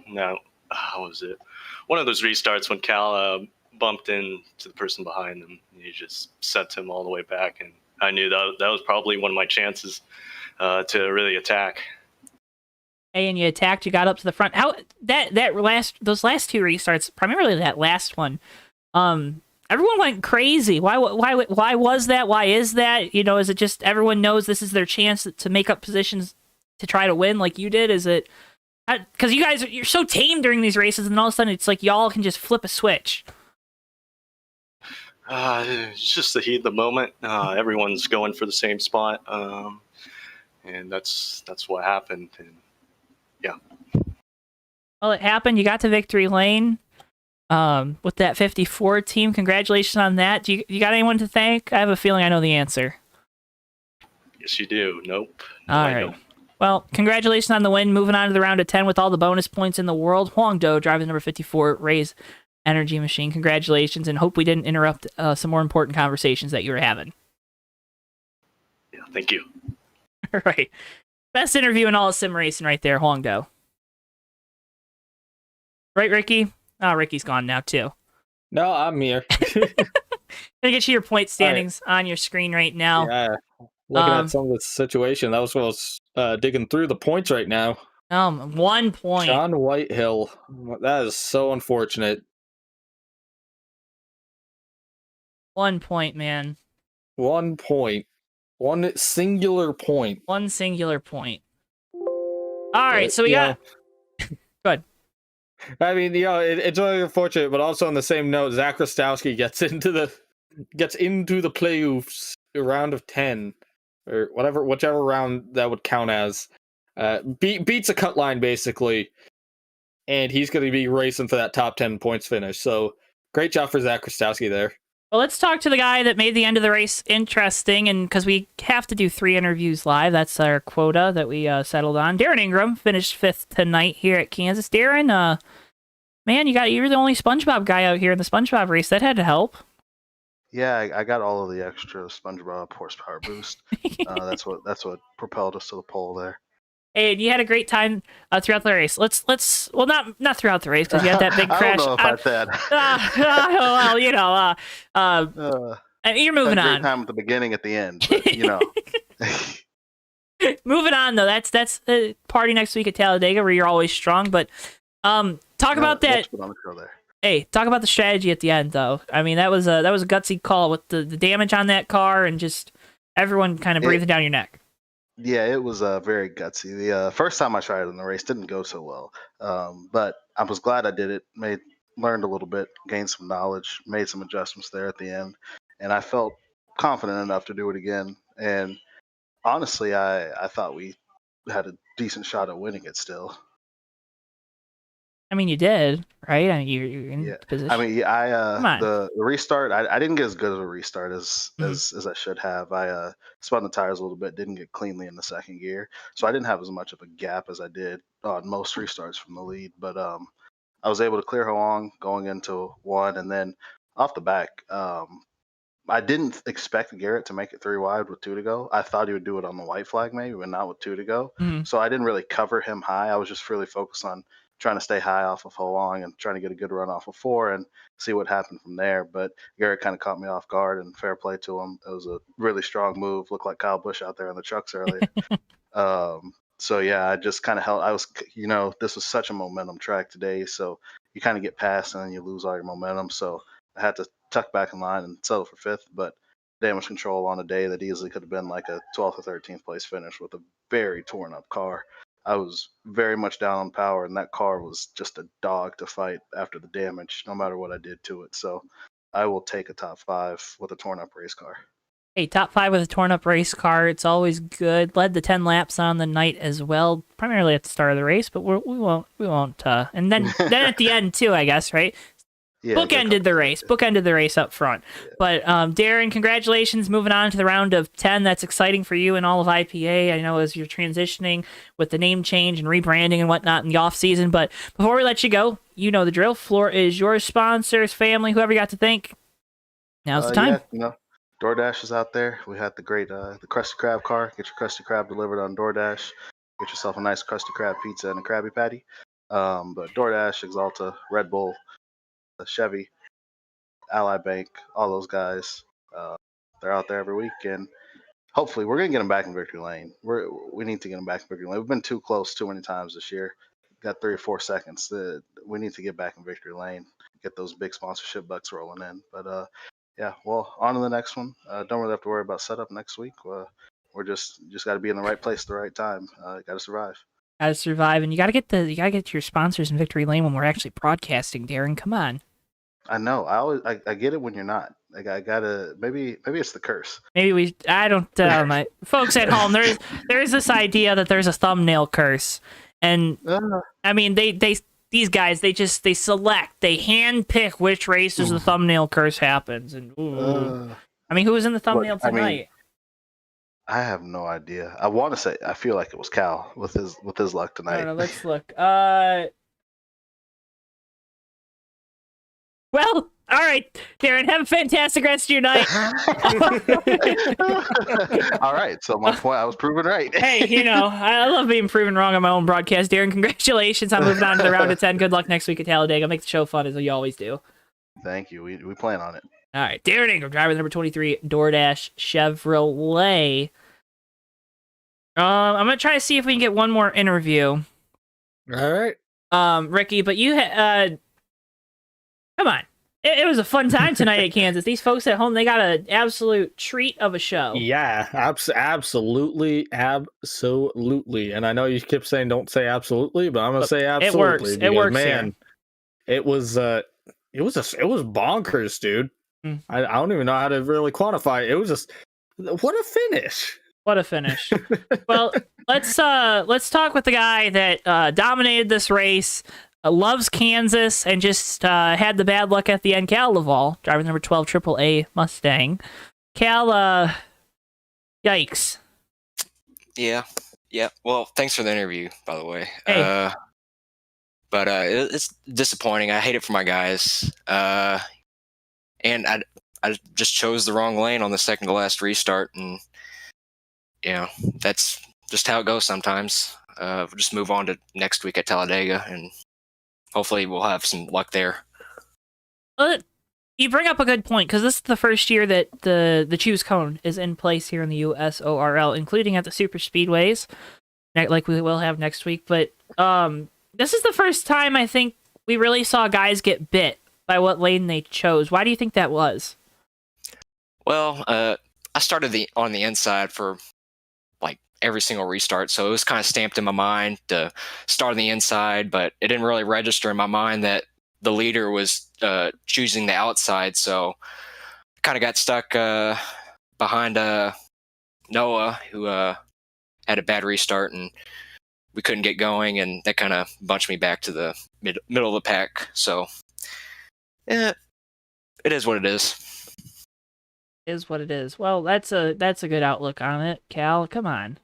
how was it? One of those restarts when Cal bumped into the person behind him. He just sent him all the way back, and I knew that was probably one of my chances to really attack. Hey, and you attacked. You got up to the front. How those last 2 restarts, primarily that last one. Everyone went crazy. Why was that? Why is that? You know, is it just everyone knows this is their chance to make up positions to try to win like you did? Is it because you guys you're so tame during these races, and all of a sudden it's like y'all can just flip a switch? It's just the heat of the moment. Everyone's going for the same spot, and that's what happened. And yeah. Well, it happened. You got to victory lane with that 54 team. Congratulations on that. Do you got anyone to thank? I have a feeling I know the answer. Yes, you do. Nope. All right. Well, congratulations on the win. Moving on to the round of 10 with all the bonus points in the world. Huang Do, driving number 54, Ray's Energy Machine. Congratulations, and hope we didn't interrupt some more important conversations that you were having. Yeah, thank you. All right. Best interview in all of sim racing right there, Huang Do. Right, Ricky? Oh, Ricky's gone now, too. No, I'm here. Gonna get you your point standings on your screen right now. Yeah. Looking at some of the situation, that was what I was digging through the points right now. 1 point. John Whitehill. That is so unfortunate. 1 point, man. 1 point. 1 singular point. 1 singular point. All right, so we got... Good. I mean, it's really unfortunate, but also on the same note, Zach Rostowski gets into the playoffs, round of 10, or whichever round that would count as. Beats a cut line basically, and he's going to be racing for that top 10 points finish. So great job for Zach Rostowski there. Well, let's talk to the guy that made the end of the race interesting, and because we have to do 3 interviews live, that's our quota that we settled on. Darren Ingram finished 5th tonight here at Kansas. Darren, man, you're the only SpongeBob guy out here in the SpongeBob race. That had to help. Yeah, I got all of the extra SpongeBob horsepower boost. That's what propelled us to the pole there. And you had a great time throughout the race. Well, not throughout the race because you had that big crash. I don't know about that. Well, you're moving on. Great time at the beginning, at the end, but, you know. Moving on though. That's the party next week at Talladega where you're always strong. But talk about that. Hey, talk about the strategy at the end though. I mean, that was a gutsy call with the damage on that car and just everyone kind of breathing down your neck. Yeah, it was very gutsy. The first time I tried it in the race didn't go so well, but I was glad I did it. Learned a little bit, gained some knowledge, made some adjustments there at the end, and I felt confident enough to do it again. And honestly, I thought we had a decent shot at winning it still. I mean, you did, right? I mean, you're in Yeah, position. I mean, Come on. the restart, I didn't get as good of a restart Mhm. as I should have. I spun the tires a little bit, didn't get cleanly in the second gear, so I didn't have as much of a gap as I did on most restarts from the lead. But I was able to clear along going into one, and then off the back, I didn't expect Garrett to make it 3 wide with 2 to go. I thought he would do it on the white flag maybe, but not with 2 to go. Mhm. So I didn't really cover him high. I was just really focused on trying to stay high off of Ho Long and trying to get a good run off of 4 and see what happened from there. But Garrett kind of caught me off guard, and fair play to him. It was a really strong move. Looked like Kyle Busch out there in the trucks earlier. So yeah, I just kind of held. I was, this was such a momentum track today, so you kind of get past and then you lose all your momentum. So I had to tuck back in line and settle for fifth, but damage control on a day that easily could have been like a 12th or 13th place finish with a very torn up car. I was very much down on power, and that car was just a dog to fight after the damage, no matter what I did to it. So I will take a top 5 with a torn up race car. Hey, top 5 with a torn up race car. It's always good. Led the 10 laps on the night as well, primarily at the start of the race, but we won't. And then at the end too, I guess, right? Yeah, Bookended the race up front. Yeah. But Darren, congratulations, moving on to the round of 10. That's exciting for you and all of IPA. I know as you're transitioning with the name change and rebranding and whatnot in the off season. But before we let you go, you know the drill. Floor is yours, sponsors, family, whoever you got to thank. Now's the time. Yeah, DoorDash is out there. We had the great the Krusty Krab car. Get your Krusty Krab delivered on DoorDash. Get yourself a nice Krusty Krab pizza and a Krabby Patty. But DoorDash, Exalta, Red Bull, Chevy, Ally Bank, all those guys, they're out there every week, and hopefully we're gonna get them back in victory lane. We need to get them back in victory lane. We've been too close too many times this year. Got 3 or 4 seconds. We need to get back in victory lane. Get those big sponsorship bucks rolling in. But yeah, well, on to the next one. Don't really have to worry about setup next week. We're just got to be in the right place at the right time. Got to survive. Got to survive, and you got to get your sponsors in victory lane when we're actually broadcasting. Darren, come on. I know. I get it when you're not. Like I gotta. Maybe it's the curse. Maybe I don't. My folks at home, there's this idea that there's a thumbnail curse, and I mean these guys they hand pick which races the thumbnail curse happens, and I mean who was in the thumbnail tonight? I have no idea. I want to say I feel like it was Cal with his luck tonight. No, let's look. Well, all right, Darren, have a fantastic rest of your night. All right, so my point, I was proven right. Hey, I love being proven wrong on my own broadcast. Darren, congratulations on moving on to the round of 10. Good luck next week at Talladega. Make the show fun as you always do. Thank you. We plan on it. All right, Darren Ingram, driver number 23, DoorDash Chevrolet. I'm gonna try to see if we can get one more interview. All right. Ricky, but you come on. It was a fun time tonight at Kansas. These folks at home, they got an absolute treat of a show. Yeah, absolutely. And I know you kept saying don't say absolutely, but I'm gonna say absolutely. It works. Man, it was bonkers, dude. I don't even know how to really quantify it. It was just what a finish. What a finish. Well, let's talk with the guy that dominated this race. Loves Kansas and just had the bad luck at the end. Cal Laval, driver number 12, AAA Mustang. Cal, yikes. Yeah. Well, thanks for the interview, by the way. Hey. But it's disappointing. I hate it for my guys. And I just chose the wrong lane on the second to last restart, and that's just how it goes sometimes. We'll just move on to next week at Talladega, and hopefully we'll have some luck there. Well, you bring up a good point, because this is the first year that the Choose Cone is in place here in the USORL, including at the super speedways, like we will have next week. But this is the first time I think we really saw guys get bit by what lane they chose. Why do you think that was? Well, I started on the inside for like every single restart, so it was kind of stamped in my mind to start on the inside, but it didn't really register in my mind that the leader was choosing the outside, so kind of got stuck behind Noah, who had a bad restart and we couldn't get going, and that kind of bunched me back to the middle of the pack. So, yeah, it is what it is. Is what it is. Well, that's a good outlook on it, Cal. Come on.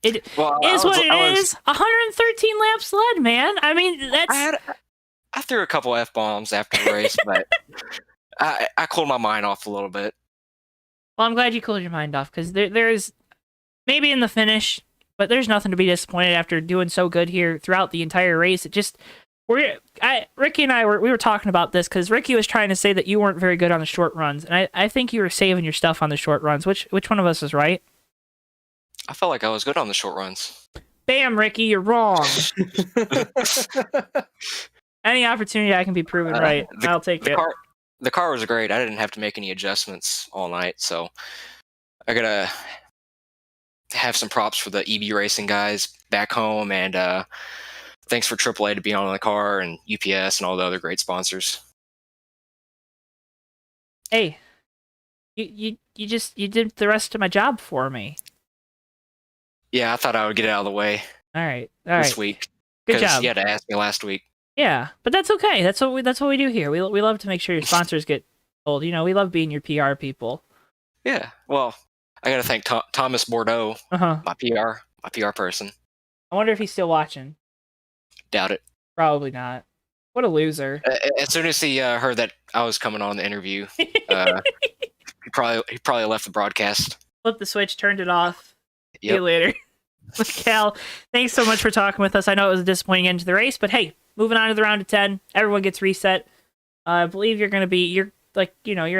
It is what it is. 113 lap sled, man. I mean, that's... I threw a couple F-bombs after the race, but I cooled my mind off a little bit. Well, I'm glad you cooled your mind off, because there's maybe in the finish, but there's nothing to be disappointed after doing so good here throughout the entire race. It just... Ricky and I were talking about this, because Ricky was trying to say that you weren't very good on the short runs, and I think you were saving your stuff on the short runs. Which one of us is right? I felt like I was good on the short runs. Bam, Ricky, you're wrong. Any opportunity I can be proven right, I'll take it. The car was great. I didn't have to make any adjustments all night, so I gotta have some props for the EB Racing guys back home, and thanks for AAA to be on the car, and UPS and all the other great sponsors. Hey, you did the rest of my job for me. Yeah, I thought I would get it out of the way. All right. This week. Good job. You had to ask me last week. Yeah, but that's okay. That's what we do here. We love to make sure your sponsors get told. You know, we love being your PR people. Yeah. Well, I got to thank Thomas Bordeaux, my PR person. I wonder if he's still watching. Doubt it. Probably not. What a loser. As soon as he heard that I was coming on the interview, he probably left the broadcast. Flipped the switch, turned it off. Yep. See you later. Cal, thanks so much for talking with us. I know it was a disappointing end to the race, but hey, moving on to the round of 10, everyone gets reset. I believe you're in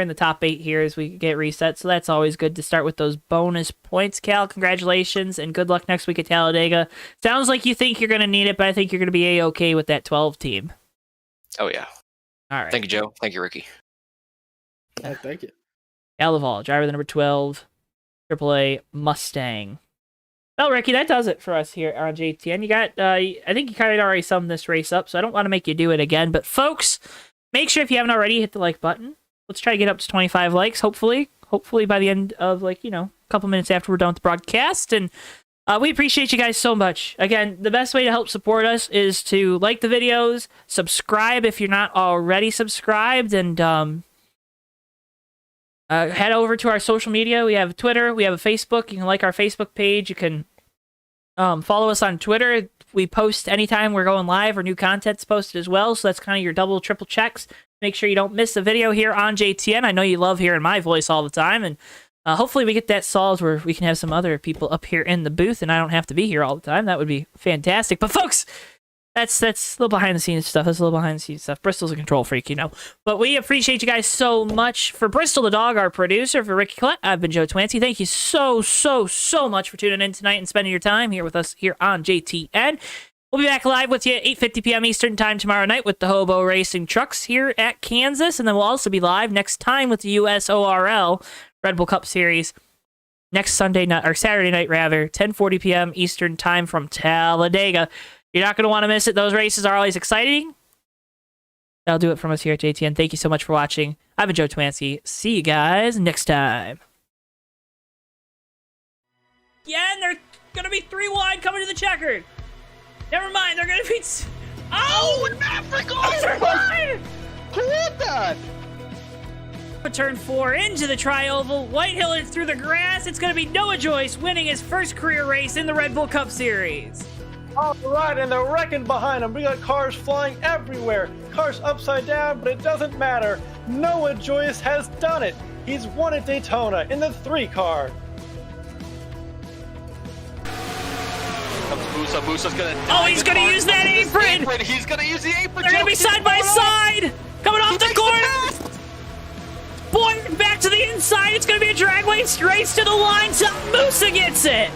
the top 8 here as we get reset, so that's always good to start with those bonus points. Cal, congratulations, and good luck next week at Talladega. Sounds like you think you're going to need it, but I think you're going to be A-okay with that 12 team. Oh, yeah. All right. Thank you, Joe. Thank you, Ricky. Oh, thank you. Cal Laval, driver the number 12, AAA Mustang. Well, Ricky, that does it for us here on JTN. You got, I think you kind of already summed this race up, so I don't want to make you do it again. But folks, make sure if you haven't already, hit the like button. Let's try to get up to 25 likes, hopefully by the end of, a couple minutes after we're done with the broadcast. And we appreciate you guys so much. Again, the best way to help support us is to like the videos, subscribe if you're not already subscribed, and head over to our social media. We have Twitter, we have a Facebook. You can like our Facebook page. You can follow us on Twitter. We post anytime we're going live or new content's posted as well, so that's kind of your double, triple checks. Make sure you don't miss a video here on JTN. I know you love hearing my voice all the time, and hopefully we get that solved where we can have some other people up here in the booth and I don't have to be here all the time. That would be fantastic. But folks, that's a little behind the scenes stuff. Bristol's a control freak, But we appreciate you guys so much. For Bristol the dog, our producer, for Ricky Collette, I've been Joe Twancy. Thank you so much for tuning in tonight and spending your time here with us here on JTN. We'll be back live with you at 8:50 p.m. Eastern Time tomorrow night with the Hobo Racing Trucks here at Kansas. And then we'll also be live next time with the USORL Red Bull Cup Series next Saturday night, 10:40 p.m. Eastern Time from Talladega. You're not going to want to miss it. Those races are always exciting. That'll do it from us here at JTN. Thank you so much for watching. I've been Joe Twancy. See you guys next time. Yeah, and they're going to be 3 wide coming to the checkered. Never mind, they're going to be... Oh, Africa! Who did that? Turn 4 into the tri-oval. Whitehill is through the grass. It's going to be Noah Joyce winning his first career race in the Red Bull Cup Series. All right, and they're wrecking behind him. We got cars flying everywhere. Cars upside down, but it doesn't matter. Noah Joyce has done it. He's won at Daytona in the 3 car. Musa's gonna die. Oh, he's gonna use that apron! He's gonna use the apron! They're gonna be side by side! Coming off the corner! Boy, back to the inside! It's gonna be a drag race to the line! So Musa gets it!